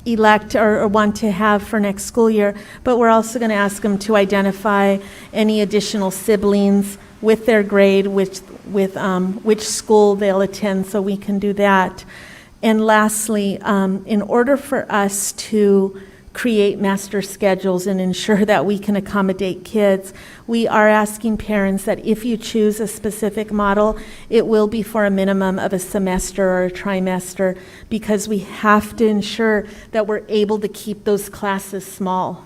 elect or want to have for next school year, but we're also going to ask them to identify any additional siblings with their grade, with which school they'll attend, so we can do that. And lastly, in order for us to create master schedules and ensure that we can accommodate kids, we are asking parents that if you choose a specific model, it will be for a minimum of a semester or a trimester, because we have to ensure that we're able to keep those classes small.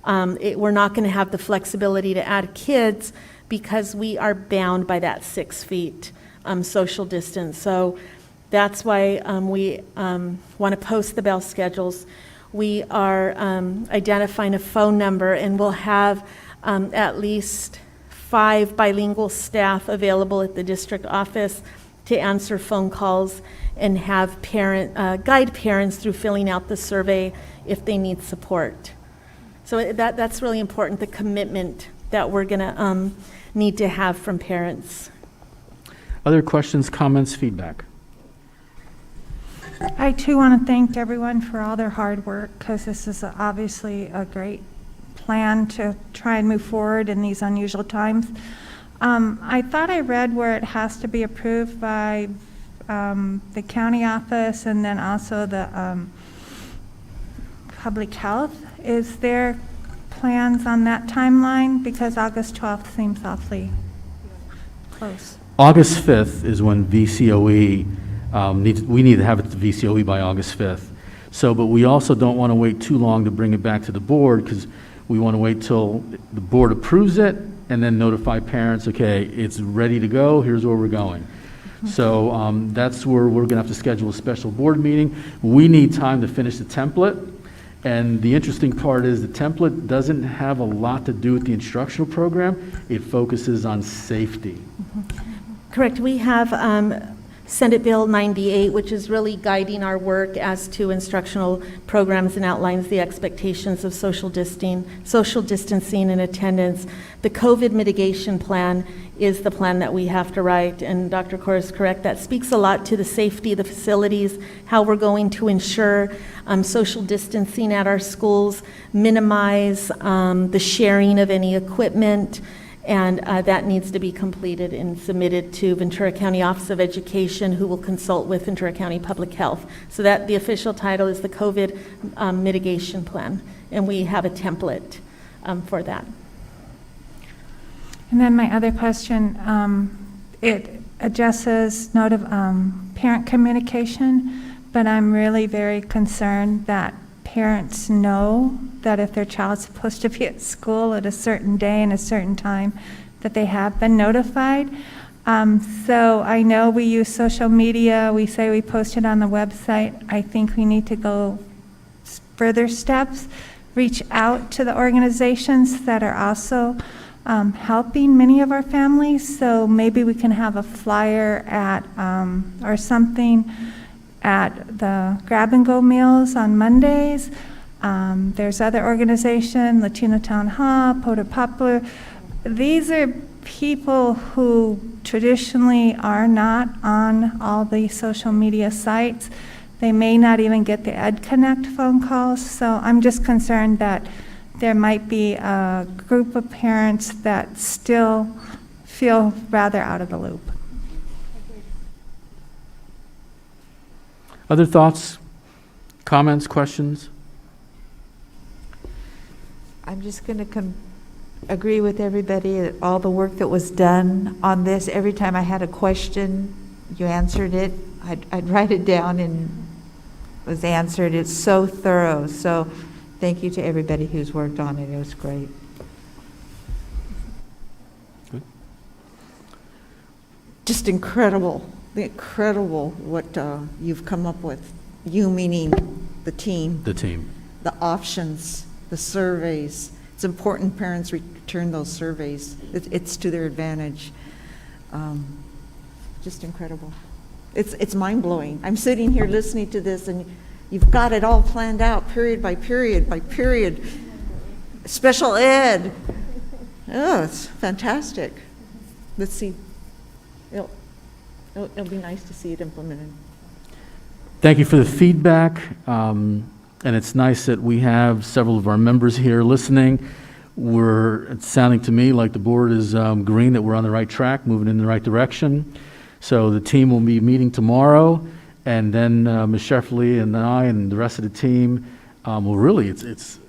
We're not going to have the flexibility to add kids because we are bound by that 6 feet social distance. So that's why we want to post the bell schedules. We are identifying a phone number, and we'll have at least 5 bilingual staff available at the district office to answer phone calls and have guide parents through filling out the survey if they need support. So that's really important, the commitment that we're going to need to have from parents. Other questions, comments, feedback? I too want to thank everyone for all their hard work, because this is obviously a great plan to try and move forward in these unusual times. I thought I read where it has to be approved by the county office and then also the public health. Is there plans on that timeline? Because August 12th seems awfully close. August 5th is when VCOE we need to have it to VCOE by August 5th. But we also don't want to wait too long to bring it back to the board, because we want to wait till the board approves it and then notify parents, okay, it's ready to go, here's where we're going. So that's where we're going to have to schedule a special board meeting. We need time to finish the template. And the interesting part is the template doesn't have a lot to do with the instructional program. It focuses on safety. Correct. We have Senate Bill 98, which is really guiding our work as to instructional programs and outlines the expectations of social distancing and attendance. The COVID mitigation plan is the plan that we have to write, and Dr. Kaur is correct. That speaks a lot to the safety of the facilities, how we're going to ensure social distancing at our schools, minimize the sharing of any equipment, and that needs to be completed and submitted to Ventura County Office of Education, who will consult with Ventura County Public Health. So that the official title is the COVID mitigation plan, and we have a template for that. And then my other question, it addresses parent communication, but I'm really very concerned that parents know that if their child's supposed to be at school at a certain day and a certain time, that they have been notified. So I know we use social media, we say we post it on the website. I think we need to go further steps, reach out to the organizations that are also helping many of our families. So maybe we can have a flyer at, or something at the grab-and-go meals on Mondays. There's other organizations, Latino Town Hall, Potter Poplar. These are people who traditionally are not on all the social media sites. They may not even get the Ed Connect phone calls. So I'm just concerned that there might be a group of parents that still feel rather out of the loop. Other thoughts, comments, questions? I'm just going to agree with everybody, all the work that was done on this. Every time I had a question, you answered it. I'd write it down and it was answered. It's so thorough. So thank you to everybody who's worked on it. It was great. Good. Just incredible what you've come up with. You meaning the team. The team. The options, the surveys. It's important parents return those surveys. It's to their advantage. Just incredible. It's mind-blowing. I'm sitting here listening to this, and you've got it all planned out, period by period by period. Special ed. Oh, it's fantastic. Let's see. It'll be nice to see it implemented. Thank you for the feedback. And it's nice that we have several of our members here listening. It's sounding to me like the board is agreeing that we're on the right track, moving in the right direction. So the team will be meeting tomorrow, and then Ms. Sheffley and I and the rest of the team will really, it's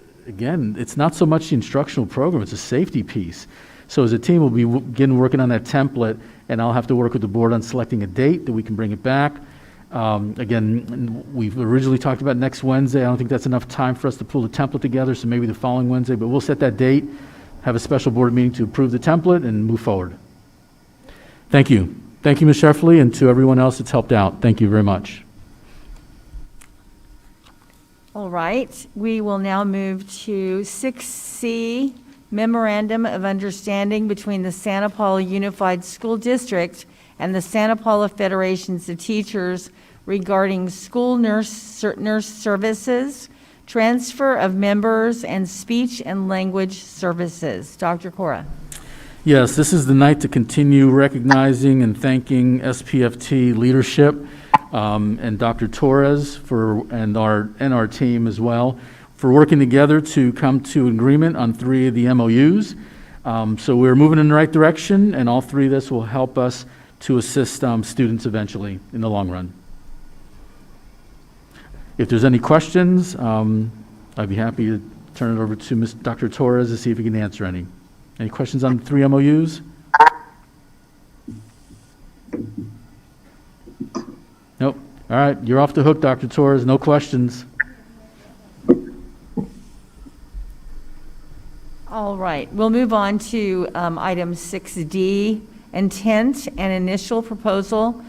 not so much the instructional program, it's a safety piece. So as a team, we'll begin working on that template, and I'll have to work with the board on selecting a date that we can bring it back. Again, we've originally talked about next Wednesday. I don't think that's enough time for us to pull the template together, so maybe the following Wednesday, but we'll set that date, have a special board meeting to approve the template and move forward. Thank you. Thank you, Ms. Sheffley, and to everyone else that's helped out. Thank you very much. All right, we will now move to 6C, Memorandum of Understanding between the Santa Paula Unified School District and the Santa Paula Federations of Teachers regarding school nurse services, transfer of members, and speech and language services. Dr. Cora. Yes, this is the night to continue recognizing and thanking SPFT leadership and Dr. Torres and our team as well for working together to come to an agreement on 3 of the MOUs. So we're moving in the right direction, and all 3 of this will help us to assist students eventually in the long run. If there's any questions, I'd be happy to turn it over to Dr. Torres to see if he can answer any. Any questions on the 3 MOUs? Nope. All right, you're off the hook, Dr. Torres. No questions. All right, we'll move on to item 6D, intent and initial proposal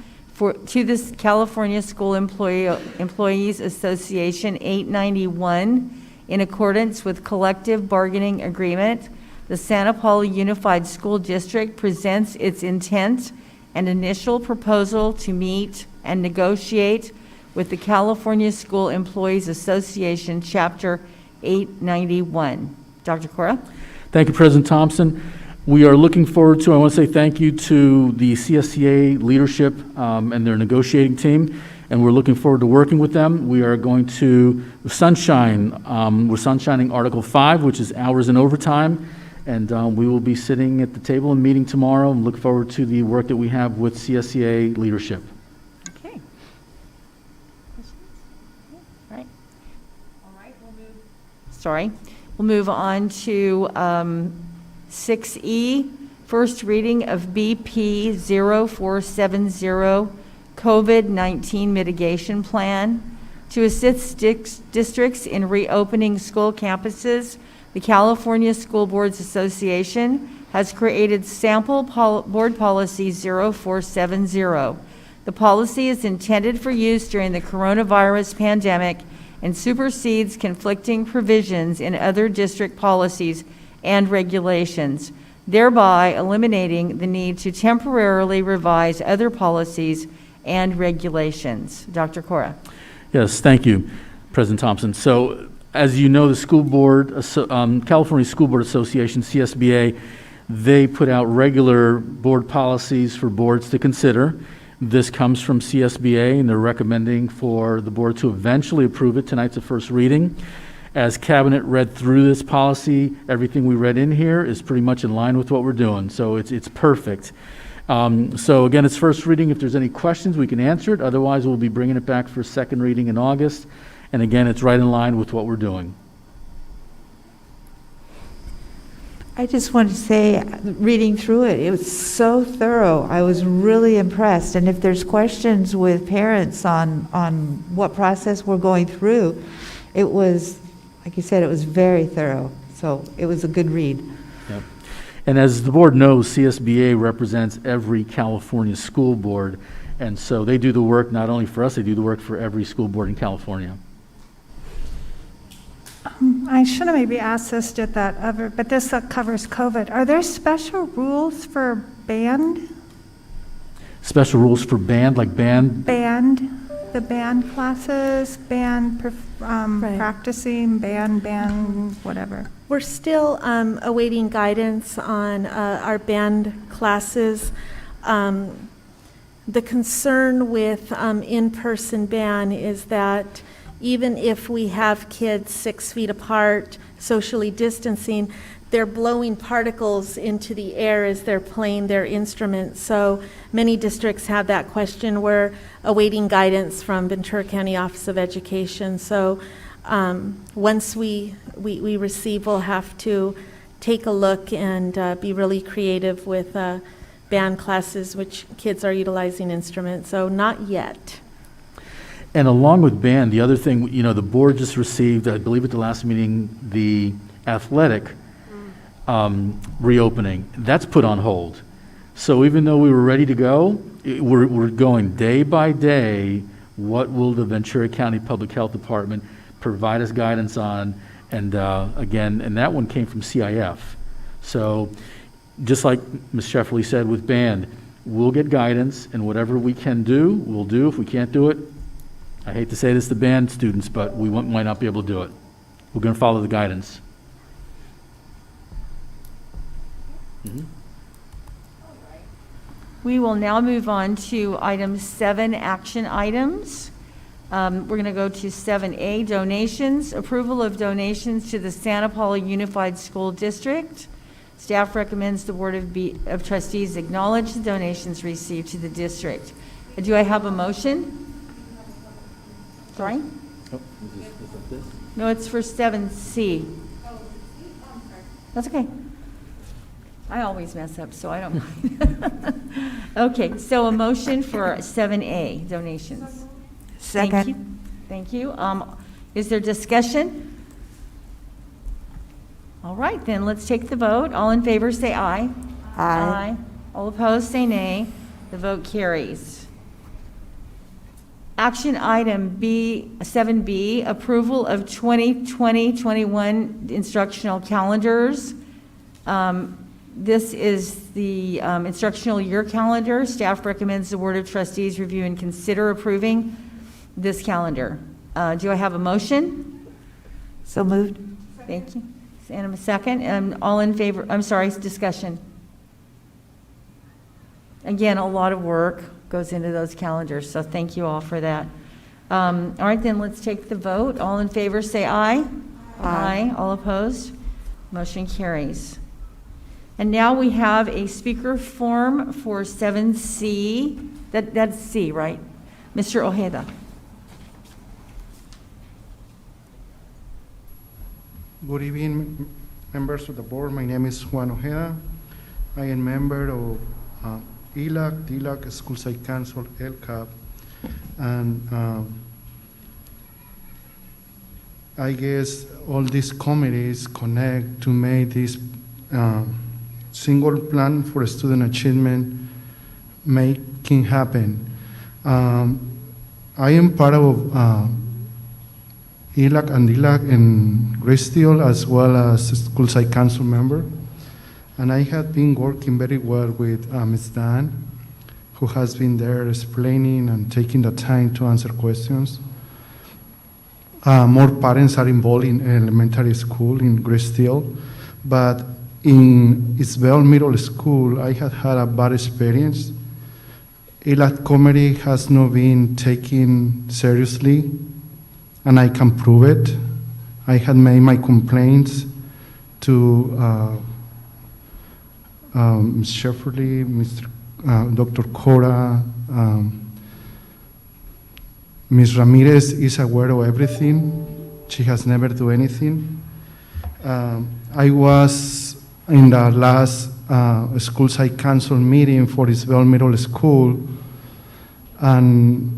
to the California School Employees Association 891 in accordance with collective bargaining agreement. The Santa Paula Unified School District presents its intent and initial proposal to meet and negotiate with the California School Employees Association, Chapter 891. Dr. Cora? Thank you, President Thompson. We are looking forward to, I want to say thank you to the CSEA leadership and their negotiating team, and we're looking forward to working with them. We are going to we're sunshining Article 5, which is hours and overtime, and we will be sitting at the table and meeting tomorrow and look forward to the work that we have with CSEA leadership. Okay. All right. All right, we'll move. Sorry. We'll move on to 6E, first reading of BP 0470 COVID-19 mitigation plan. To assist districts in reopening school campuses, the California School Boards Association has created sample board policy 0470. The policy is intended for use during the coronavirus pandemic and supersedes conflicting provisions in other district policies and regulations, thereby eliminating the need to temporarily revise other policies and regulations. Dr. Cora. Yes, thank you, President Thompson. So, as you know, the School Board, California School Board Association, CSBA, they put out regular board policies for boards to consider. This comes from CSBA, and they're recommending for the board to eventually approve it. Tonight's the first reading. As Cabinet read through this policy, everything we read in here is pretty much in line with what we're doing, so it's perfect. So again, it's first reading. If there's any questions, we can answer it. Otherwise, we'll be bringing it back for second reading in August. And again, it's right in line with what we're doing. I just want to say, reading through it, it was so thorough. I was really impressed. And if there's questions with parents on what process we're going through, it was, like you said, it was very thorough. So it was a good read. Yep. And as the board knows, CSBA represents every California school board. And so they do the work not only for us, they do the work for every school board in California. I should have maybe asked this at that other, but this covers COVID. Are there special rules for band? Special rules for band, like band? The band classes, band practicing, band, whatever. We're still awaiting guidance on our band classes. The concern with in-person band is that even if we have kids 6 feet apart, socially distancing, they're blowing particles into the air as they're playing their instruments. So many districts have that question. We're awaiting guidance from Ventura County Office of Education. So once we receive, we'll have to take a look and be really creative with band classes, which kids are utilizing instruments. So not yet. And along with band, the other thing, you know, the board just received, I believe at the last meeting, the athletic reopening. That's put on hold. So even though we were ready to go, we're going day by day. What will the Ventura County Public Health Department provide us guidance on? And again, and that one came from CIF. So just like Ms. Shefferly said with band, we'll get guidance, and whatever we can do, we'll do. If we can't do it, I hate to say this to band students, but we might not be able to do it. We're going to follow the guidance. Mm-hmm. We will now move on to item 7, action items. We're going to go to 7A, donations. Approval of donations to the Santa Paula Unified School District. Staff recommends the Board of Trustees acknowledge the donations received to the district. Do I have a motion? Sorry? Oh, No, it's for 7C. That's okay. I always mess up, so I don't mind. Okay, so a motion for 7A, donations. Second. Thank you. Is there discussion? All right, then let's take the vote. All in favor, say aye. Aye. All opposed, say nay. The vote carries. Action item 7B, approval of 2020-21 instructional calendars. This is the instructional year calendar. Staff recommends the Board of Trustees review and consider approving this calendar. Do I have a motion? So moved. Thank you. And a second. And all in favor, I'm sorry, discussion. Again, a lot of work goes into those calendars, so thank you all for that. All right, then let's take the vote. All in favor, say aye. Aye. All opposed? Motion carries. And now we have a speaker form for 7C. That's C, right? Mr. Ojeda. Good evening, members of the board. My name is Juan Ojeda. I am member of ELAC, DLAC, School Site Council, LCAP, and I guess all these committees connect to make this single plan for student achievement making happen. I am part of ELAC and DLAC in Gristeel, as well as a school site council member. And I have been working very well with Ms. Dan, who has been there explaining and taking the time to answer questions. More parents are involved in elementary school in Gristeel, but in Isabel Middle School, I had had a bad experience. ELAC committee has not been taken seriously, and I can prove it. I had made my complaints to Ms. Shefferly, Dr. Cora. Ms. Ramirez is aware of everything. She has never done anything. I was in the last school site council meeting for Isabel Middle School, and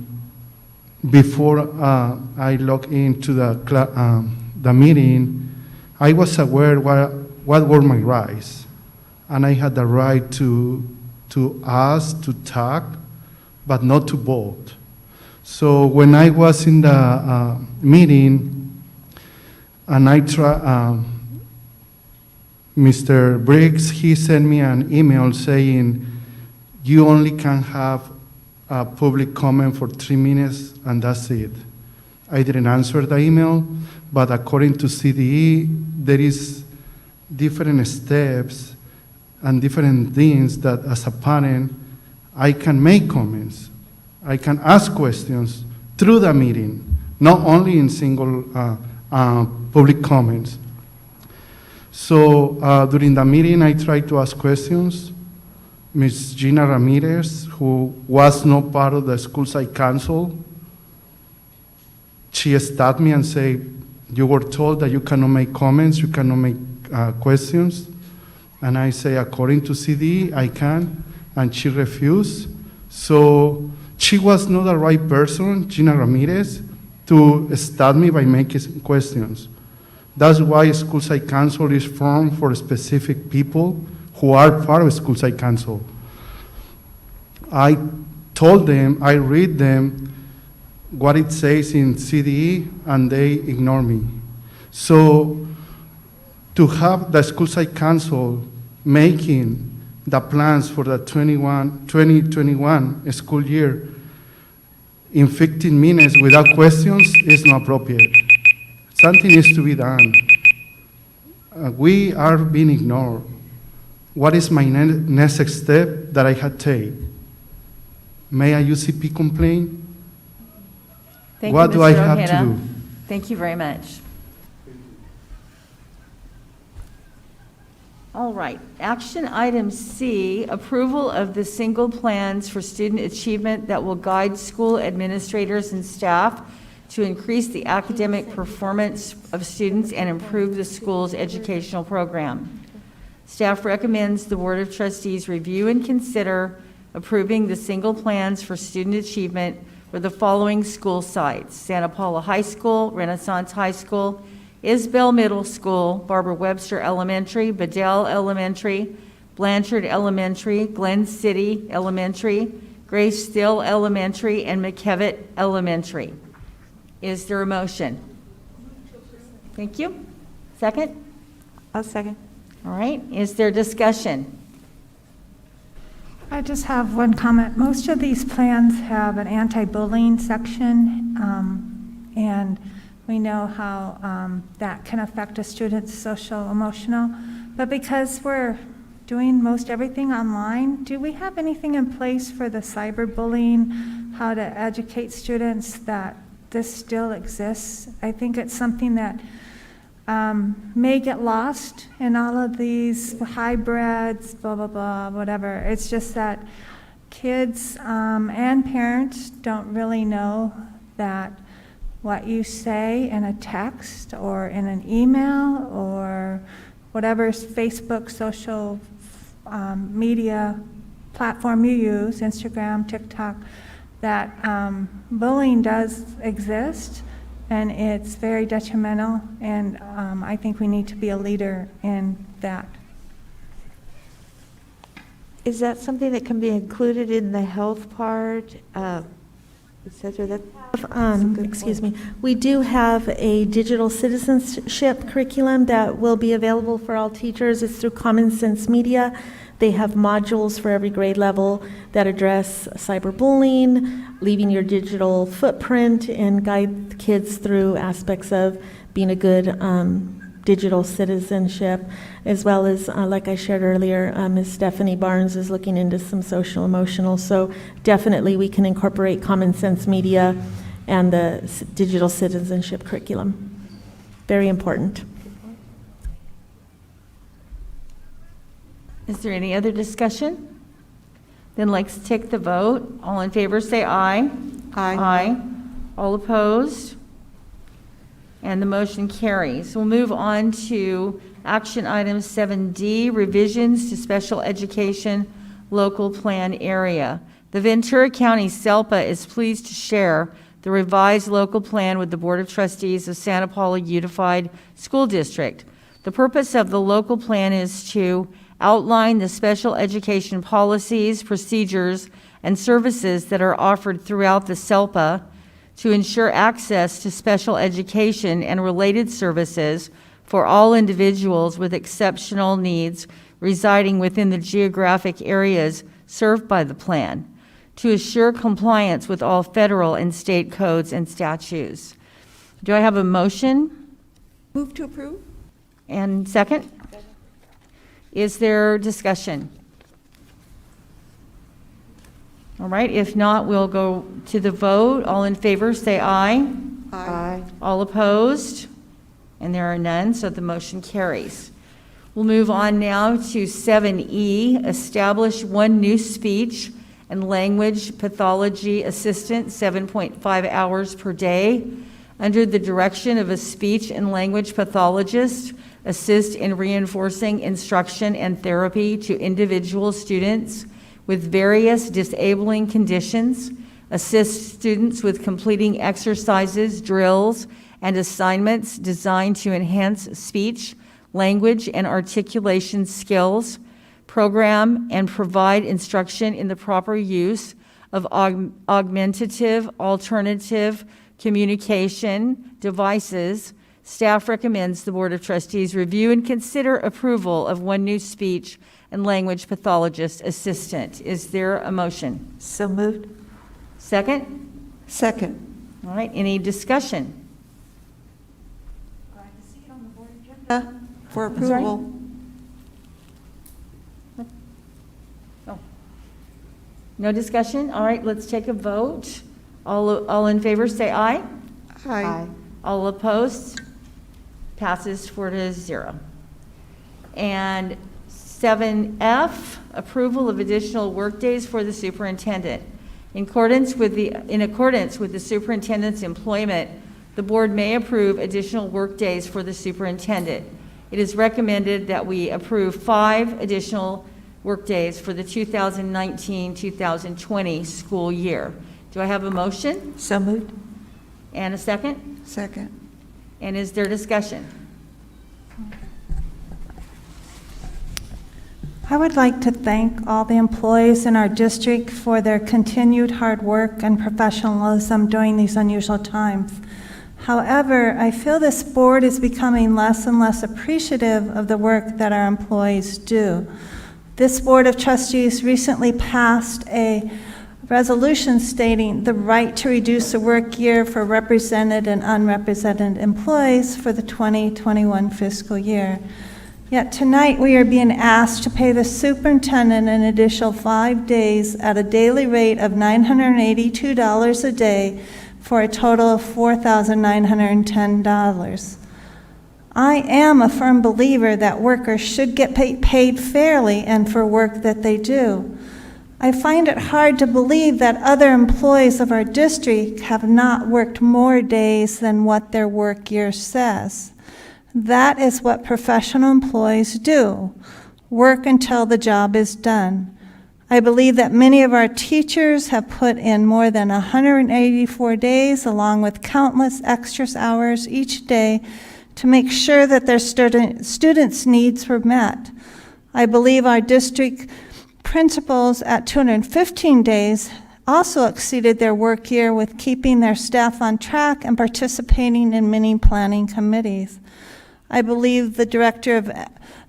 before I logged into the meeting, I was aware what were my rights, and I had the right to ask, to talk, but not to vote. So when I was in the meeting, and I Mr. Briggs, he sent me an email saying, you only can have a public comment for 3 minutes, and that's it. I didn't answer the email, but according to CDE, there is different steps and different things that as a parent, I can make comments. I can ask questions through the meeting, not only in single public comments. So during the meeting, I tried to ask questions. Ms. Gina Ramirez, who was not part of the school site council, she stopped me and said, you were told that you cannot make comments, you cannot make questions. And I say, according to CD, I can, and she refused. So she was not the right person, Gina Ramirez, to start me by making questions. That's why school site council is formed for specific people who are part of school site council. I told them, I read them what it says in CDE, and they ignore me. So to have the school site council making the plans for the 2021 school year in 15 minutes without questions is not appropriate. Something needs to be done. We are being ignored. What is my next step that I had to take? May a UCP complain? Thank What you, do I Mr. have to Ojeda. do? Thank you very much. All right, action item C, approval of the single plans for student achievement that will guide school administrators and staff to increase the academic performance of students and improve the school's educational program. Staff recommends the Board of Trustees review and consider approving the single plans for student achievement for the following school sites: Santa Paula High School, Renaissance High School, Isbell Middle School, Barbara Webster Elementary, Bedell Elementary, Blanchard Elementary, Glen City Elementary, Grace Still Elementary, and McKevitt Elementary. Is there a motion? Thank you. Second? I'll second. All right. Is there discussion? I just have one comment. Most of these plans have an anti-bullying section, and we know how that can affect a student's social, emotional. But because we're doing most everything online, do we have anything in place for the cyberbullying, how to educate students that this still exists? I think it's something that may get lost in all of these hybrids, blah, blah, blah, whatever. It's just that kids and parents don't really know that what you say in a text or in an email or whatever Facebook social media platform you use, Instagram, TikTok, that bullying does exist and it's very detrimental, and I think we need to be a leader in that. Is that something that can be included in the health part? Et cetera? Excuse me. We do have a digital citizenship curriculum that will be available for all teachers. It's through Common Sense Media. They have modules for every grade level that address cyberbullying, leaving your digital footprint, and guide kids through aspects of being a good digital citizenship, as well as, like I shared earlier, Ms. Stephanie Barnes is looking into some social emotional. So definitely we can incorporate Common Sense Media and the digital citizenship curriculum. Very important. Is there any other discussion? Then let's take the vote. All in favor say aye. Aye. All opposed? And the motion carries. We'll move on to action item 7D, revisions to special education local plan area. The Ventura County SELPA is pleased to share the revised local plan with the Board of Trustees of Santa Paula Unified School District. The purpose of the local plan is to outline the special education policies, procedures, and services that are offered throughout the SELPA to ensure access to special education and related services for all individuals with exceptional needs residing within the geographic areas served by the plan, to assure compliance with all federal and state codes and statutes. Do I have a motion? Move to approve? And second? Is there discussion? All right, if not, we'll go to the vote. All in favor, say aye. Aye. All opposed? And there are none, so the motion carries. We'll move on now to 7E, establish one new speech and language pathology assistant, 7.5 hours per day, under the direction of a speech and language pathologist, assist in reinforcing instruction and therapy to individual students with various disabling conditions, assist students with completing exercises, drills, and assignments designed to enhance speech, language, and articulation skills, program and provide instruction in the proper use of augmentative, alternative communication devices. Staff recommends the Board of Trustees review and consider approval of one new speech and language pathologist assistant. Is there a motion? So moved. Second? Second. All right, any discussion? For approval. Oh. No discussion? All right, let's take a vote. All in favor say aye. Aye. All opposed? Passes 4-0. And 7F, approval of additional workdays for the superintendent. In accordance with the superintendent's employment, the board may approve additional workdays for the superintendent. It is recommended that we approve 5 additional workdays for the 2019-2020 school year. Do I have a motion? So moved. And a second? Second. And is there discussion? I would like to thank all the employees in our district for their continued hard work and professionalism during these unusual times. However, I feel this board is becoming less and less appreciative of the work that our employees do. This Board of Trustees recently passed a resolution stating the right to reduce the work year for represented and unrepresented employees for the 2021 fiscal year. Yet tonight we are being asked to pay the superintendent an additional 5 days at a daily rate of $982 a day for a total of $4,910. I am a firm believer that workers should get paid fairly and for work that they do. I find it hard to believe that other employees of our district have not worked more days than what their work year says. That is what professional employees do, work until the job is done. I believe that many of our teachers have put in more than 184 days, along with countless extra hours each day, to make sure that their students' needs were met. I believe our district principals at 215 days also exceeded their work year with keeping their staff on track and participating in many planning committees. I believe the director of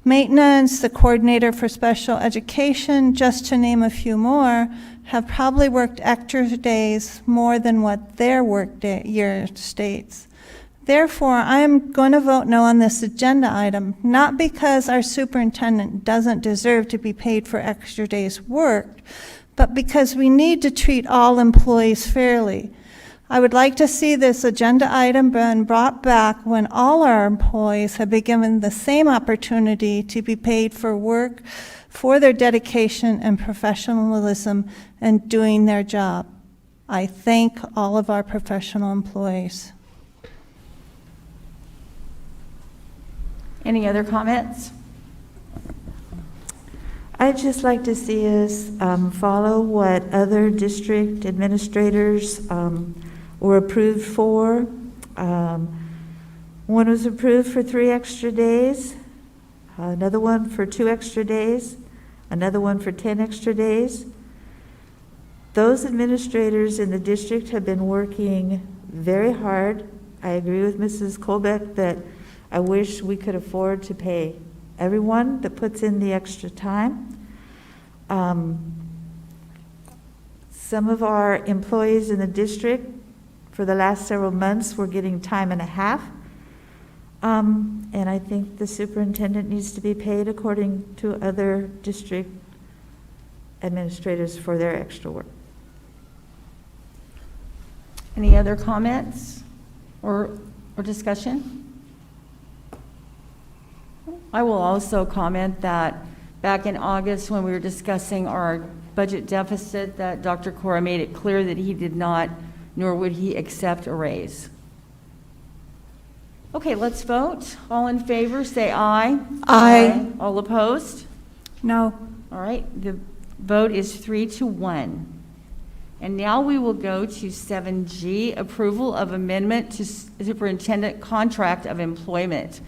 maintenance, the coordinator for special education, just to name a few more, have probably worked extra days more than what their work year states. Therefore, I am going to vote no on this agenda item, not because our superintendent doesn't deserve to be paid for extra days worked, but because we need to treat all employees fairly. I would like to see this agenda item been brought back when all our employees have been given the same opportunity to be paid for work, for their dedication and professionalism in doing their job. I thank all of our professional employees. Any other comments? I'd just like to see us follow what other district administrators were approved for. One was approved for 3 extra days, another one for 2 extra days, another one for 10 extra days. Those administrators in the district have been working very hard. I agree with Mrs. Colbeck that I wish we could afford to pay everyone that puts in the extra time. Some of our employees in the district for the last several months were getting time and a half. And I think the superintendent needs to be paid according to other district administrators for their extra work. Any other comments or discussion? I will also comment that back in August when we were discussing our budget deficit, that Dr. Cora made it clear that he did not, nor would he accept a raise. Okay, let's vote. All in favor, say aye. Aye. All opposed? No. All right, the vote is 3-1. And now we will go to 7G, approval of amendment to superintendent contract of employment.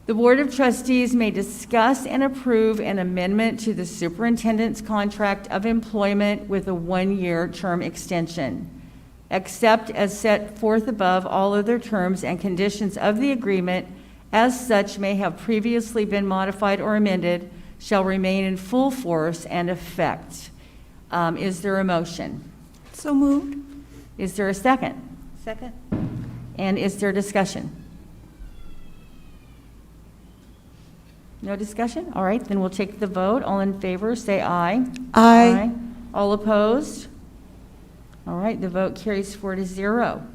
The Board of Trustees may discuss and approve an amendment to the superintendent's contract of employment with a 1-year term extension, except as set forth above. All other terms and conditions of the agreement, as such may have previously been modified or amended, shall remain in full force and effect. Is there a motion? So moved. Is there a second? Second. And is there discussion? No discussion? All right, then we'll take the vote. All in favor, say aye. Aye. All opposed? All right, the vote carries 4-0.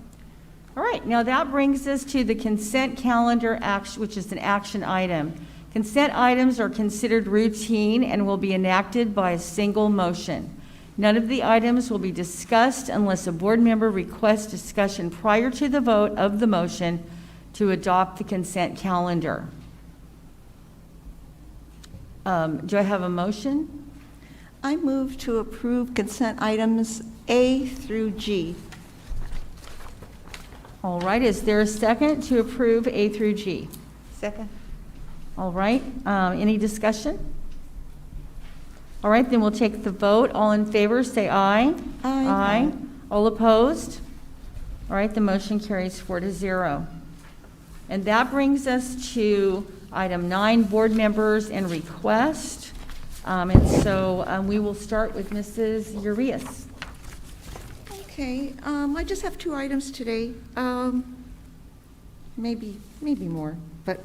All right, now that brings us to the consent calendar, which is an action item. Consent items are considered routine and will be enacted by a single motion. None of the items will be discussed unless a board member requests discussion prior to the vote of the motion to adopt the consent calendar. Do I have a motion? I move to approve consent items A through G. All right, is there a second to approve A through G? Second. All right, any discussion? All right, then we'll take the vote. All in favor, say aye. Aye. All opposed? All right, the motion carries 4-0. And that brings us to item 9, board members and request. And so we will start with Mrs. Urias. Okay, I just have 2 items today. Maybe more, but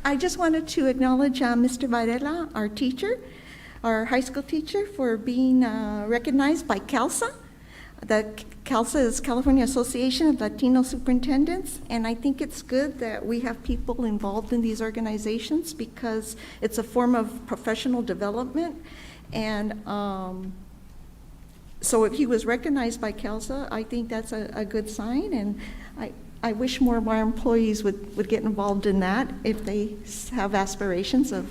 I just wanted to acknowledge Mr. Varela, our teacher, our high school teacher, for being recognized by CALSA. The CALSA is California Association of Latino Superintendents, and I think it's good that we have people involved in these organizations because it's a form of professional development. And so if he was recognized by CALSA, I think that's a good sign, and I wish more of our employees would get involved in that if they have aspirations of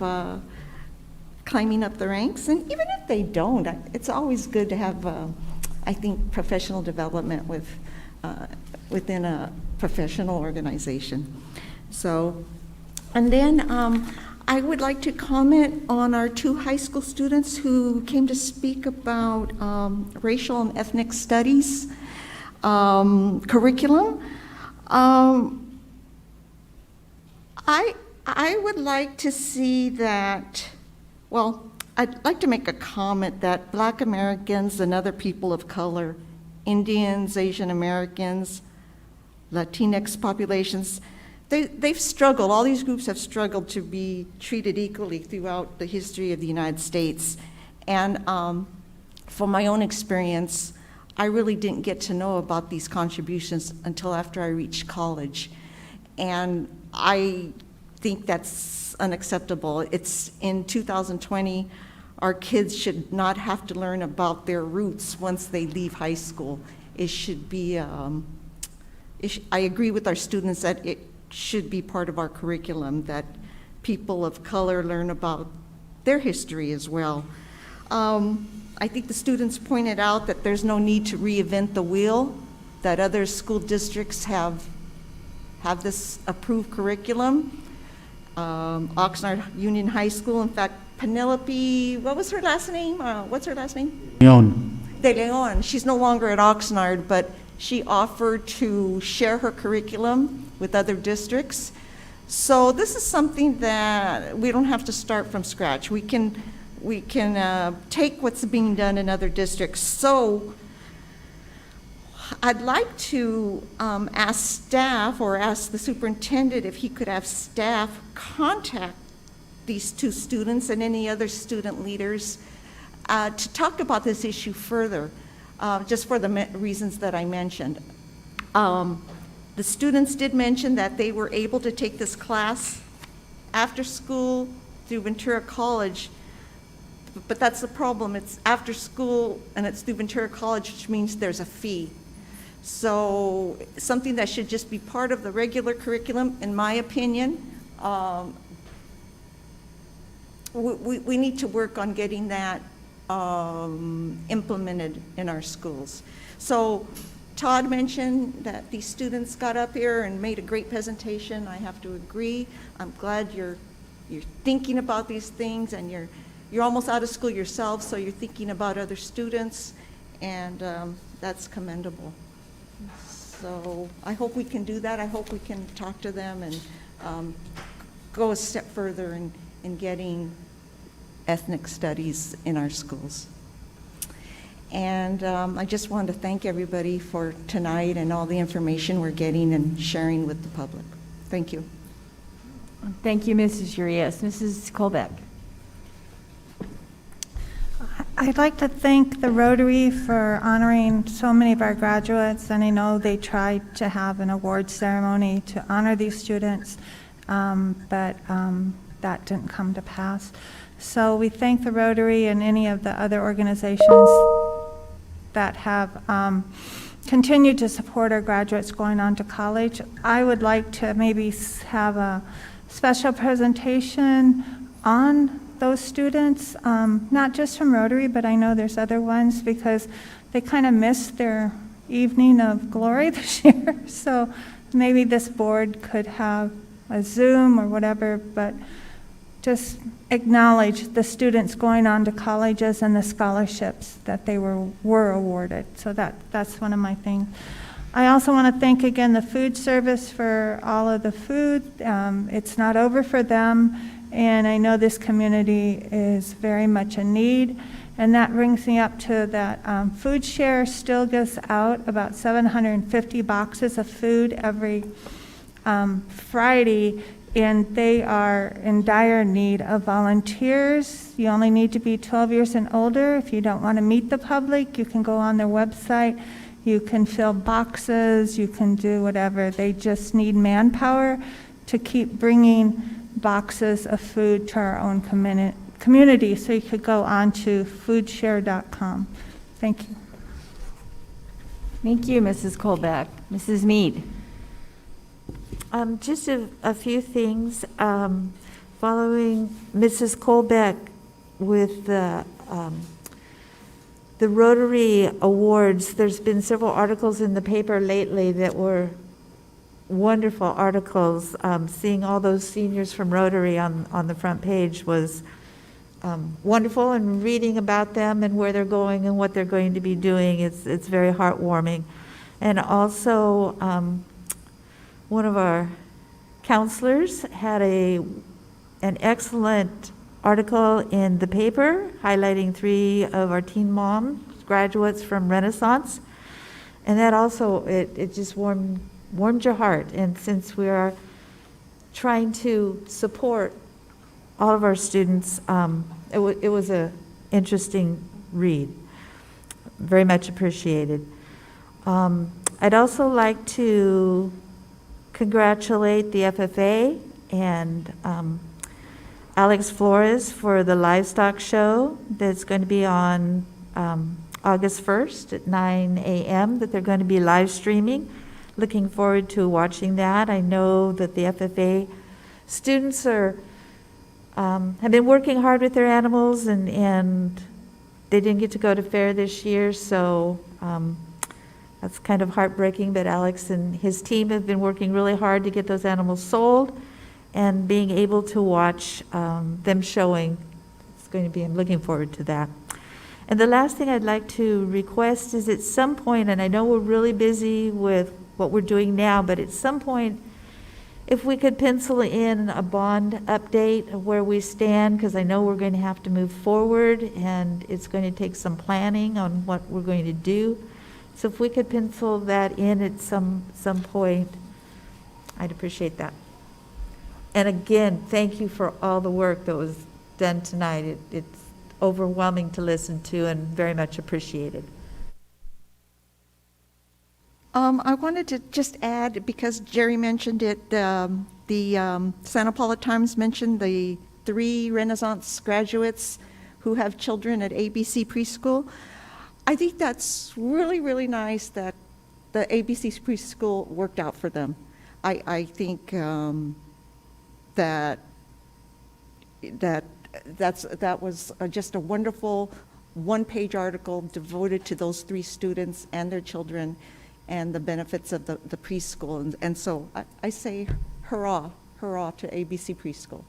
climbing up the ranks. And even if they don't, it's always good to have, I think, professional development within a professional organization. So, and then I would like to comment on our 2 high school students who came to speak about racial and ethnic studies curriculum. I would like to see that, well, I'd like to make a comment that Black Americans and other people of color, Indians, Asian Americans, Latinx populations, they've struggled, all these groups have struggled to be treated equally throughout the history of the United States. And from my own experience, I really didn't get to know about these contributions until after I reached college. And I think that's unacceptable. It's in 2020, our kids should not have to learn about their roots once they leave high school. It should be, I agree with our students that it should be part of our curriculum, that people of color learn about their history as well. I think the students pointed out that there's no need to reinvent the wheel, that other school districts have this approved curriculum. Oxnard Union High School, in fact, Penelope, what was her last name? What's her last name? Leon. De Leon. She's no longer at Oxnard, but she offered to share her curriculum with other districts. So this is something that we don't have to start from scratch. We can take what's being done in other districts. So I'd like to ask staff, or ask the superintendent if he could have staff contact these 2 students and any other student leaders to talk about this issue further, just for the reasons that I mentioned. The students did mention that they were able to take this class after school through Ventura College, but that's the problem. It's after school and it's through Ventura College, which means there's a fee. So something that should just be part of the regular curriculum, in my opinion. We need to work on getting that implemented in our schools. So Todd mentioned that these students got up here and made a great presentation. I have to agree. I'm glad you're thinking about these things, and you're almost out of school yourself, so you're thinking about other students, and that's commendable. So I hope we can do that. I hope we can talk to them and go a step further in getting ethnic studies in our schools. And I just wanted to thank everybody for tonight and all the information we're getting and sharing with the public. Thank you. Thank you, Mrs. Urias. Mrs. Colbeck. I'd like to thank the Rotary for honoring so many of our graduates, and I know they tried to have an award ceremony to honor these students, but that didn't come to pass. So we thank the Rotary and any of the other organizations that have continued to support our graduates going on to college. I would like to maybe have a special presentation on those students, not just from Rotary, but I know there's other ones, because they kind of missed their evening of glory this year. So maybe this board could have a Zoom or whatever, but just acknowledge the students going on to colleges and the scholarships that they were awarded. So that's one of my things. I also want to thank again the food service for all of the food. It's not over for them, and I know this community is very much in need. And that brings me up to that Food Share still gives out about 750 boxes of food every Friday, and they are in dire need of volunteers. You only need to be 12 years and older. If you don't want to meet the public, you can go on their website. You can fill boxes, you can do whatever. They just need manpower to keep bringing boxes of food to our own community, so you could go on to foodshare.com. Thank you. Thank you, Mrs. Colbeck. Mrs. Mead? Just a few things. Following Mrs. Colbeck with the Rotary Awards, there's been several articles in the paper lately that were wonderful articles. Seeing all those seniors from Rotary on the front page was wonderful, and reading about them and where they're going and what they're going to be doing, it's very heartwarming. And also, one of our counselors had an excellent article in the paper highlighting 3 of our teen moms, graduates from Renaissance. And that also, it just warmed your heart. And since we are trying to support all of our students, it was an interesting read. Very much appreciated. I'd also like to congratulate the FFA and Alex Flores for the livestock show that's going to be on August 1st at 9 a.m. that they're going to be live streaming. Looking forward to watching that. I know that the FFA students have been working hard with their animals, and they didn't get to go to fair this year, so that's kind of heartbreaking, but Alex and his team have been working really hard to get those animals sold, and being able to watch them showing, it's going to be, I'm looking forward to that. And the last thing I'd like to request is at some point, and I know we're really busy with what we're doing now, but at some point, if we could pencil in a bond update of where we stand, because I know we're going to have to move forward, and it's going to take some planning on what we're going to do. So if we could pencil that in at some point, I'd appreciate that. And again, thank you for all the work that was done tonight. It's overwhelming to listen to and very much appreciated. I wanted to just add, because Jerry mentioned it, the Santa Paula Times mentioned the 3 Renaissance graduates who have children at ABC Preschool. I think that's really, really nice that the ABC Preschool worked out for them. I think that was just a wonderful one-page article devoted to those 3 students and their children and the benefits of the preschool. And so I say hurrah, hurrah to ABC Preschool.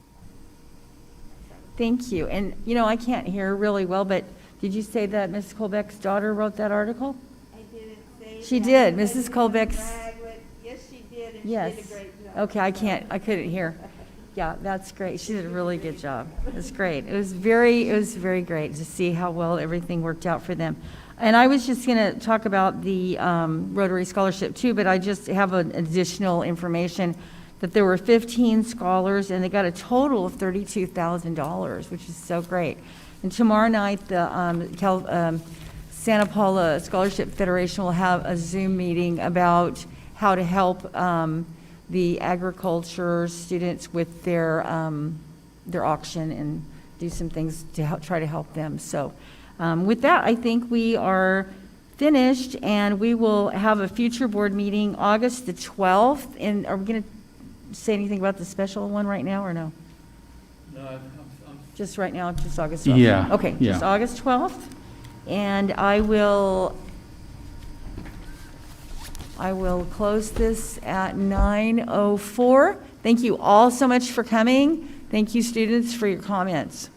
Thank you. And, you know, I can't hear really well, but did you say that Mrs. Colbeck's daughter wrote that article? I didn't say She did. Mrs. Colbeck's. Yes, she did, and Yes. she did a great job. Okay, I couldn't hear. Yeah, that's great. She did a really good job. It's great. It was very great to see how well everything worked out for them. And I was just going to talk about the Rotary Scholarship too, but I just have an additional information that there were 15 scholars and they got a total of $32,000, which is so great. And tomorrow night, the Santa Paula Scholarship Federation will have a Zoom meeting about how to help the agriculture students with their auction and do some things to try to help them. So with that, I think we are finished, and we will have a future board meeting August the 12th. And are we going to say anything about the special one right now or no? No, just right now, just August 12th? Yeah. Okay, yeah. just August 12th. And I will close this at 9:04. Thank you all so much for coming. Thank you, students, for your comments.